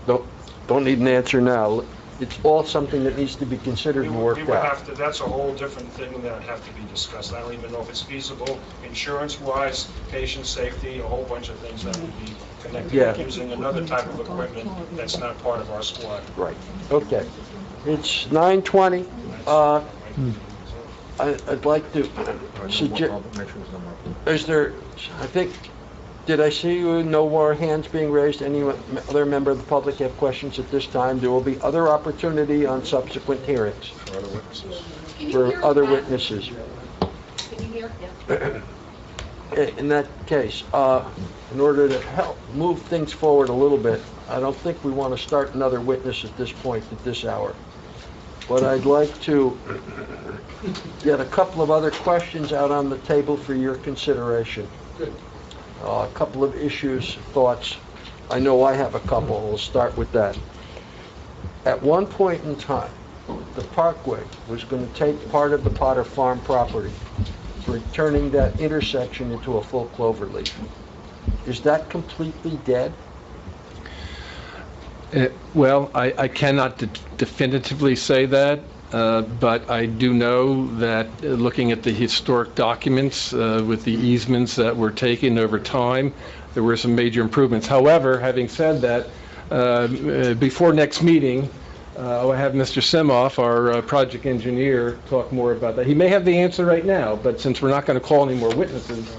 Don't need an answer now. It's all something that needs to be considered and We worked would out. have to, that's a whole different thing that would have to be discussed. I don't even know if it's feasible, insurance-wise, patient safety, a whole bunch of things that would be connected Yeah. with using another type of equipment that's not part of our squad. Right. Okay. It's 9:20. I'd like to suggest, is there, I think Did I see no more hands being raised? Any other member of the public have questions at this time? There will be other opportunity on subsequent hearings for other witnesses. Can you hear? Yeah. In that case, in order to help move things forward a little bit, I don't think we want to start another witness at this point, at this hour. But I'd like to get a couple of other questions out on the table for your consideration. Good. A couple of issues, thoughts. I know I have a couple. We'll start with that. At one point in time, the Parkway was going to take part of the Potter Farm property for turning that intersection into a full clover leaf. Is that completely dead? Well, I cannot definitively say that, but I do know that looking at the historic documents with the easements that were taken over time, there were some major improvements. However, having said that, before next meeting, I'll have Mr. Simoff, our project engineer, talk more about that. He may have the answer right now, but since we're not going to call any more witnesses.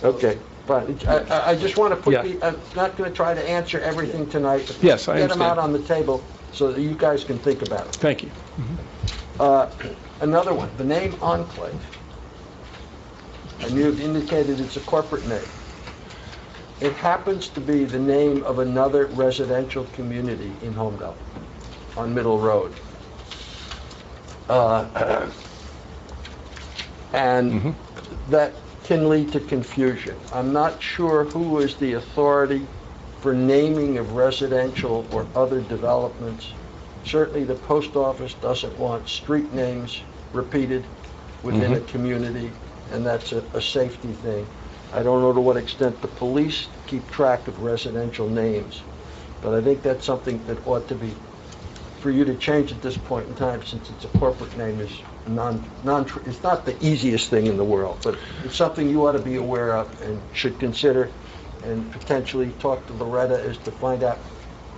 Okay. But I just want to put I'm not going to try to answer everything tonight. But yes, I get understand. them out on the table so that you guys can think about it. Thank you. Another one, the name Enclave. And you've indicated it's a corporate name. It happens to be the name of another residential community in Holmdel on Middle Road. And that can lead to confusion. I'm not sure who is the authority for naming of residential or other developments. Certainly the post office doesn't want street names repeated within a community, and that's a safety thing. I don't know to what extent the police keep track of residential names, but I think that's something that ought to be, for you to change at this point in time, since it's a corporate name, is it's not the easiest thing in the world, but it's something you ought to be aware of and should consider, and potentially talk to Loretta as to find out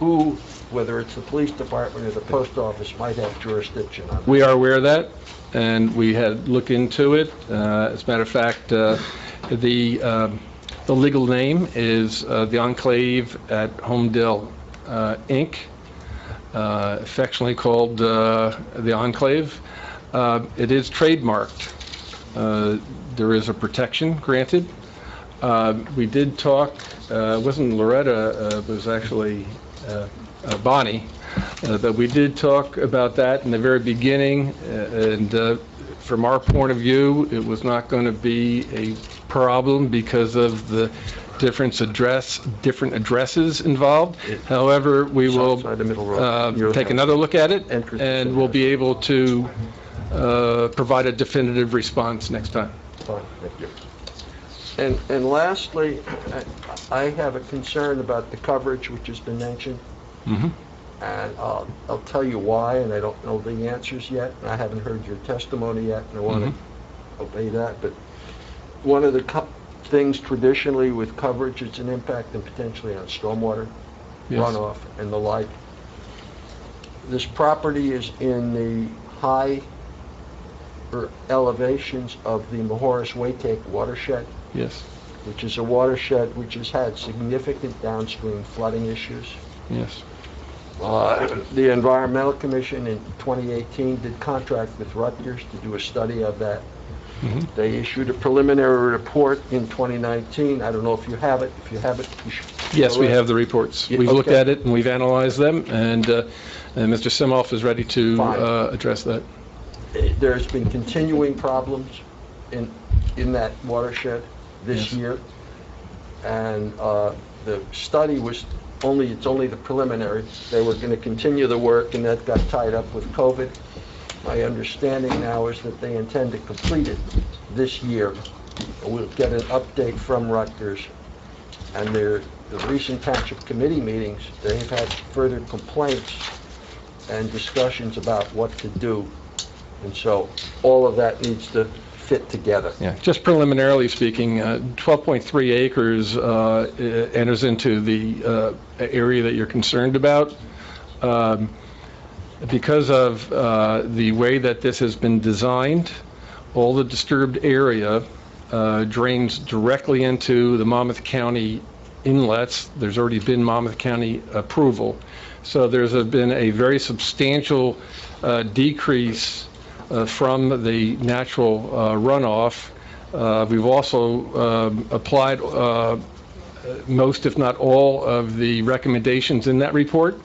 who, whether it's the police department or the post office, might have jurisdiction on it. We are aware of that, and we had looked into it. As a matter of fact, the legal name is the Enclave at Holmdel, Inc., affectionately called the Enclave. It is trademarked. There is a protection granted. We did talk, it wasn't Loretta, it was actually Bonnie, but we did talk about that in the very beginning, and from our point of view, it was not going to be a problem because of the different addresses involved. However, we will take another look at it, and we'll be able to provide a definitive response next time. Fine, thank you. And lastly, I have a concern about the coverage which has been mentioned. And I'll tell you why, and I don't know the answers yet, and I haven't heard your testimony yet, and I want to obey that. But one of the things traditionally with coverage, it's an impact and potentially on stormwater, runoff, and the like. This property is in the high elevations of the Mahoris-Waytake watershed. Yes. Which is a watershed which has had significant downstream flooding issues. Yes. The Environmental Commission in 2018 did contract with Rutgers to do a study of that. They issued a preliminary report in 2019. I don't know if you have it. If you have it, you should. Yes, we have the reports. We've looked at it and we've analyzed them, and Mr. Simoff is ready to address that. There's been continuing problems in that watershed this year, and the study was it's only the preliminary. They were going to continue the work, and that got tied up with COVID. My understanding now is that they intend to complete it this year. We'll get an update from Rutgers, and the recent Township Committee meetings, they've had further complaints and discussions about what to do. And so all of that needs to fit together. Yeah, just preliminarily speaking, 12.3 acres enters into the area that you're concerned about. Because of the way that this has been designed, all the disturbed area drains directly into the Monmouth County inlets. There's already been Monmouth County approval. So there's been a very substantial decrease from the natural runoff. We've also applied most, if not all, of the recommendations in that report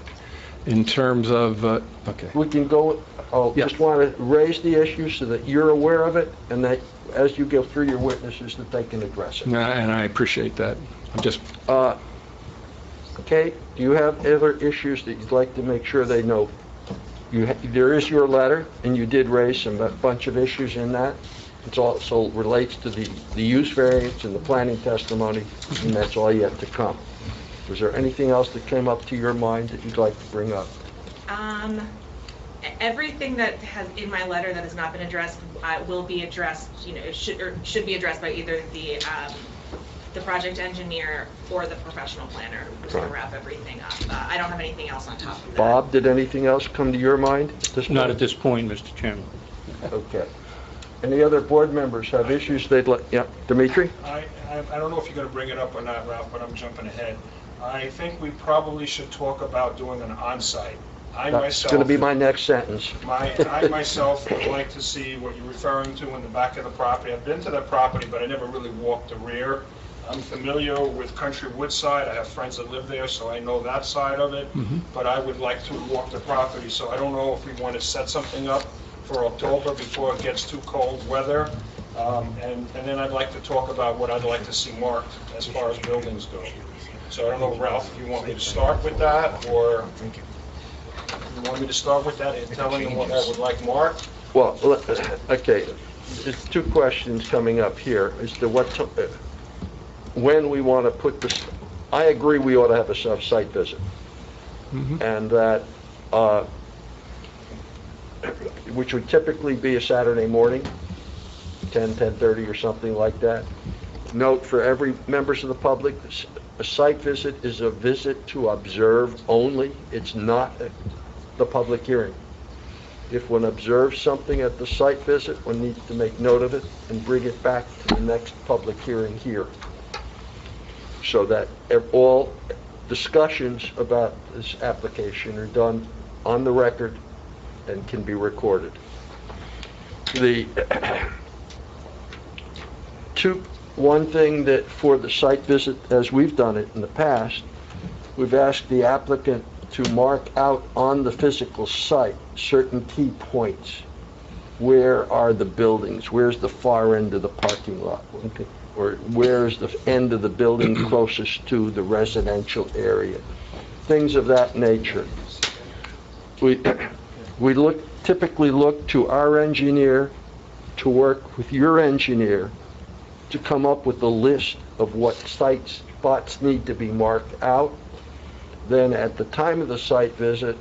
in terms of, okay. We can go, just want to raise the issue so that you're aware of it, and that as you go through your witnesses, that they can address it. And I appreciate that. I'm just... Okay, do you have other issues that you'd like to make sure they know? There is your letter, and you did raise a bunch of issues in that. It also relates to the use variance and the planning testimony, and that's all yet to come. Was there anything else that came up to your mind that you'd like to bring up? Everything that has in my letter that has not been addressed will be addressed. Should be addressed by either the project engineer or the professional planner, who's going to wrap everything up. I don't have anything else on top of that. Bob, did anything else come to your mind at this point? Not at this point, Mr. Chairman. Okay. Any other board members have issues they'd like? Yeah, Dimitri? I don't know if you're going to bring it up or not, Ralph, but I'm jumping ahead. I think we probably should talk about doing an on-site. That's going to be my next sentence. I myself would like to see what you're referring to in the back of the property. I've been to that property, but I never really walked the rear. I'm familiar with Country Woodside. I have friends that live there, so I know that side of it. But I would like to walk the property, so I don't know if we want to set something up for October before it gets too cold weather. And then I'd like to talk about what I'd like to see marked as far as buildings go. So I don't know, Ralph, if you want me to start with that, or you want me to start with that and telling them what I would like marked? Well, okay, there's two questions coming up here as to when we want to put this. I agree we ought to have a site visit, and that which would typically be a Saturday morning, 10:30 or something like that. Note for every members of the public, a site visit is a visit to observe only. It's not the public hearing. If one observes something at the site visit, one needs to make note of it and bring it back to the next public hearing here, so that all discussions about this application are done on the record and can be recorded. One thing that for the site visit, as we've done it in the past, we've asked the applicant to mark out on the physical site certain key points. Where are the buildings? Where's the far end of the parking lot? Or where's the end of the building closest to the residential area? Things of that nature. We typically look to our engineer to work with your engineer to come up with a list of what spots need to be marked out. Then at the time of the site visit,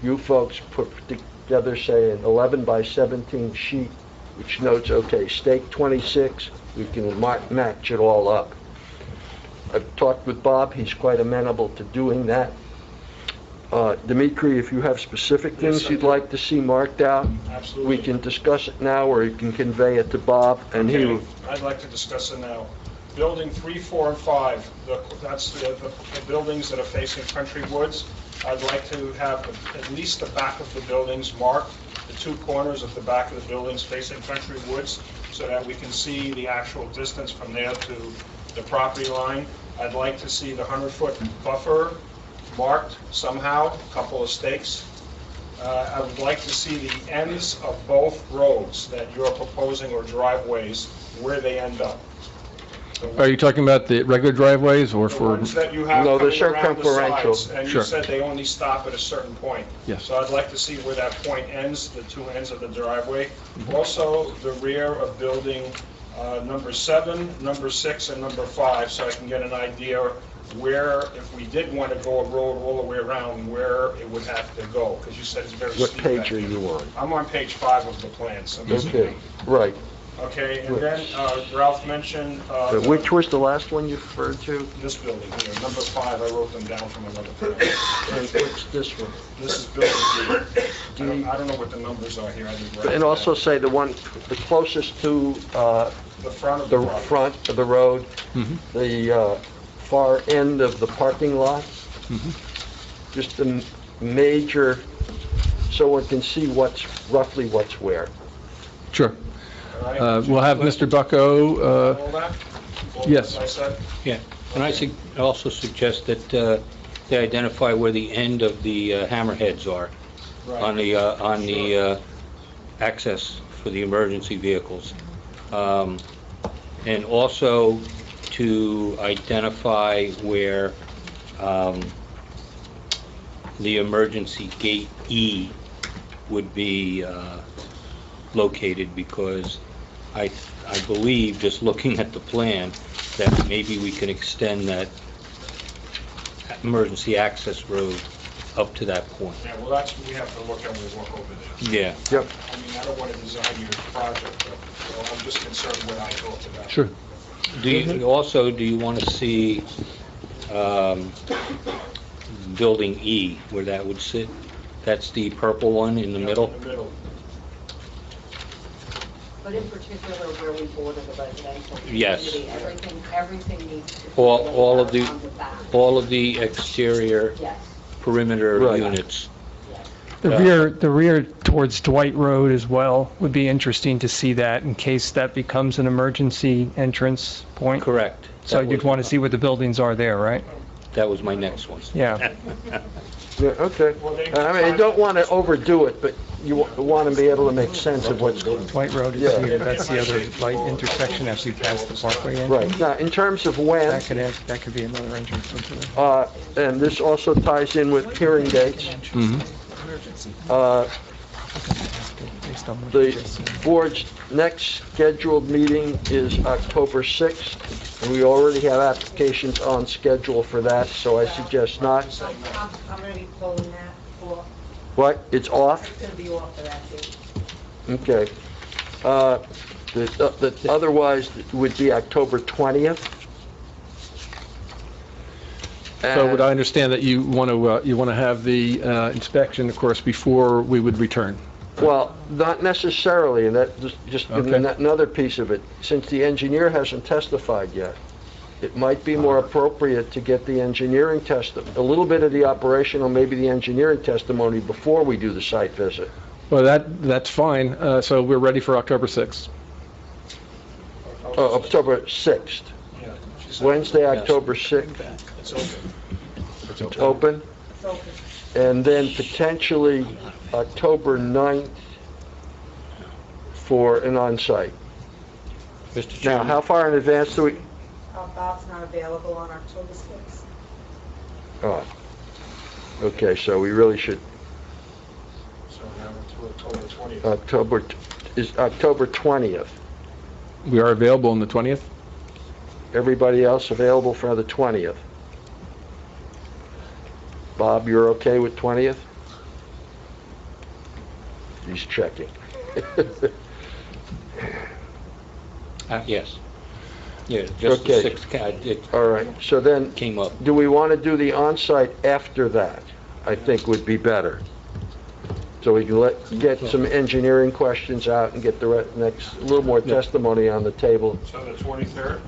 you folks put together, say, an 11 by 17 sheet, which notes, okay, stake 26, we can match it all up. I've talked with Bob, he's quite amenable to doing that. Dimitri, if you have specific things you'd like to see marked out, absolutely, we can discuss it now, or you can convey it to Bob, and okay, he will. I'd like to discuss it now. Building 3, 4, and 5, that's the buildings that are facing Country Woods. I'd like to have at least the back of the buildings marked, the two corners of the back of the buildings facing Country Woods, so that we can see the actual distance from there to the property line. I'd like to see the 100-foot buffer marked somehow, a couple of stakes. I would like to see the ends of both roads that you're proposing, or driveways, where they end up. Are you talking about the regular driveways or The for? ones that you have No, the coming around the circumferential. sides, and you Sure. said they only stop at a certain point. Yes. So I'd like to see where that point ends, the two ends of the driveway. Also, the rear of building number 7, number 6, and number 5, so I can get an idea where, if we did want to go a road all the way around, where it would have to go, because you said it's very steep. What page are you on? I'm on page 5 of the plan, so Okay, right. Okay, and then Ralph mentioned... Which was the last one you referred to? This building here, number 5, I wrote them down from another plan. And what's this one? This is building D. I don't know what the numbers are here. I didn't write it And down. also say the one, the closest to The front of the the property. front of the road, the far end of the parking lot, just the major, so one can see roughly what's where. Sure. All right. We'll have Mr. Bucko, All that? All yes. that I said? Yeah, and I also suggest that they identify where the end of the hammerheads are Right. on the access for the emergency vehicles. And also to identify where the emergency gate E would be located, because I believe, just looking at the plan, that maybe we can extend that emergency access road up to that point. Yeah, well, that's what we have to look at when we walk over there. Yeah. Yep. I mean, I don't want to design your project, but I'm just concerned what I talked about. Sure. Do you want to see building E, where that would sit? That's the purple one in the middle? In the middle. But in particular, where we border the residential Yes. community, everything needs to be All laid of the out on the back. all of the exterior Yes, perimeter Right. units. The rear towards Dwight Road as well would be interesting to see that in case that becomes an emergency entrance point. Correct. So you'd want to see what the buildings are there, right? That was my next one. Yeah. Yeah, okay. I mean, you don't want to overdo it, but you want to be able to make sense of what's going on. Dwight Road is Yeah. here, that's the other light intersection as you pass the parkway in. Right. Now, in terms of when, That could be another entrance into the... and this also ties in with hearing dates, the board's next scheduled meeting is October 6th, and we already have applications on schedule for that, so I suggest not. I'm going to be pulling that for, What? It's off? it's going to be off for that date. Okay. Otherwise, it would be October 20th. So would I understand that you want to have the inspection, of course, before we would return? Well, not necessarily, and that just Okay. another piece of it. Since the engineer hasn't testified yet, it might be more appropriate to get the engineering a little bit of the operational, maybe the engineering testimony before we do the site visit. Well, that's fine. So we're ready for October 6th. Oh, October 6th. Yeah, she said Wednesday, October 6th. it's open. It's open. It's open. And then potentially October 9th for an on-site. Mr. Now, Chairman, how far in advance do we, Bob's not available on October 6th. oh, okay, so we really should, So now we're to October 20th. is October 20th. We are available on the 20th? Everybody else available for the 20th? Bob, you're okay with 20th? He's checking. yes. Yeah, just the Okay. 6th, it All right, so then, came up. do we want to do the on-site after that? I think would be better. So we can get some engineering questions out and get the a little more testimony on the table. So the 23rd?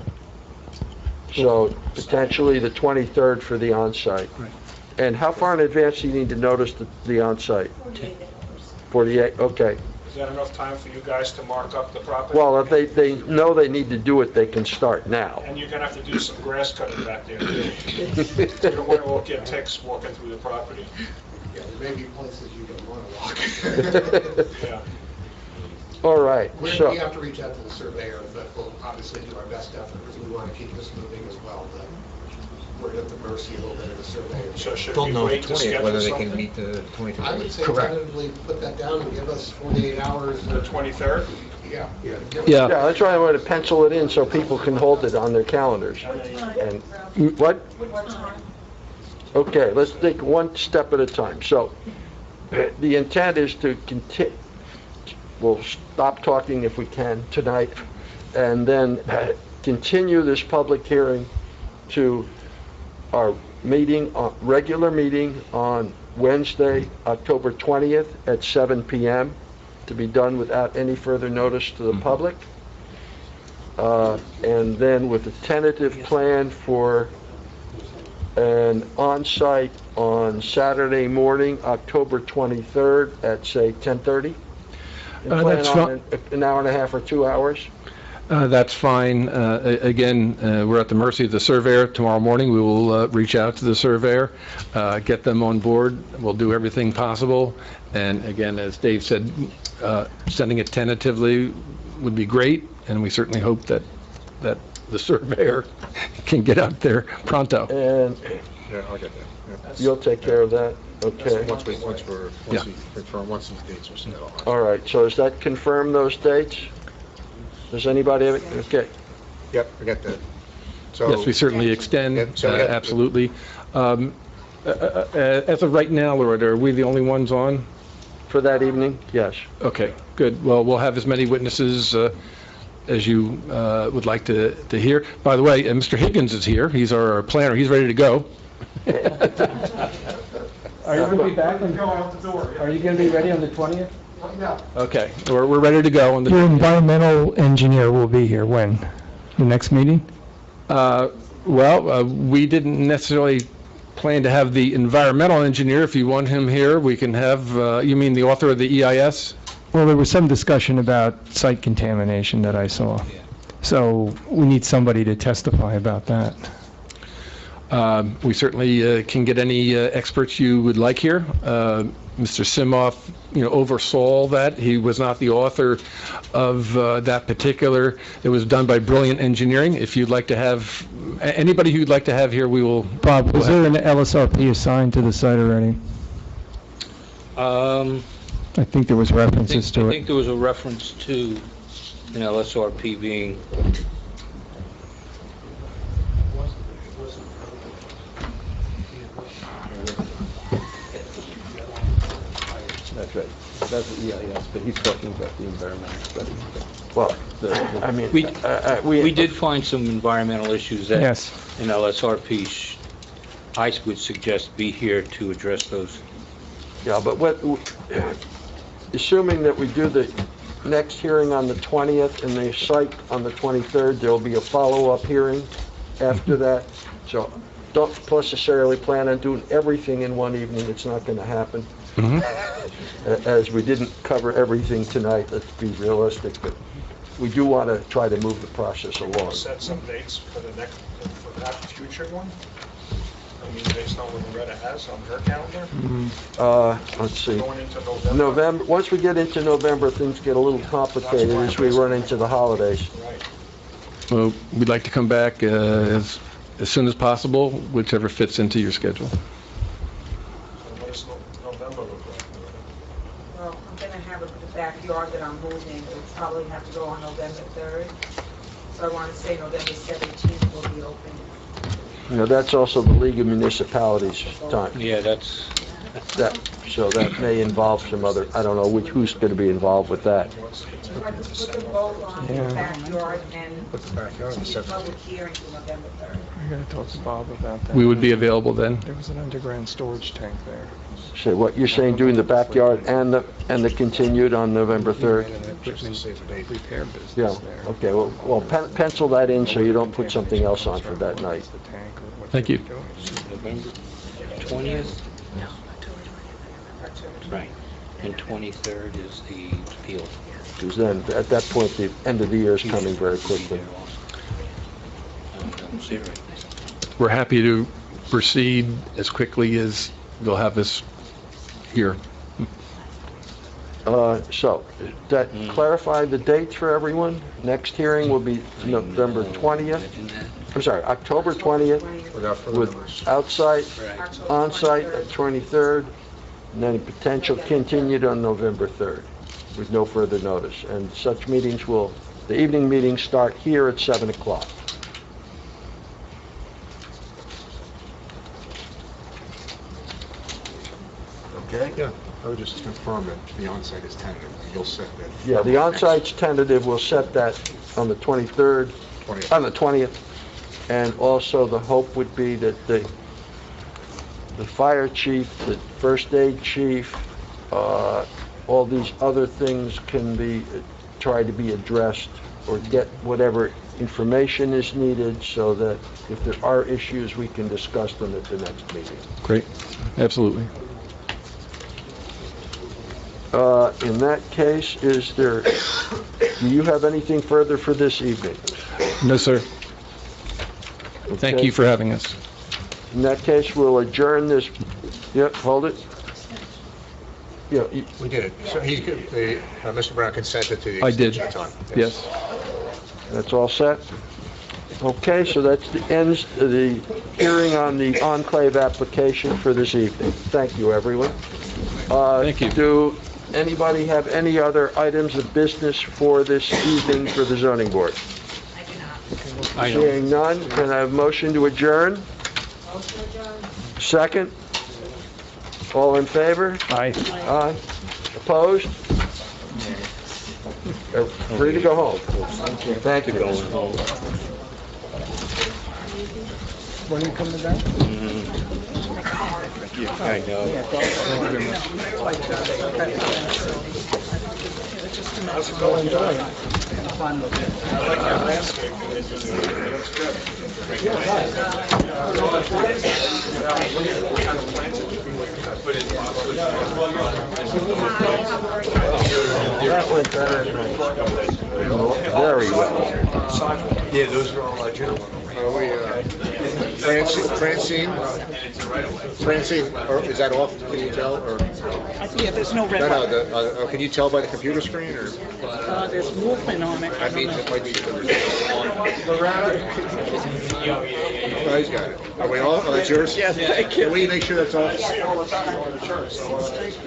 So potentially the 23rd for the on-site. Right. And how far in advance do you need to notice the on-site? 48 hours. 48, okay. Is that enough time for you guys to mark up the property? Well, if they know they need to do it, they can start now. And you're going to have to do some grass cutting back there, too. You don't want to all get ticks walking through the property. Yeah, there may be places you don't want to walk. Yeah. All right, We so, have to reach out to the surveyor, but we'll obviously do our best effort because we want to keep this moving as well. But we're at the mercy a little bit of the surveyor. So should They'll we know the wait to 20th, schedule whether they something? can meet the 23rd. I would say Correct. tentatively put that down and give us 48 hours. The 23rd? Yeah. yeah, that's why I want to pencil it in so people can hold it on their calendars. And, what? What time? Okay, let's take one step at a time. So, the intent is to we'll stop talking if we can tonight, and then continue this public hearing to our meeting, regular meeting on Wednesday, October 20th at 7 p.m. to be done without any further notice to the public. And then with a tentative plan for an on-site on Saturday morning, October 23rd at, say, 10:30? That's fine. An hour and a half or 2 hours? That's fine. Again, we're at the mercy of the surveyor. Tomorrow morning, we will reach out to the surveyor, get them on board. We'll do everything possible. And again, as Dave said, sending it tentatively would be great, and we certainly hope that the surveyor can get out there pronto. And Yeah, I'll get that. you'll take care of that? Okay. Once we confirm, once these dates are set. All right, so does that confirm those dates? Does anybody have it? Okay. Yep, I got that. So Yes, we certainly extend, absolutely. As of right now, Loretta, are we the only ones on? For that evening? Yes. Okay, good. Well, we'll have as many witnesses as you would like to hear. By the way, Mr. Higgins is here. He's our planner. He's ready to go. Are you going to be back? Are you going to be ready on the 20th? Okay, we're ready to go on the... Your environmental engineer will be here when? The next meeting? We didn't necessarily plan to have the environmental engineer. If you want him here, we can have, you mean the author of the EIS? Well, there was some discussion about site contamination that I saw. So we need somebody to testify about that. We certainly can get any experts you would like here. Mr. Simoff, oversaw that. He was not the author of that particular. It was done by Brilliant Engineering. If you'd like to have anybody who'd like to have here, we will. Bob, was there an LSRP assigned to the site already? I think there was references to it. I think there was a reference to an LSRP being. That's right. That's the EIS, but he's talking about the environmental study. Well, we did find some environmental issues that Yes. an LSRP, I would suggest, be here to address those. Yeah, but assuming that we do the next hearing on the 20th and the site on the 23rd, there'll be a follow-up hearing after that. So don't necessarily plan on doing everything in one evening. It's not going to happen. As we didn't cover everything tonight, let's be realistic, but we do want to try to move the process along. Set some dates for that future one? I mean, based on what Loretta has on her calendar? Let's see. Going into November? November. Once we get into November, things get a little complicated as we run into the holidays. Right. Well, we'd like to come back as soon as possible, whichever fits into your schedule. So what does November look like? Well, I'm going to have a backyard that I'm moving. We'll probably have to go on November 3rd. So I want to say November 17th will be open. That's also the League of Municipalities time. Yeah, So that may involve some other, I don't know who's going to be involved with that. So I just put the vote on the backyard and Put the backyard on the the public hearing for November 3rd. I gotta talk to Bob about that. We would be available then. There was an underground storage tank there. So what you're saying, doing the backyard and the continued on November 3rd? Repair business Yeah, there. okay, well, pencil that in so you don't put something else on for that night. Thank you. November 20th? No. Right. And 23rd is the appeal. Because then, at that point, the end of the year is coming very quickly. We're happy to proceed as quickly as they'll have us here. So, that clarify the dates for everyone? Next hearing will be November 20th. I'm sorry, October 20th with outside, on-site at 23rd, and then potential continued on November 3rd with no further notice. And such meetings the evening meetings start here at 7 o'clock. Okay? Yeah. I would just confirm that the on-site is tentative. You'll set that. Yeah, the on-site's tentative, we'll set that on the 23rd, 20th. on the 20th. And also, the hope would be that the fire chief, the first aid chief, all these other things can be, try to be addressed, or get whatever information is needed, so that if there are issues, we can discuss them at the next meeting. Great, absolutely. In that case, do you have anything further for this evening? No, sir. Thank Okay. you for having us. In that case, we'll adjourn this, yep, hold it. Yeah, We did it. So Mr. Brown consented to the I did. extension of time. Yes. that's all set? Okay, so that's the ends of the hearing on the Enclave application for this evening. Thank you, everyone. Thank you. Do anybody have any other items of business for this evening for the zoning board? I know. Seeing none, can I have a motion to adjourn? Second? All in favor? Aye. Aye. Opposed? Free to go home. Thank you. When are you coming back? I know. How's it going, John? Fun. I like your landscape. It looks good. That went better. Very well. Yeah, those are all gentlemen. Are we, Francine, or is that off, can you tell, or? Yeah, there's no red No, button. can you tell by the computer screen, or? There's movement on it. That means it might be. Oh, he's got it. Are we all, oh, that's yours? Yes, thank you. Can we make sure that's off? I see all the time going to church, so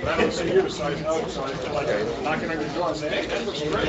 I don't see you, so I know, so I feel like knocking on your door and saying, hey, that looks great.